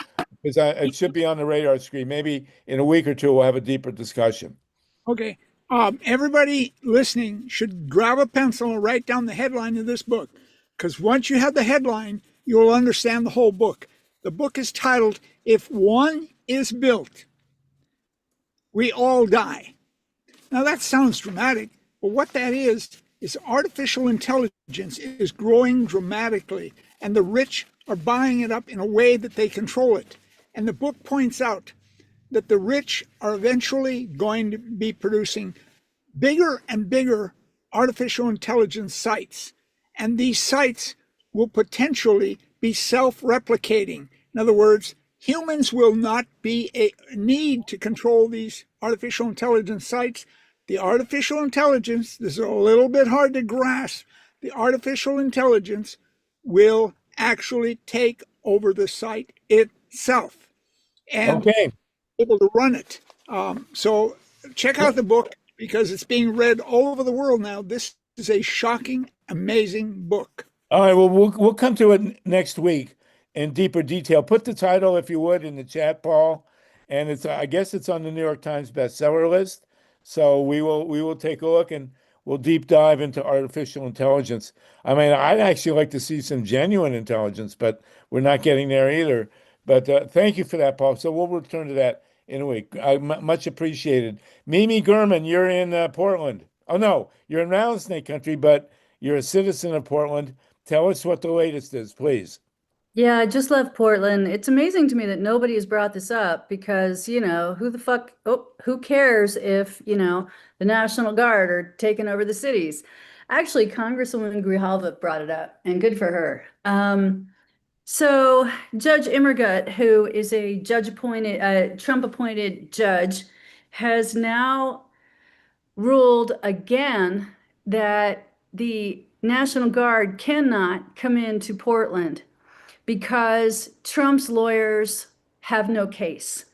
because it should be on the radar screen, maybe in a week or two, we'll have a deeper discussion. Okay. Everybody listening should grab a pencil and write down the headline of this book, because once you have the headline, you'll understand the whole book. The book is titled, "If One is Built, We All Die." Now that sounds dramatic, but what that is artificial intelligence is growing dramatically, and the rich are buying it up in a way that they control it. And the book points out that the rich are eventually going to be producing bigger and bigger artificial intelligence sites. And these sites will potentially be self-replicating. In other words, humans will not be a need to control these artificial intelligence sites. The artificial intelligence, this is a little bit hard to grasp, the artificial intelligence will actually take over the site itself and able to run it. So check out the book, because it's being read all over the world now. This is a shocking, amazing book. All right, well, we'll come to it next week in deeper detail. Put the title, if you would, in the chat, Paul. And I guess it's on the New York Times bestseller list. So we will take a look, and we'll deep dive into artificial intelligence. I mean, I'd actually like to see some genuine intelligence, but we're not getting there either. But thank you for that, Paul. So we'll return to that in a week. Much appreciated. Mimi Gurman, you're in Portland. Oh, no, you're in Rattlesnake Country, but you're a citizen of Portland. Tell us what the latest is, please. Yeah, I just left Portland. It's amazing to me that nobody has brought this up because, who cares if, the National Guard are taking over the cities? Actually, Congresswoman Grijalva brought it up, and good for her. So Judge Immergut, who is a Trump-appointed judge, has now ruled again that the National Guard cannot come into Portland because Trump's lawyers have no case.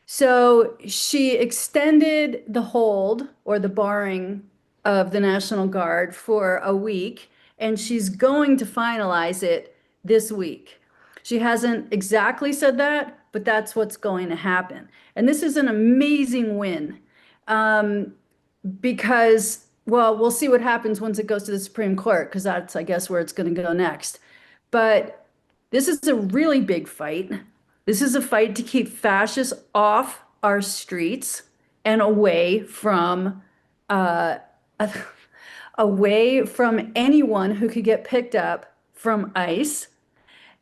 So she extended the hold or the barring of the National Guard for a week, and she's going to finalize it this week. She hasn't exactly said that, but that's what's going to happen. And this is an amazing win because, well, we'll see what happens once it goes to the Supreme Court, because that's, I guess, where it's going to go next. But this is a really big fight. This is a fight to keep fascists off our streets and away from anyone who could get picked up from ICE.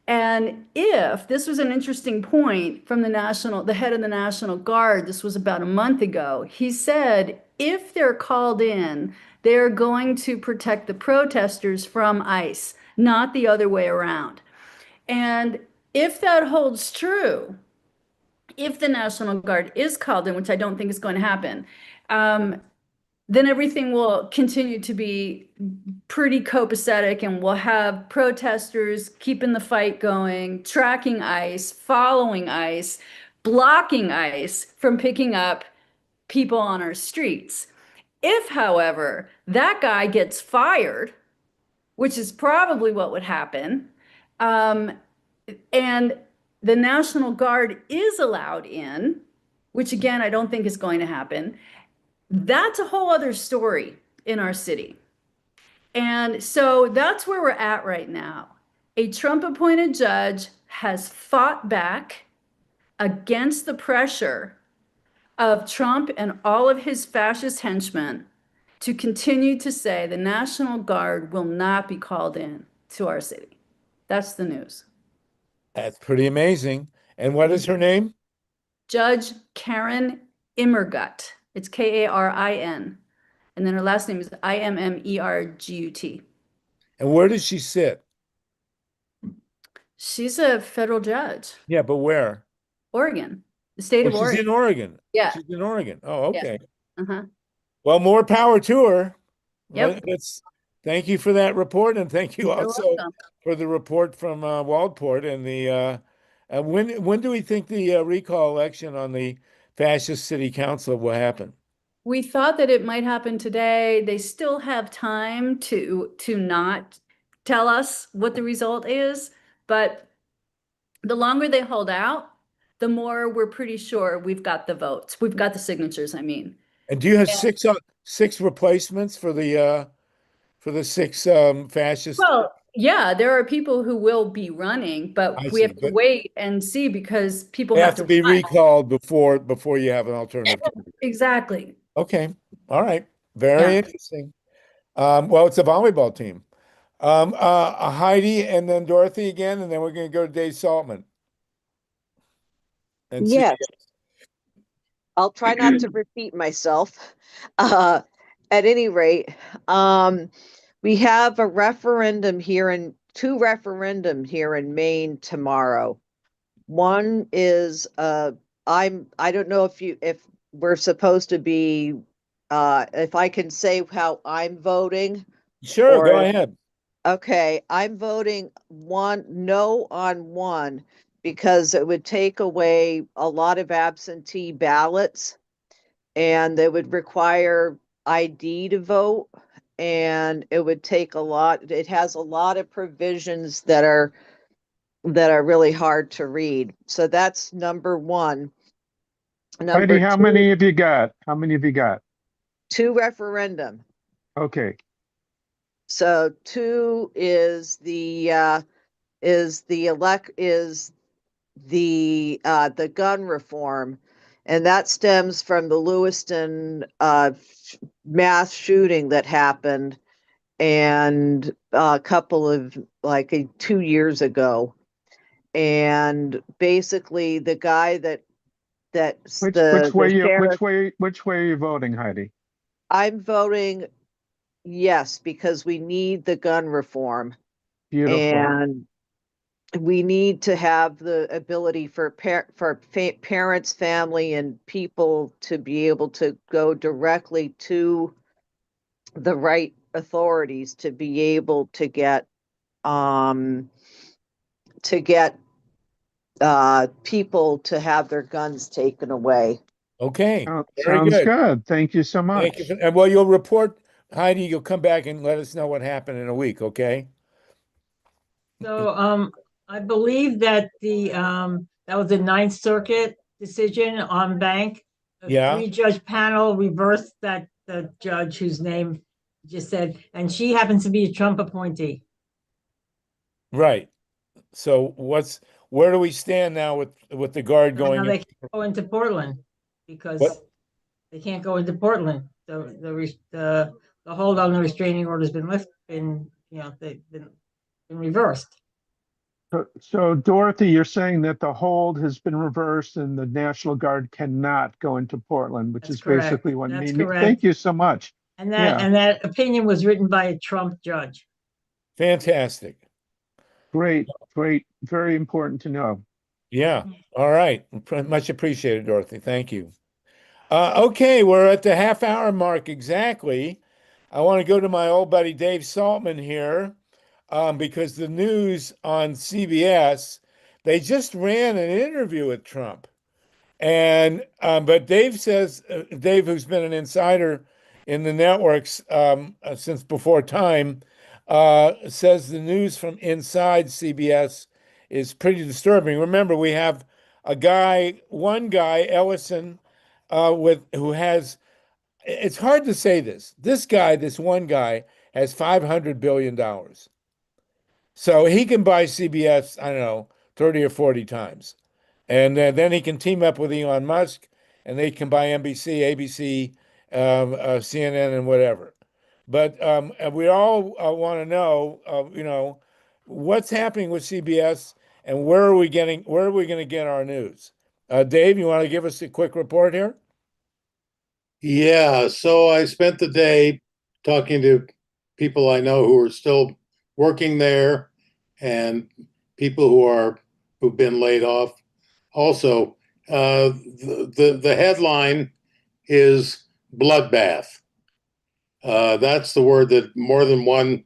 And if this was an interesting point from the head of the National Guard, this was about a month ago, he said, if they're called in, they're going to protect the protesters from ICE, not the other way around. And if that holds true, if the National Guard is called in, which I don't think is going to happen, then everything will continue to be pretty copacetic, and we'll have protesters keeping the fight going, tracking ICE, following ICE, blocking ICE from picking up people on our streets. If, however, that guy gets fired, which is probably what would happen, and the National Guard is allowed in, which again, I don't think is going to happen, that's a whole other story in our city. And so that's where we're at right now. A Trump-appointed judge has fought back against the pressure of Trump and all of his fascist henchmen to continue to say the National Guard will not be called in to our city. That's the news. That's pretty amazing. And what is her name? Judge Karen Immergut. It's Karin. And then her last name is Immergut. And where does she sit? She's a federal judge. Yeah, but where? Oregon, the state of She's Oregon. in Oregon. Yeah. She's in Oregon. Oh, okay. Yeah. Uh-huh. Well, more power to her. Yep. Thank you for that report, and thank you You're also welcome. for the report from Waldport. And when do we think the recall election on the fascist city council will happen? We thought that it might happen today. They still have time to not tell us what the result is, but the longer they hold out, the more we're pretty sure we've got the votes. We've got the signatures, I mean. And do you have six replacements for the six fascist? Well, yeah, there are people who will be running, but we have to wait and see because people They have to be run. recalled before you have an alternative. Exactly. Okay. All right. Very interesting. Well, it's a volleyball team. Heidi and then Dorothy again, and then we're going to go to Dave Saltman. And yes. I'll try not to repeat myself. At any rate, we have two referendum here in Maine tomorrow. One is I don't know if we're supposed to be if I can say how I'm voting. Sure, go ahead. Okay, I'm voting no on one because it would take away a lot of absentee ballots and they would require ID to vote, and it would take it has a lot of provisions that are really hard to read. So that's number one. Heidi, how many have you got? How many have you got? Two referendum. Okay. So two is the gun reform, and that stems from the Lewiston mass shooting that happened and a couple of 2 years ago. And basically the guy that's Which the sheriff. which way are you voting, Heidi? I'm voting yes, because we need the gun reform. Beautiful. And we need to have the ability for parents, family, and people to be able to go directly to the right authorities to be able to get to get people to have their guns taken away. Okay, very Sounds good. good. Thank you so Thank you. much. And well, you'll report, Heidi, you'll come back and let us know what happened in a week, okay? So I believe that that was the Ninth Circuit decision on bank. A Yeah. three-judge panel reversed the judge whose name you just said, and she happens to be a Trump appointee. Right. So where do we stand now with the guard Now going they in? can't go into Portland because What? they can't go into Portland. The hold on the restraining order has been lifted, they've been reversed. So Dorothy, you're saying that the hold has been reversed and the National Guard cannot go into Portland, which That's is correct. basically what That's Mimi. correct. Thank you so much. And Yeah. that opinion was written by a Trump judge. Fantastic. Great. Very important to know. Yeah. All right. Much appreciated, Dorothy. Thank you. Okay, we're at the half-hour mark exactly. I want to go to my old buddy Dave Saltman here, because the news on CBS, they just ran an interview with Trump. And but Dave says, Dave, who's been an insider in the networks since before time, says the news from inside CBS is pretty disturbing. Remember, we have one guy, Ellison, who has. It's hard to say this. This one guy, has $500 billion. So he can buy CBS, I don't know, 30 or 40 times. And then he can team up with Elon Musk, and they can buy NBC, ABC, CNN, and whatever. But we all want to know, what's happening with CBS, and where are we going to get our news? Dave, you want to give us a quick report here? Yeah, so I spent the day talking to people I know who are still working there, and people who've been laid off. Also, the headline is bloodbath. That's the word that more than one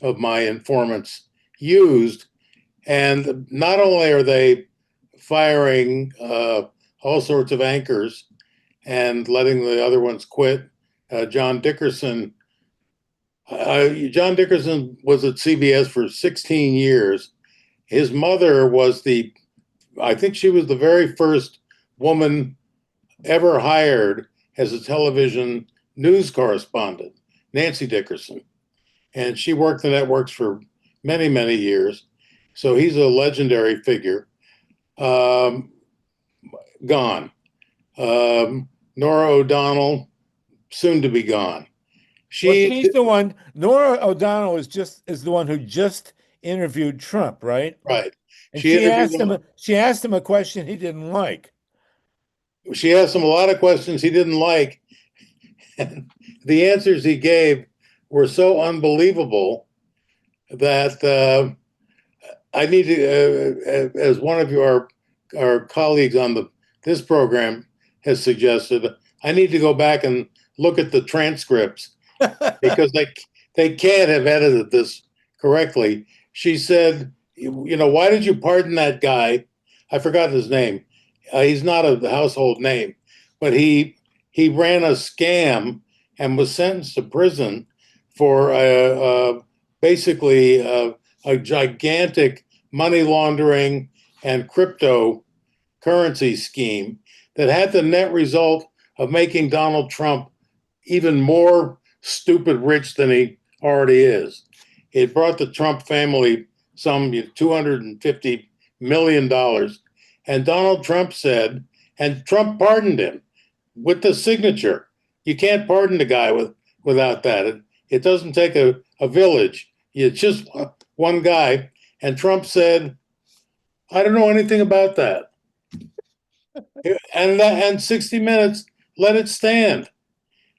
of my informants used. And not only are they firing all sorts of anchors and letting the other ones quit. John Dickerson was at CBS for 16 years. His mother was I think she was the very first woman ever hired as a television news correspondent, Nancy Dickerson. And she worked the networks for many, many years. So he's a legendary figure. Gone. Nora O'Donnell, soon to be gone. She's the one. Nora O'Donnell is the one who just interviewed Trump, right? Right. And she asked him a question he didn't like. She asked him a lot of questions he didn't like. And the answers he gave were so unbelievable that I need to, as one of our colleagues on this program has suggested, I need to go back and look at the transcripts because they can't have edited this correctly. She said, why did you pardon that guy? I forgot his name. He's not a household name, but he ran a scam and was sentenced to prison for basically a gigantic money laundering and cryptocurrency scheme that had the net result of making Donald Trump even more stupid rich than he already is. It brought the Trump family some $250 million. And Donald Trump said, and Trump pardoned him with the signature. You can't pardon a guy without that. It doesn't take a village. It's just one guy. And Trump said, I don't know anything about that. And 60 Minutes let it stand.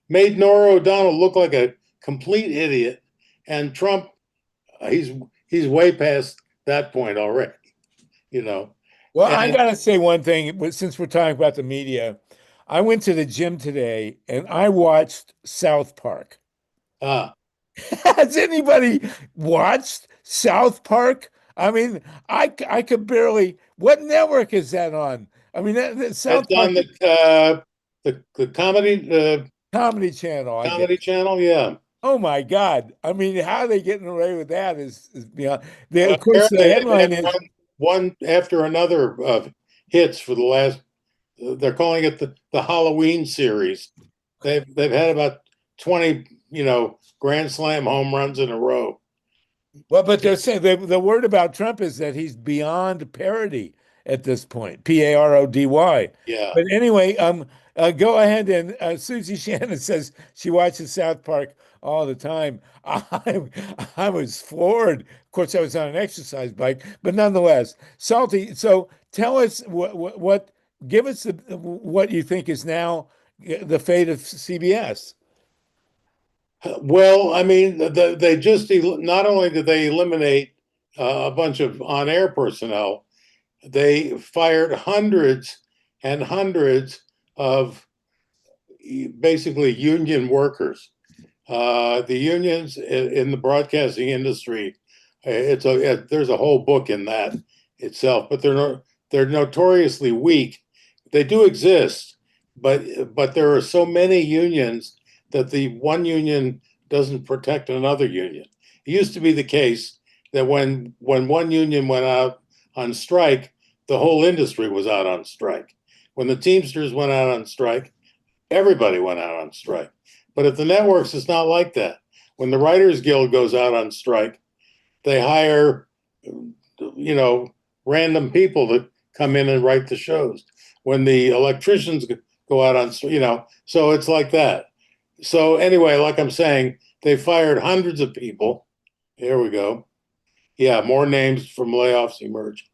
Made Norah O'Donnell look like a complete idiot, and Trump, he's way past that point already, you know. Well, I And gotta say one thing, since we're talking about the media. I went to the gym today and I watched South Park. Has anybody watched South Park? I mean, I could barely. What network is that on? I mean, South it's Park on the Comedy Channel, I guess. comedy channel, yeah. Oh my God! I mean, how are they getting away with that is beyond. Of course, the Apparently headline they've is had one after another of hits for the last. They're calling it the Halloween series. They've had about 20, Grand Slam home runs in a row. well, but they're saying the word about Trump is that he's beyond parody at this point. Parody. Yeah. But anyway, go ahead and Susie Shannon says she watches South Park all the time. I was floored. Of course, I was on an exercise bike, but nonetheless, Salty. So tell us what give us what you think is now the fate of CBS. Well, I mean, they just not only did they eliminate a bunch of on-air personnel, they fired hundreds and hundreds of basically union workers. The unions in the broadcasting industry, there's a whole book in that itself, but they're notoriously weak. They do exist, but there are so many unions that the one union doesn't protect another union. It used to be the case that when one union went out on strike, the whole industry was out on strike. When the Teamsters went out on strike, everybody went out on strike. But at the networks, it's not like that. When the Writers Guild goes out on strike, they hire, random people to come in and write the shows. When the electricians go out on, so it's like that. So anyway, like I'm saying, they fired hundreds of people. Here we go. Yeah, more names from layoffs emerge.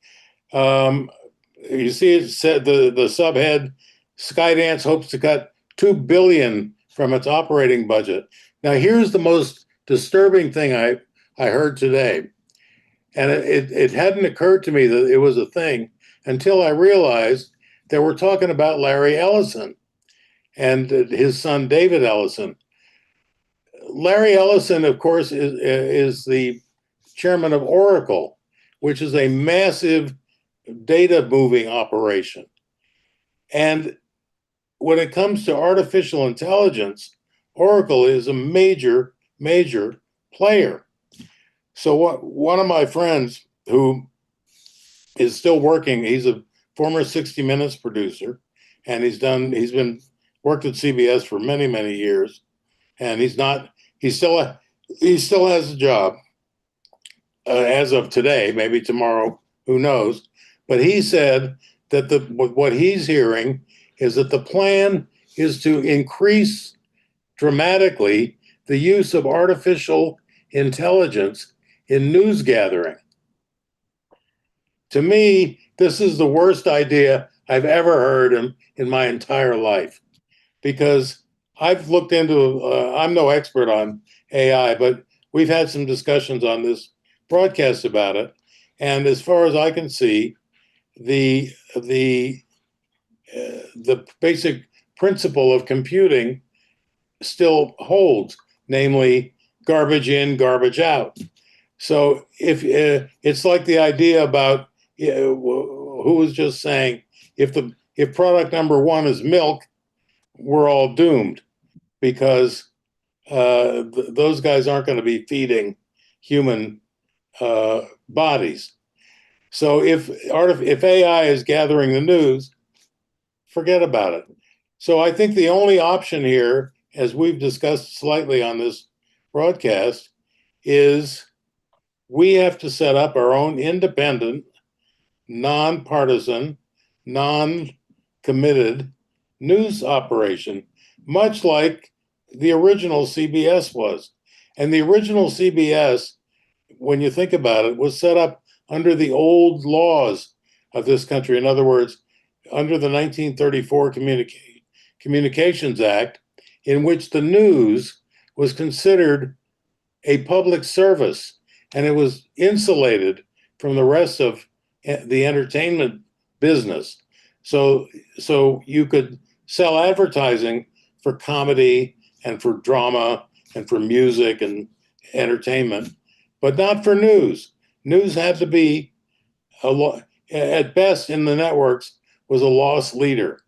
You see, it said the subhead, Skydance hopes to cut $2 billion from its operating budget. Now, here's the most disturbing thing I heard today, and it hadn't occurred to me that it was a thing until I realized that we're talking about Larry Ellison and his son David Ellison. Larry Ellison, of course, is the chairman of Oracle, which is a massive data moving operation. And when it comes to artificial intelligence, Oracle is a major, major player. So one of my friends who is still working, he's a former 60 Minutes producer, and he's worked at CBS for many, many years, and he still has a job as of today, maybe tomorrow, who knows? But he said that what he's hearing is that the plan is to increase dramatically the use of artificial intelligence in news gathering. To me, this is the worst idea I've ever heard in my entire life, because I've looked into, I'm no expert on AI, but we've had some discussions on this broadcast about it. And as far as I can see, the basic principle of computing still holds, namely garbage in, garbage out. So if it's like the idea about who was just saying, if product number one is milk, we're all doomed, because those guys aren't going to be feeding human bodies. So if AI is gathering the news, forget about it. So I think the only option here, as we've discussed slightly on this broadcast, is we have to set up our own independent, nonpartisan, non-committed news operation, much like the original CBS was. And the original CBS, when you think about it, was set up under the old laws of this country. In other words, under the 1934 Communications Act, in which the news was considered a public service and it was insulated from the rest of the entertainment business. So you could sell advertising for comedy and for drama and for music and entertainment, but not for news. News had to be at best in the networks was a lost leader.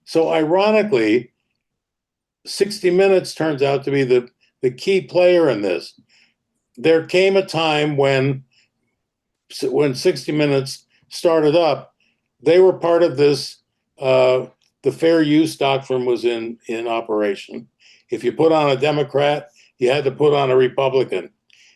So ironically, 60 Minutes turns out to be the key player in this. There came a time when 60 Minutes started up, they were part of this. The fair use doctrine was in operation. If you put on a Democrat, you had to put on a Republican.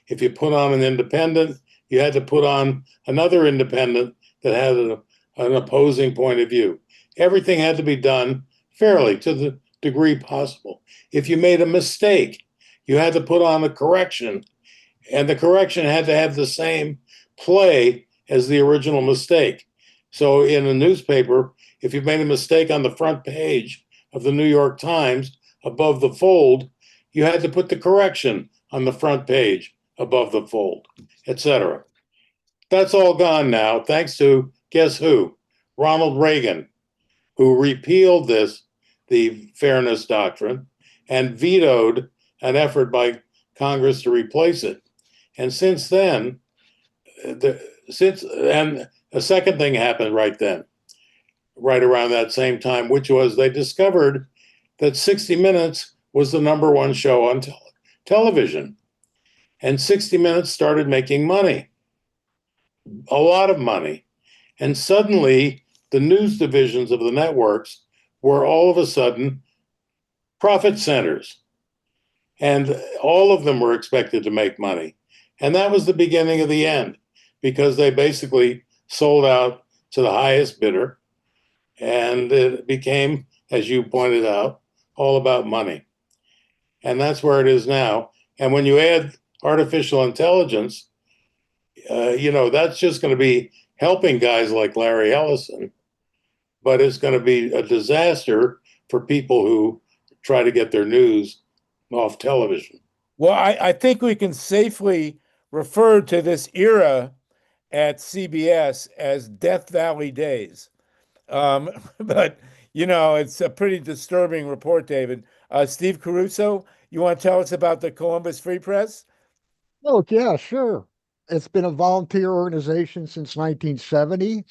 If you put on an independent, you had to put on another independent that had an opposing point of view. Everything had to be done fairly to the degree possible. If you made a mistake, you had to put on a correction, and the correction had to have the same play as the original mistake. So in a newspaper, if you made a mistake on the front page of the New York Times above the fold, you had to put the correction on the front page above the fold, etc. That's all gone now, thanks to, guess who? Ronald Reagan, who repealed the fairness doctrine, and vetoed an effort by Congress to replace it. And since then, and a second thing happened right then, right around that same time, which was they discovered that 60 Minutes was the #1 show on television. And 60 Minutes started making money, a lot of money. And suddenly, the news divisions of the networks were all of a sudden profit centers. And all of them were expected to make money. And that was the beginning of the end, because they basically sold out to the highest bidder. And it became, as you pointed out, all about money. And that's where it is now. And when you add artificial intelligence, that's just going to be helping guys like Larry Ellison, but it's going to be a disaster for people who try to get their news off television. Well, I think we can safely refer to this era at CBS as Death Valley days. But, it's a pretty disturbing report, David. Steve Caruso, you want to tell us about the Columbus Free Press? Oh, yeah, sure. It's been a volunteer organization since 1970.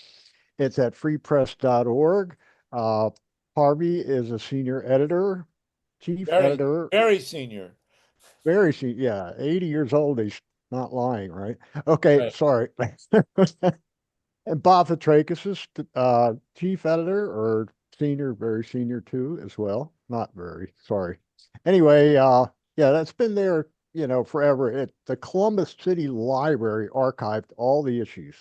It's at freepress.org. Harvey is a senior editor, chief editor. Very senior. Very senior, yeah. 80 years old. He's not lying, right? Okay, right. Sorry. And Bob Fitrakis is chief editor, or senior, very senior too, as well. Not very, sorry. Anyway, yeah, that's been there, forever. The Columbus City Library archived all the issues.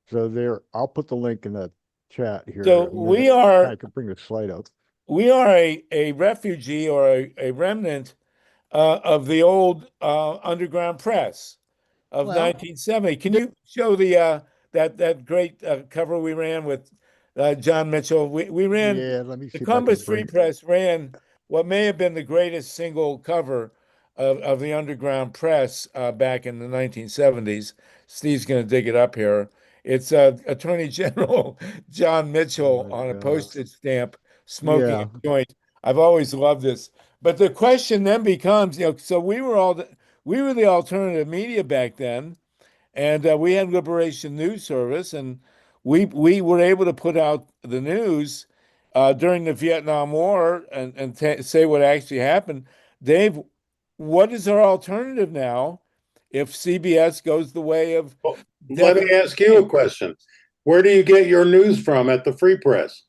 So there, I'll put the link in the chat here. So I can bring the slide up. We are a refugee or a remnant of the old underground press of 1970. Can you show the that great cover we ran with John Mitchell? We ran, let me see the Columbus Free Press ran what may have been the greatest single cover of the underground press back in the 1970s. Steve's going to dig it up here. It's Attorney General John Mitchell on a postage stamp smoking a joint. I've always loved this. But the question then becomes, so we were the alternative media back then, and we had Liberation News Service, and we were able to put out the news during the Vietnam War and say what actually happened. Dave, what is our alternative now if CBS goes the way of? Let me ask you a question. Where do you get your news from at the Free Press?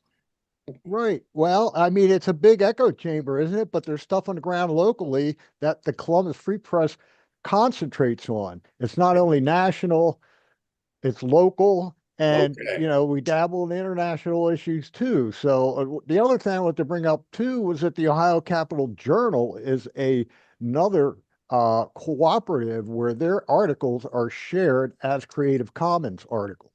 Right. Well, I mean, it's a big echo chamber, isn't it? But there's stuff on the ground locally that the Columbus Free Press concentrates on. It's not only national, it's local, and we dabble in international issues too. So the other thing I want to bring up too was that the Ohio Capital Journal is another cooperative where their articles are shared as Creative Commons articles.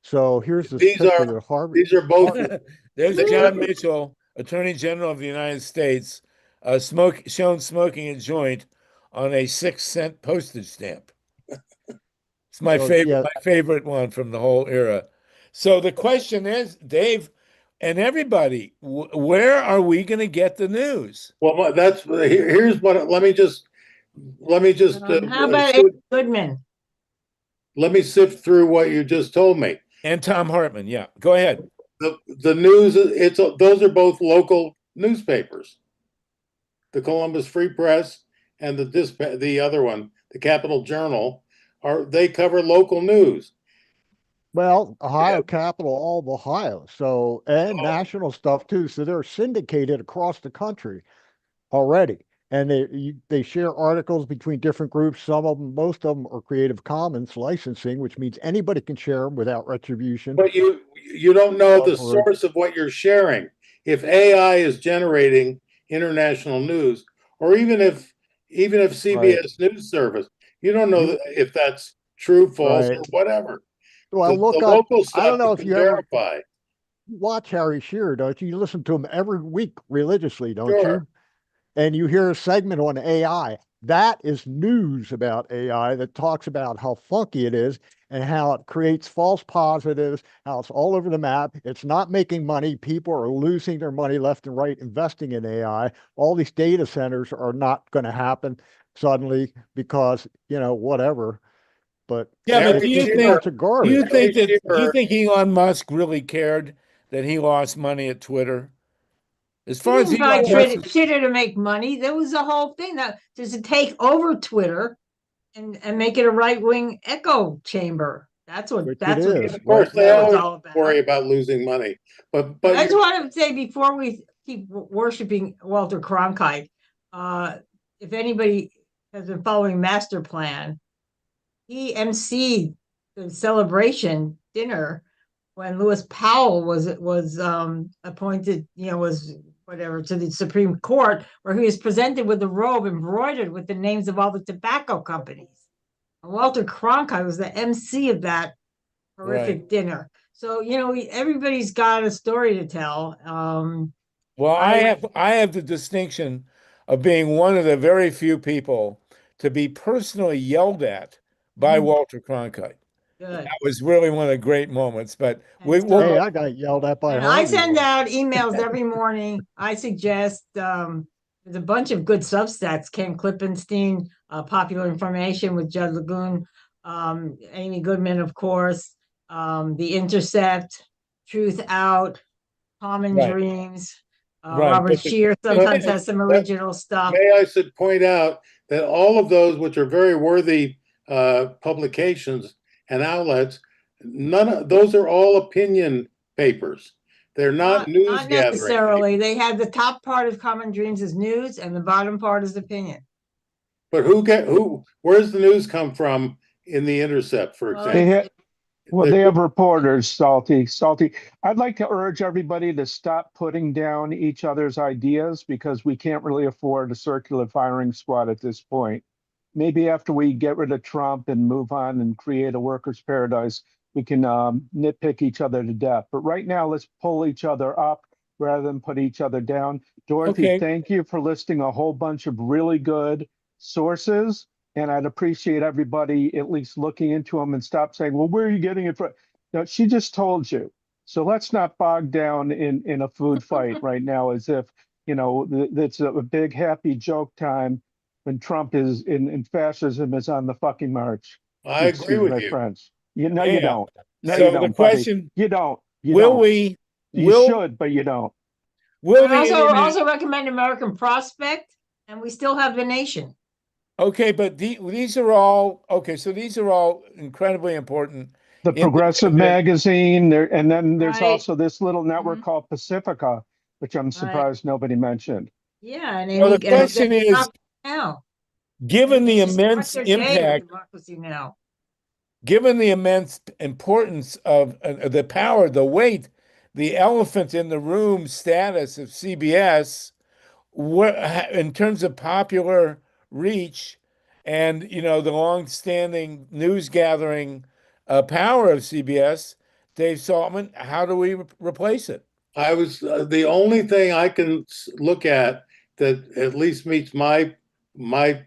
So here's this These picture are that Harvard. these are both. There's John Mitchell, Attorney General of the United States, shown smoking a joint on a 6-cent postage stamp. It's my So, favorite, yeah. my favorite one from the whole era. So the question is, Dave, and everybody, where are we going to get the news? Well, here's what. Let me just How about Ed Goodman? let me sift through what you just told me. And Tom Hartman, yeah, go ahead. The news, those are both local newspapers. The Columbus Free Press and the other one, the Capital Journal, they cover local news. Well, Ohio Capital, all of Ohio. So, and national stuff too. So they're syndicated across the country already. And they share articles between different groups. Some of them, most of them are Creative Commons licensing, which means anybody can share them without retribution. But you don't know the source of what you're sharing. If AI is generating international news, or even if CBS News Service, you don't know if that's true, false, or whatever. Well, look the up. local stuff I don't know you if can you verify. ever watch Harry Shearer, don't you? You listen to him every week religiously, don't you? And you hear a segment on AI. That is news about AI that talks about how funky it is and how it creates false positives, how it's all over the map. It's not making money. People are losing their money left and right investing in AI. All these data centers are not going to happen suddenly because, whatever. But yeah, but do you think Elon Musk really cared that he lost money at Twitter? As far as buy Elon Musk, Twitter to make money, that was the whole thing. That to take over Twitter and make it a right-wing echo chamber. That's what Of course, they always worry about losing money. But I just want to say before we keep worshiping Walter Cronkite, if anybody has been following Master Plan, he emceed the celebration dinner when Lewis Powell was appointed, was whatever, to the Supreme Court, where he was presented with a robe embroidered with the names of all the tobacco companies. And Walter Cronkite was the MC of that horrific dinner. So, everybody's got a story to tell. Well, I have the distinction of being one of the very few people to be personally yelled at by Walter Cronkite. Good. That was really one of the great moments. But I got yelled at by I send out emails every morning. I suggest there's a bunch of good Substacks. Ken Klippenstein, Popular Information with Judd Lagoon, Amy Goodman, of course, The Intercept, Truth Out, Common Dreams. Robert Shear sometimes has some original stuff. May I point out that all of those, which are very worthy publications and outlets, none of those are all opinion papers. They're not news Not gathering. necessarily. They had the top part of Common Dreams is news, and the bottom part is opinion. But where's the news come from in the Intercept, for example? They have reporters, Salty. I'd like to urge everybody to stop putting down each other's ideas because we can't really afford a circular firing squad at this point. Maybe after we get rid of Trump and move on and create a workers' paradise, we can nitpick each other to death. But right now, let's pull each other up rather than put each other down. Dorothy, thank you for listing a whole bunch of really good sources. And I'd appreciate everybody at least looking into them and stop saying, well, where are you getting it from? No, she just told you. So let's not bog down in a food fight right now as if, it's a big happy joke time when Trump is in fascism is on the fucking march. I agree with you. Friends. You don't. No, so you don't, the question, you don't. You should, but you don't. I also recommend American Prospect, and we still have The Nation. Okay, but these are all so these are all incredibly important. The Progressive Magazine, and then there's also this little network called Pacifica, which I'm surprised nobody mentioned. Yeah, and the question is, given the immense impact, given the immense importance of the power, the weight, the elephant in the room status of CBS, in terms of popular reach and the long-standing news gathering power of CBS, Dave Saltman, how do we replace it? I was the only thing I can look at that at least meets my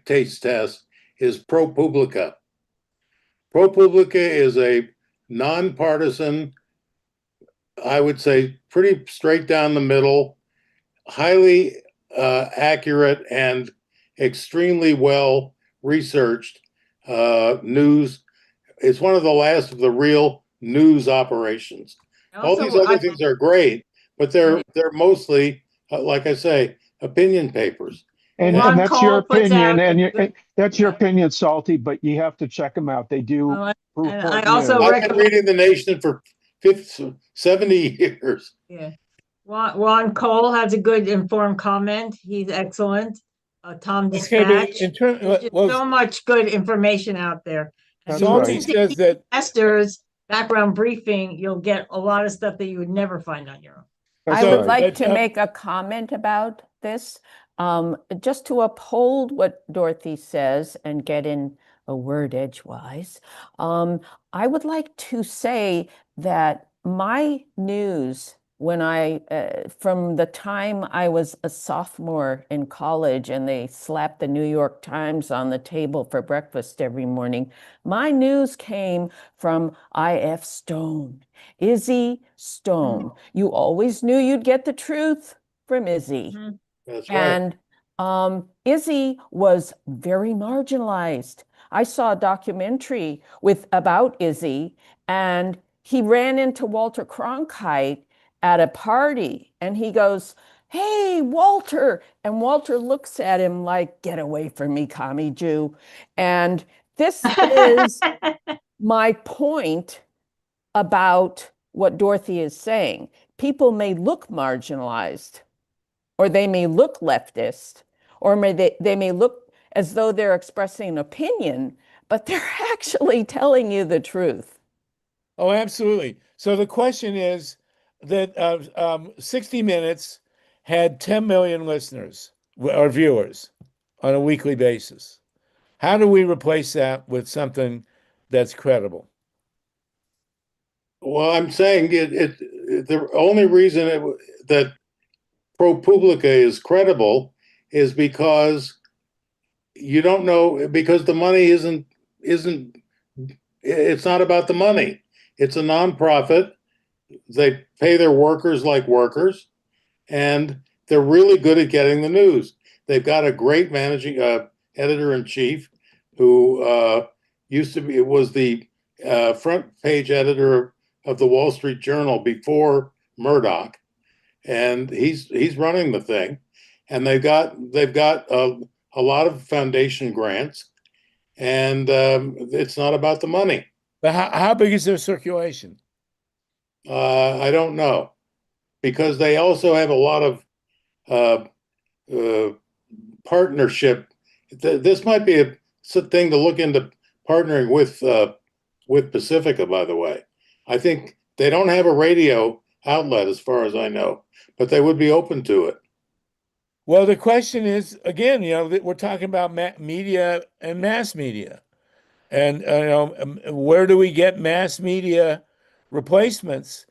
taste test is ProPublica. ProPublica is a nonpartisan, I would say, pretty straight down the middle, highly accurate and extremely well researched news. It's one of the last of the real news operations. All these other things are great, but they're mostly, like I say, opinion papers. And that's your opinion, and that's your opinion, Salty. But you have to check them out. They do. and I report also news. I've been reading The Nation for 70 years. Yeah. Ron Cole has a good informed comment. He's excellent. Tom Dispatch. There's so much good information out there. And Salty says that investors background briefing, you'll get a lot of stuff that you would never find on your own. I would like to make a comment about this, just to uphold what Dorothy says and get in a word edgewise. I would like to say that my news, when from the time I was a sophomore in college and they slapped the New York Times on the table for breakfast every morning, my news came from I.F. Stone, Izzy Stone. You always knew you'd get the truth from Izzy. That's right. And Izzy was very marginalized. I saw a documentary about Izzy, and he ran into Walter Cronkite at a party, and he goes, "Hey, Walter." And Walter looks at him like, "Get away from me, commie Jew." And this is my point about what Dorothy is saying. People may look marginalized, or they may look leftist, or they may look as though they're expressing an opinion, but they're actually telling you the truth. Oh, absolutely. So the question is that 60 Minutes had 10 million listeners or viewers on a weekly basis. How do we replace that with something that's credible? Well, I'm saying the only reason that ProPublica is credible is because you don't know, because the money isn't it's not about the money. It's a nonprofit. They pay their workers like workers, and they're really good at getting the news. They've got a great managing editor-in-chief who was the front page editor of the Wall Street Journal before Murdoch, and he's running the thing. And they've got a lot of foundation grants, and it's not about the money. But how big is their circulation? I don't know, because they also have a lot of partnership. This might be a thing to look into, partnering with Pacifica, by the way. I think they don't have a radio outlet as far as I know, but they would be open to it. Well, the question is, again, we're talking about media and mass media. And where do we get mass media replacements?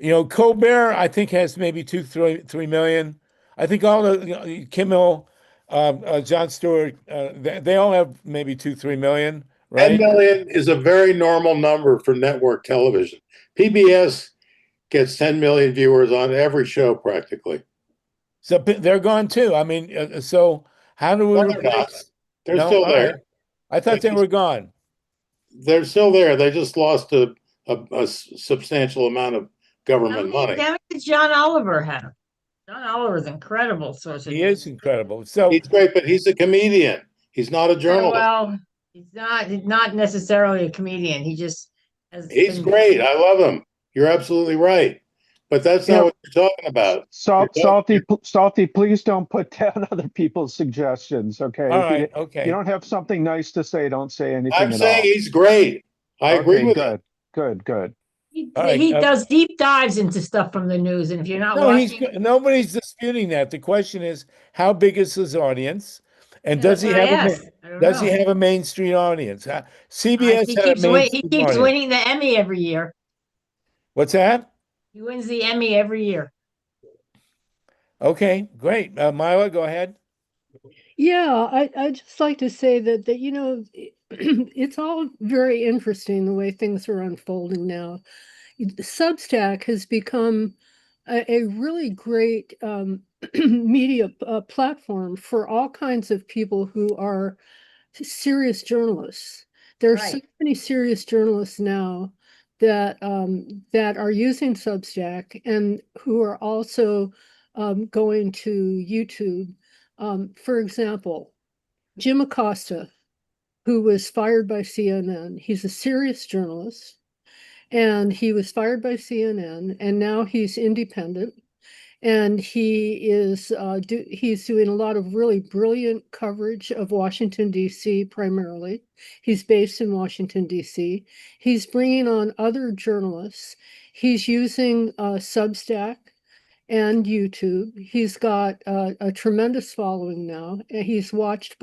Colbert, I think, has maybe 3 million. I think all the Kimmel, Jon Stewart, they all have maybe 3 million, right? 10 million is a very normal number for network television. PBS gets 10 million viewers on every show practically. So they're gone too. I mean, so how do we replace? They're still there. Right. I thought they were gone. They're still there. They just lost a substantial amount of government money. How many did John Oliver have? John Oliver's incredible source of He is incredible. So he's great, but he's a comedian. He's not a journalist. Well, he's not necessarily a comedian. He just he's great. I love him. You're absolutely right. But that's not what you're talking about. Salty, please don't put down other people's suggestions, okay? All right, okay. If you don't have something nice to say, don't say anything I'm at saying all. he's great. I agree with him. Good. He does deep dives into stuff from the news, and if you're not watching, nobody's disputing that. The question is, how big is his audience, and does he have a Main Street audience? CBS he keeps winning the Emmy every year. What's that? He wins the Emmy every year. Okay, great. Myla, go ahead. Yeah, I just like to say that you know it's all very interesting the way things are unfolding now. Substack has become a really great media platform for all kinds of people who are serious journalists. There are so Right. many serious journalists now that are using Substack and who are also going to YouTube. For example, Jim Acosta, who was fired by CNN. He's a serious journalist, and he was fired by CNN, and now he's independent. And he's doing a lot of really brilliant coverage of Washington, D.C. primarily. He's based in Washington, D.C. He's bringing on other journalists. He's using Substack and YouTube. He's got a tremendous following now. And he's watched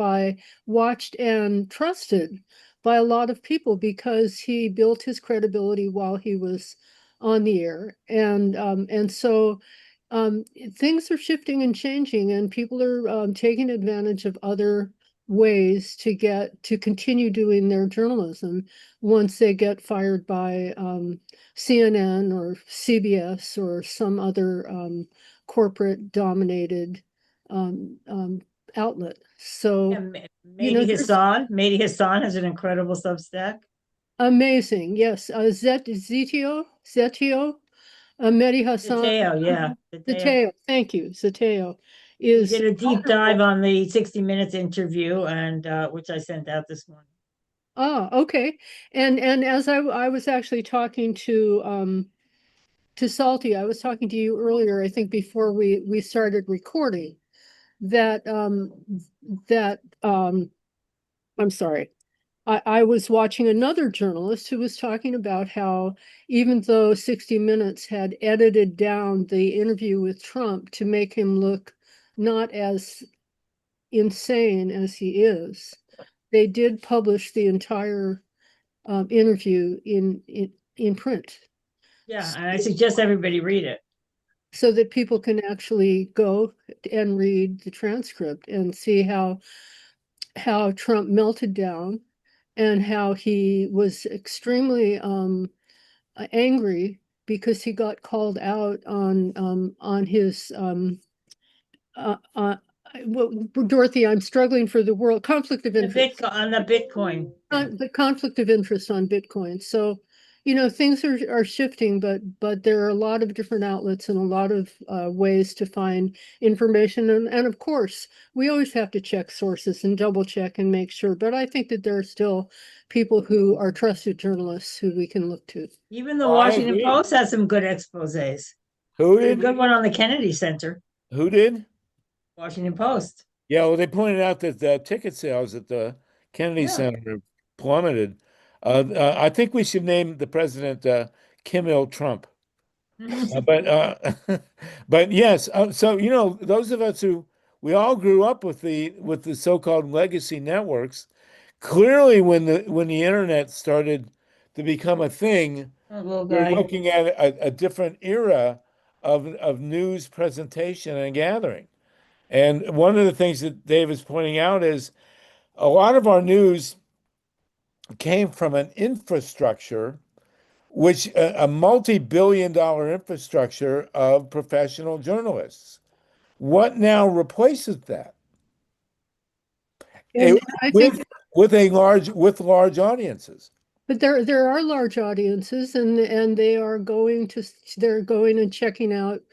and trusted by a lot of people because he built his credibility while he was on the air. And so things are shifting and changing, and people are taking advantage of other ways to continue doing their journalism once they get fired by CNN or CBS or some other corporate dominated outlet. So, And you know, Mehdi Hassan. Mehdi Hassan has an incredible Substack. amazing. Yes. Zetio, Mehdi Hassan. Zateo, yeah. Zateo, thank you. Zateo He is did a deep dive on the 60 Minutes interview, and which I sent out this morning. Oh, okay. And as I was actually talking to Salty, I was talking to you earlier, I think before we started recording, that I'm sorry. I was watching another journalist who was talking about how even though 60 Minutes had edited down the interview with Trump to make him look not as insane as he is, they did publish the entire interview in print. Yeah, and I suggest everybody read it. So that people can actually go and read the transcript and see how Trump melted down and how he was extremely angry because he got called out on his Dorothy, I'm struggling for the world conflict of interest. On the Bitcoin. The conflict of interest on Bitcoin. So, you know, things are shifting, but there are a lot of different outlets and a lot of ways to find information. And of course, we always have to check sources and double check and make sure. But I think that there are still people who are trusted journalists who we can look to. Even the Washington Post has some good exposés. Who did? did? A good one on the Kennedy Center. Who did? Washington Post. Yeah, well, they pointed out that the ticket sales at the Kennedy Center plummeted. I think we should name the president Kim Il-Trump. But yes, so you know, those of us who we all grew up with the so-called legacy networks, clearly when the internet started to become a thing, we're looking at a different era of news presentation and gathering. And one of the things that Dave is pointing out is a lot of our news came from an infrastructure, which a multi-billion-dollar infrastructure of professional journalists. What now replaces that? With large audiences. But there are large audiences, and they're going and checking out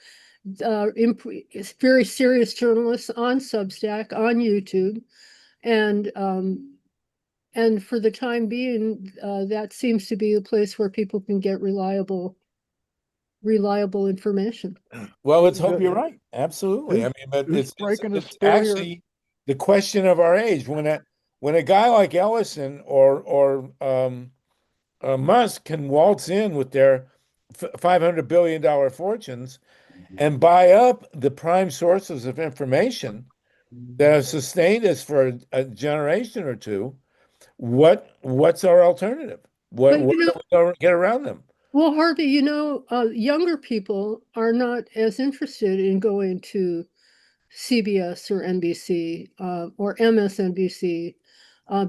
very serious journalists on Substack, on YouTube, and for the time being, that seems to be a place where people can get reliable information. Well, let's hope you're right. Absolutely. I mean, but it's actually the question of our age. When a guy like Ellison or Musk can waltz in with their $500 billion fortunes and buy up the prime sources of information that have sustained us for a generation or two, what's our alternative? What do we get around them? Well, Harvey, younger people are not as interested in going to CBS or NBC or MSNBC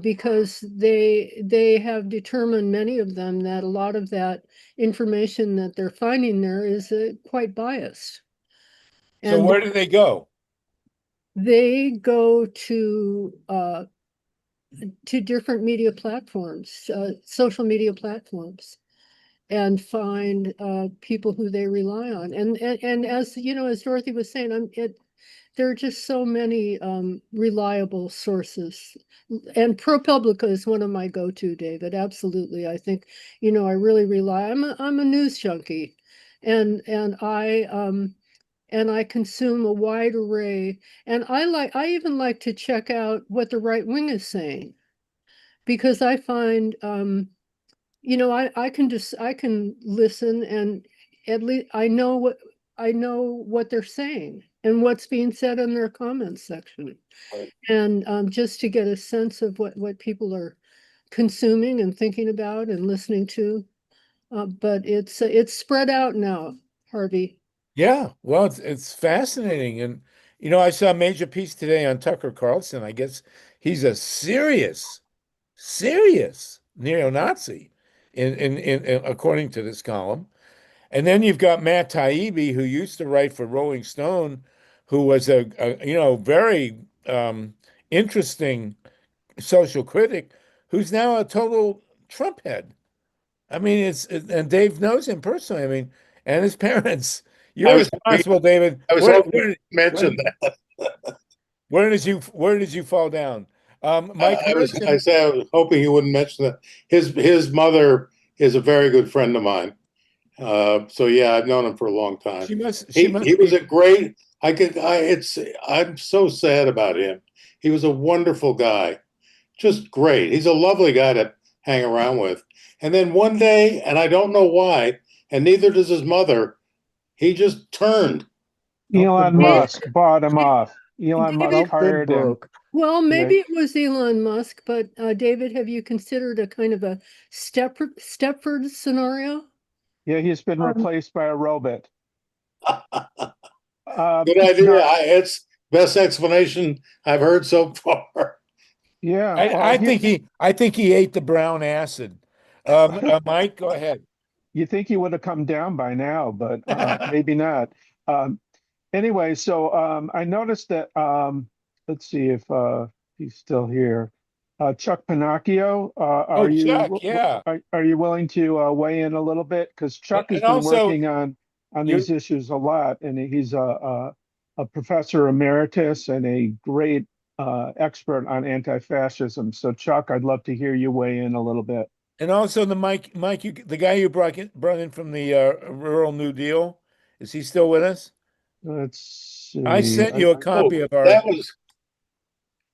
because they have determined, many of them, that a lot of that information that they're finding there is quite biased. So And where do they go? they go to different media platforms, social media platforms, and find people who they rely on. And as as Dorothy was saying, there are just so many reliable sources. And ProPublica is one of my go-to, David. Absolutely. I think, I really rely. I'm a news junkie, and I consume a wide array. And I even like to check out what the right wing is saying, because I find I can listen, and at least I know what they're saying and what's being said in their comments section. Right. And just to get a sense of what people are consuming and thinking about and listening to. But it's spread out now, Harvey. Yeah, well, it's fascinating, and I saw a major piece today on Tucker Carlson. I guess he's a serious neo-Nazi, in according to this column. And then you've got Matt Taibbi, who used to write for Rolling Stone, who was a very interesting social critic, who's now a total Trump head. I mean, and Dave knows him personally. I mean, and his parents. I You're was hoping, responsible, David. I was hoping you mentioned that. Where did you fall down? Mike I was Hersh I say I was hoping you wouldn't mention that. His mother is a very good friend of mine. So yeah, I've known him for a long time. she must He was be. a great. I'm so sad about him. He was a wonderful guy, just great. He's a lovely guy to hang around with. And then one day, and I don't know why, and neither does his mother, he just turned. Elon Musk bought him off. Elon Musk David- hired him. Well, Yeah. maybe it was Elon Musk, but David, have you considered a kind of a Stepford scenario? Yeah, he's been replaced by a robot. Good idea. No, It's best explanation I've heard so far. yeah, I think he ate the brown acid. Mike, go ahead. you think he would have come down by now, but maybe not. Anyway, so I noticed that let's see if he's still here. Chuck Pinocchio, are Chuck, yeah. are you willing to weigh in a little bit? Because Chuck has And been also, working on these issues a lot, and he's a professor emeritus and a great expert on anti-fascism. So Chuck, I'd love to hear you weigh in a little bit. And also the Mike, the guy you brought in from the Rural New Deal, is he still with us? Let's I see. sent you a copy of our. That was.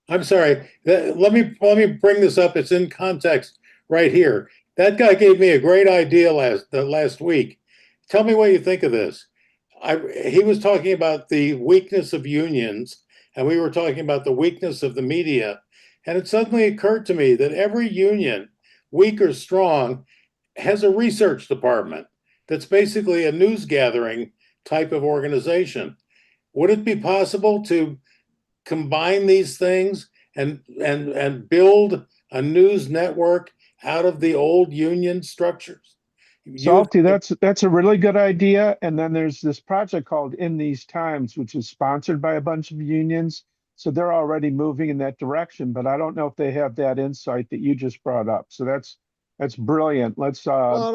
I'm sorry. Let me bring this up. It's in context right here. That guy gave me a great idea last week. Tell me what you think of this. He was talking about the weakness of unions, and we were talking about the weakness of the media. And it suddenly occurred to me that every union, weak or strong, has a research department that's basically a news gathering type of organization. Would it be possible to combine these things and build a news network out of the old union structures? Salty, that's a really good idea. And then there's this project called In These Times, which is sponsored by a bunch of unions. So they're already moving in that direction, but I don't know if they have that insight that you just brought up. So that's brilliant. Let's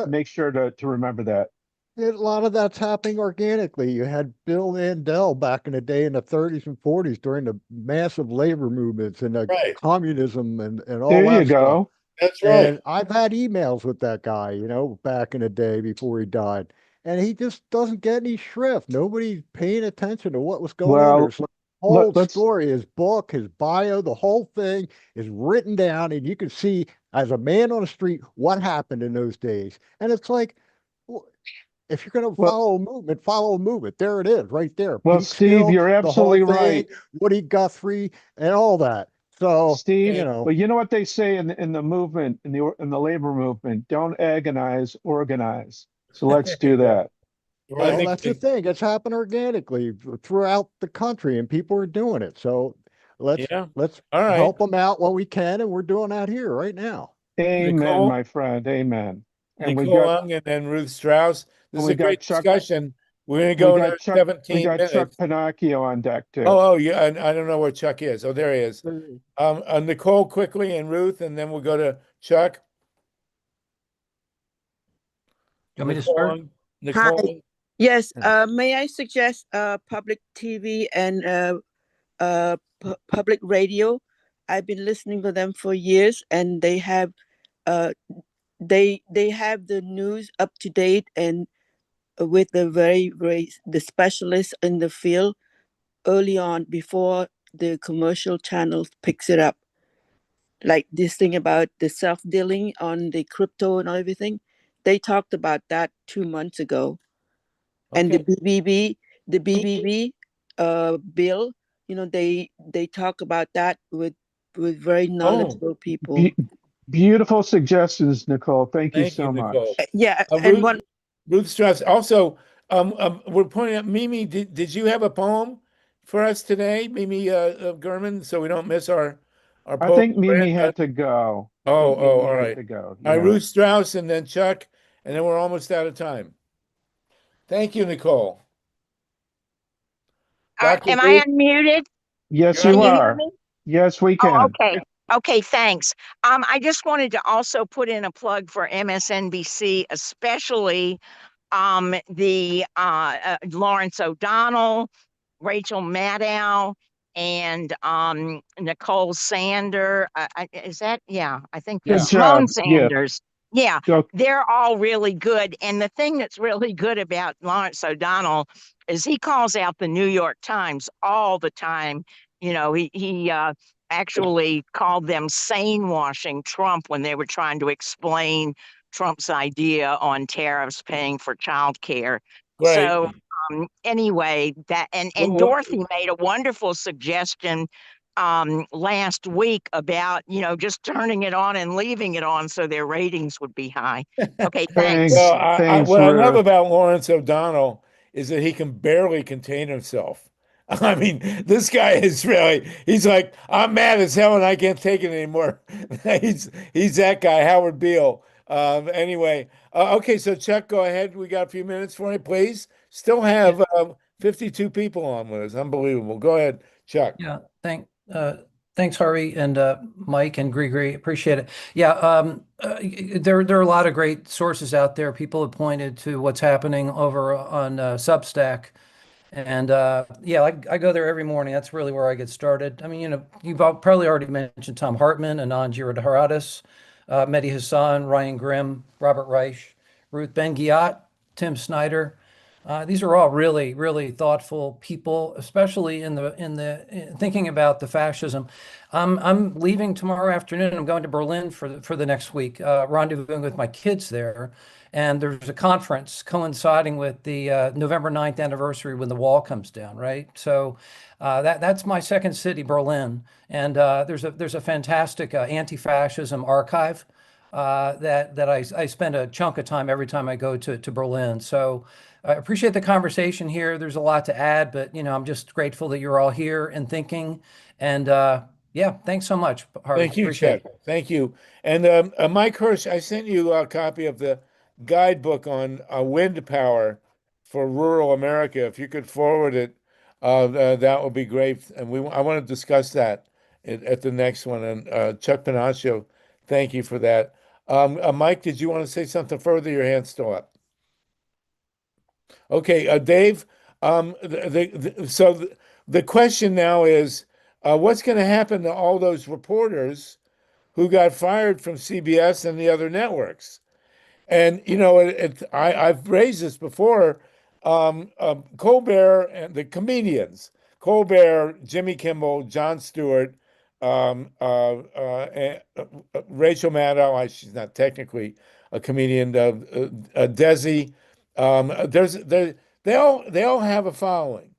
make sure to remember that. A lot of that's happening organically. You had Bill Mandel back in the day in the 30s and 40s during the massive labor movements and the communism and all There that you go. stuff. That's right. And I've had emails with that guy, back in the day before he died. And he just doesn't get any shrift. Nobody's paying attention to what was going on. There's whole story, his book, his bio, the whole thing is written down, and you can see as a man on the street what happened in those days. And it's like, if you're going to follow a movement. There it is, right there. Well, Pete Steve, Steele, you're absolutely the whole thing, right. Woody Guthrie, and all that. So, Steve, but you know what they say in the movement, in the labor movement: don't agonize, organize. So let's do that. I Well, think that's the thing. It's happened organically throughout the country, and people are doing it. So let's yeah. let's All right. help them out when we can, and we're doing that here right now. Amen, Nicole? my friend. Amen. And we Nicole got Ung and then Ruth Strauss. This is we a got great Chuck. discussion. We're going to We go got another Chuck. We 17 got Chuck minutes. Pinocchio on deck too. Oh, yeah. I don't know where Chuck is. Oh, there he is. Nicole quickly and Ruth, and then we'll go to Chuck. You want me to start? Ung, Nicole. Hi. Yes. May I suggest public TV and public radio? I've been listening to them for years, and they have they have the news up to date and with the the specialists in the field early on before the commercial channels picks it up. Like this thing about the self-dealing on the crypto and everything. They talked about that 2 months ago. And the BBB bill, they talk about that with very knowledgeable people. Beautiful suggestions, Nicole. Thank you so Nicole. much. Yeah, and Ruth Strauss. Also, we're pointing out, Mimi, did you have a poem for us today, Mimi Gurman, so we don't miss our I poem? think Mimi had to go. Oh, all Mimi had right. to go. All right, Yeah. Ruth Strauss and then Chuck, and then we're almost out of time. Thank you, Nicole. Dr. Am I Ruth? unmuted? Yes, Can you you hear are. me? Yes, we Oh, can. okay. Okay, thanks. I just wanted to also put in a plug for MSNBC, especially the Lawrence O'Donnell, Rachel Maddow, and Nicole Sander. Is that? Yeah, I think Good Simone job. Yeah. Sanders. Yeah, Go. they're all really good. And the thing that's really good about Lawrence O'Donnell is he calls out the New York Times all the time. You know, he actually called them sane washing Trump when they were trying to explain Trump's idea on tariffs paying for childcare. Great. So anyway, that and Dorothy made a wonderful suggestion last week about just turning it on and leaving it on so their ratings would be high. Okay, thanks. Well, what I love about Lawrence O'Donnell is that he can barely contain himself. I mean, this guy is he's like, I'm mad as hell and I can't take it anymore. He's that guy, Howard Beale. Anyway, okay, so Chuck, go ahead. We got a few minutes for you, please. Still have 52 people on with us. Unbelievable. Go ahead, Chuck. Yeah, thanks, Harvey and Mike and Grigri. Appreciate it. Yeah, there are a lot of great sources out there. People have pointed to what's happening over on Substack. And yeah, I go there every morning. That's really where I get started. I mean, you've probably already mentioned Tom Hartman, Anand Giridharadas, Mehdi Hassan, Ryan Grimm, Robert Reich, Ruth Ben-Ghiat, Tim Snyder. These are all really, really thoughtful people, especially in thinking about the fascism. I'm leaving tomorrow afternoon. I'm going to Berlin for the next week, rendezvousing with my kids there. And there's a conference coinciding with the November 9th anniversary when the wall comes down, right? So that's my second city, Berlin. And there's a fantastic anti-fascism archive that I spend a chunk of time every time I go to Berlin. So I appreciate the conversation here. There's a lot to add, but I'm just grateful that you're all here and thinking. And yeah, thanks so much, Harvey. Thank you, Appreciate Chuck. Thank you. And Mike Hersh, I sent you a copy of the guidebook on wind power for rural America. If you could forward it, that would be great. And I want to discuss that at the next one. And Chuck Panaccio, thank you for that. Mike, did you want to say something further? Your hand's still up. Okay, Dave. So the question now is, what's going to happen to all those reporters who got fired from CBS and the other networks? And I've raised this before. Colbert and the comedians, Colbert, Jimmy Kimmel, Jon Stewart, Rachel Maddow. She's not technically a comedian. Desi. They all have a following,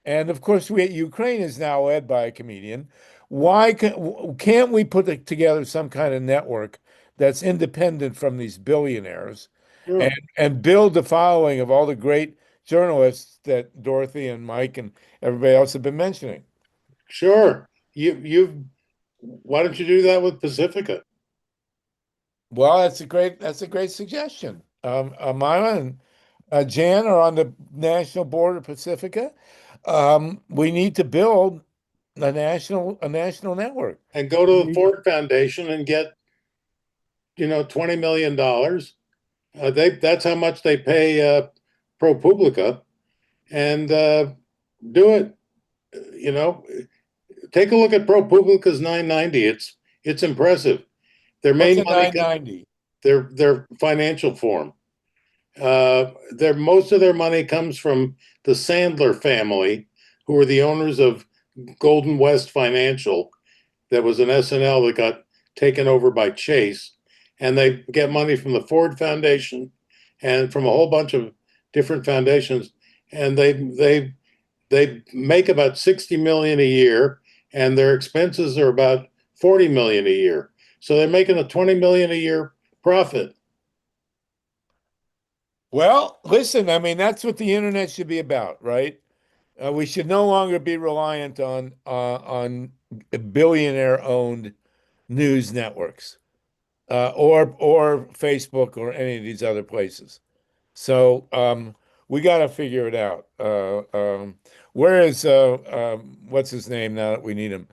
and of course, Ukraine is now led by a comedian. Why can't we put together some kind of network that's independent from these billionaires Sure. and build the following of all the great journalists that Dorothy and Mike and everybody else have been mentioning. Sure. Why don't you do that with Pacifica? Well, that's a great suggestion. Myla and Jan are on the national board of Pacifica. We need to build a national network. And go to the Ford Foundation and get, $20 million. That's how much they pay ProPublica, and do it. Take a look at ProPublica's 990. It's impressive. Their What's main a money, 990? their financial form. Most of their money comes from the Sandler family, who are the owners of Golden West Financial, that was an SNL that got taken over by Chase, and they get money from the Ford Foundation and from a whole bunch of different foundations, and they make about 60 million a year, and their expenses are about 40 million a year. So they're making a 20 million a year profit. Well, listen, I mean, that's what the internet should be about, right? We should no longer be reliant on billionaire-owned news networks, or Facebook or any of these other places. So we got to figure it out. Where is what's his name now that we need him?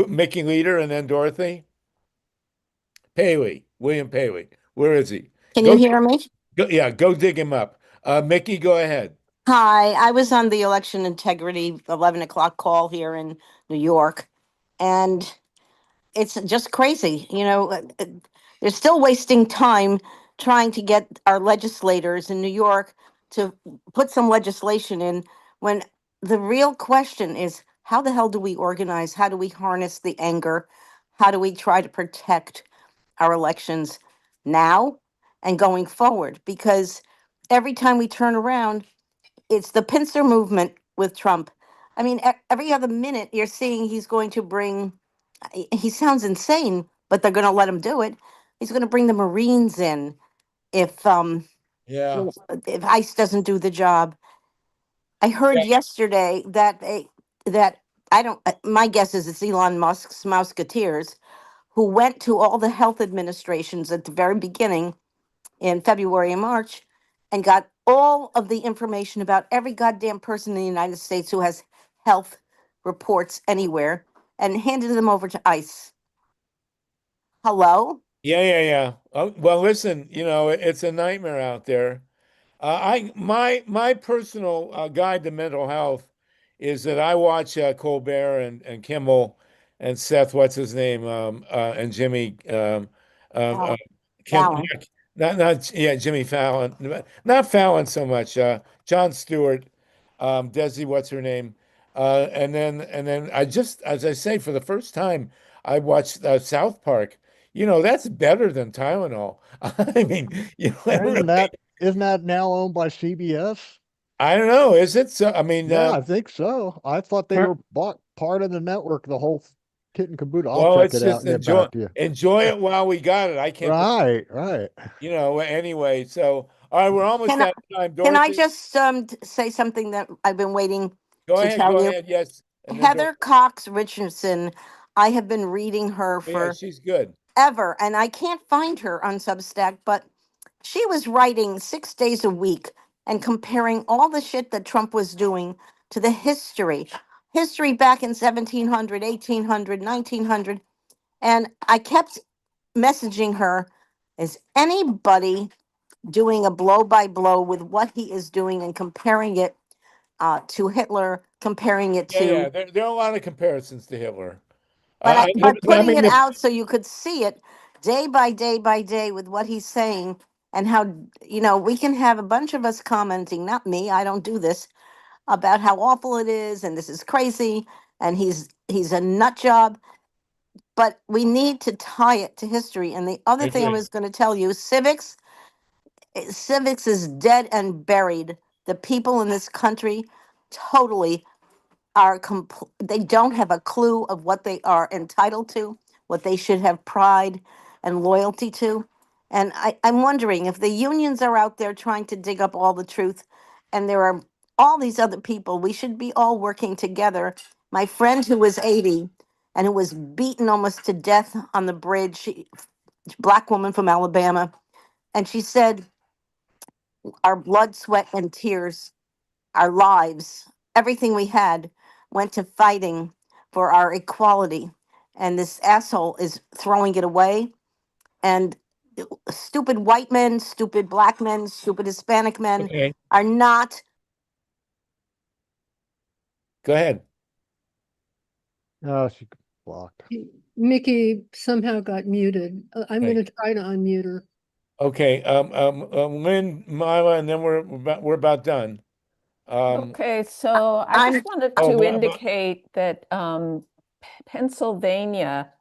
Mickey Leader and then Dorothy Paley, William Paley. Where is he? Can Go, you hear me? yeah, go dig him up. Mickey, go ahead. Hi, I was on the election integrity 11 o'clock call here in New York, and it's just crazy. They're still wasting time trying to get our legislators in New York to put some legislation in when the real question is how the hell do we organize? How do we harness the anger? How do we try to protect our elections now and going forward? Because every time we turn around, it's the pincer movement with Trump. I mean, every other minute you're seeing he's going to bring, he sounds insane, but they're going to let him do it. He's going to bring the Marines in if Yeah. if ICE doesn't do the job. I heard yesterday that that I don't. My guess is it's Elon Musk's Mouseketeers who went to all the health administrations at the very beginning in February and March and got all of the information about every goddamn person in the United States who has health reports anywhere and handed them over to ICE. Hello? Yeah. Well, listen, it's a nightmare out there. My personal guide to mental health is that I watch Colbert and Kimmel and Seth, what's his name, and Jimmy, Kim, Fallon. not yeah, Jimmy Fallon, not Fallon so much. Jon Stewart, Desi, what's her name, and then I just, as I say, for the first time, I watched South Park. That's better than Tylenol. I mean, Isn't that now owned by CBS? I don't know. Is it so? I mean, Yeah, I think so. I thought they were bought part of the network, the whole kit and caboodle. I'll well, check let's it out just and get back to you. enjoy it while we got it. I can't. Right. Anyway, so all right, we're almost Can out of time. can I Dorothy, just say something that I've been waiting go to ahead. tell Go you? ahead. Yes. And then Heather Cox Richardson, I have been reading her yeah, for she's good. ever, and I can't find her on Substack, but she was writing 6 days a week and comparing all the shit that Trump was doing to the history back in 1700, 1800, 1900. And I kept messaging her, is anybody doing a blow by blow with what he is doing and comparing it to Hitler, comparing it Yeah. to, There are a lot of comparisons to Hitler. but I putting mean, it out so you could see it day by day by day with what he's saying and how, we can have a bunch of us commenting, not me, I don't do this, about how awful it is and this is crazy and he's a nut job, but we need to tie it to history. And the other I thing I agree. was going to tell you, civics is dead and buried. The people in this country totally are they don't have a clue of what they are entitled to, what they should have pride and loyalty to. And I'm wondering if the unions are out there trying to dig up all the truth, and there are all these other people, we should be all working together. My friend who was 80 and who was beaten almost to death on the bridge, black woman from Alabama, and she said, our blood, sweat, and tears, our lives, everything we had went to fighting for our equality. And this asshole is throwing it away. And stupid white men, stupid black men, stupid Hispanic men Okay, are not. go ahead. Oh, she blocked. Mickey somehow got muted. I'm Okay. going to try to unmute her. Okay, Lynn, Mila, and then we're about done. Okay, so I I'm just wanted Oh, to but- indicate that Pennsylvania,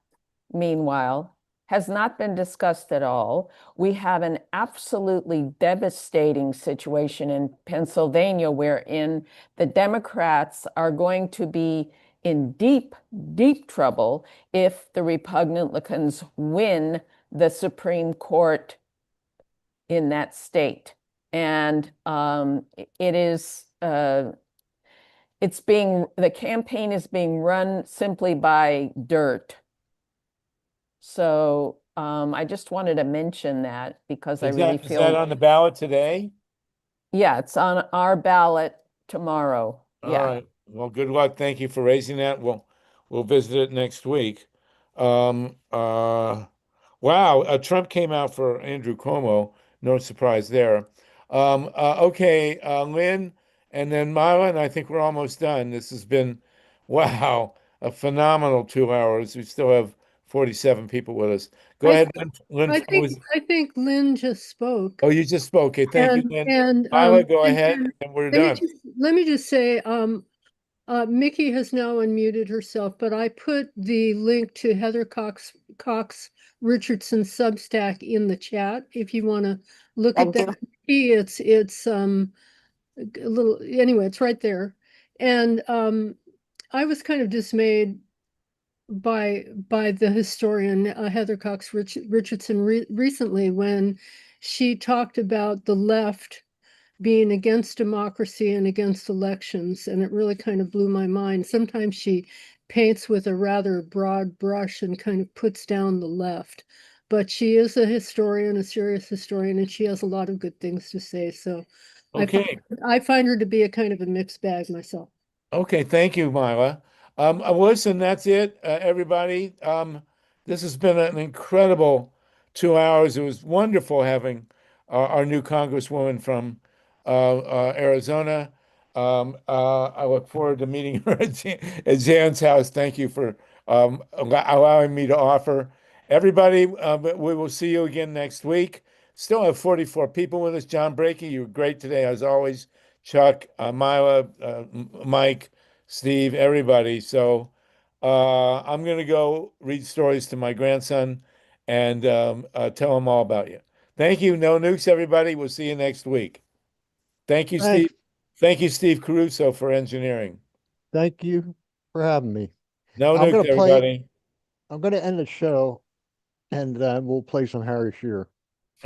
meanwhile, has not been discussed at all. We have an absolutely devastating situation in Pennsylvania wherein the Democrats are going to be in deep, deep trouble if the Republicans win the Supreme Court in that state. And it is the campaign is being run simply by dirt. So I just wanted to mention that because I really is that feel, on the ballot today? yeah, it's on our ballot tomorrow. All Yeah. right. Well, good luck. Thank you for raising that. We'll visit it next week. Um, uh, wow, Trump came out for Andrew Cuomo. No surprise there. Okay, Lynn, and then Mylan. I think we're almost done. This has been, wow, a phenomenal 2 hours. We still have 47 people with us. Go I ahead, think, Lynn. I think Lynn just spoke. Oh, you just spoke. Okay, thank you, Lynn. And Myla, go ahead, and we're done. let me just say, Mickey has now unmuted herself, but I put the link to Heather Cox Richardson's Substack in the chat if you want to look at Thank that. you. It's a little, anyway, it's right there. And I was kind of dismayed by the historian Heather Cox Richardson recently when she talked about the left being against democracy and against elections, and it really kind of blew my mind. Sometimes she paints with a rather broad brush and kind of puts down the left, but she is a historian, a serious historian, and she has a lot of good things to say. So Okay. I find her to be a kind of a mixed bag myself. Okay, thank you, Myla. Listen, that's it, everybody. This has been an incredible 2 hours. It was wonderful having our new Congresswoman from Arizona. I look forward to meeting her at Jan's house. Thank you for allowing me to offer. Everybody, we will see you again next week. Still have 44 people with us. John Brakey, you were great today, as always. Chuck, Myla, Mike, Steve, everybody. So I'm going to go read stories to my grandson and tell him all about you. Thank you. No nukes, everybody. We'll see you next week. Thank you, Thanks. Steve. Thank you, Steve Caruso, for engineering. Thank you for having me. No I'm nukes, gonna play. everybody. I'm gonna end the show, and we'll play some Harry Shearer.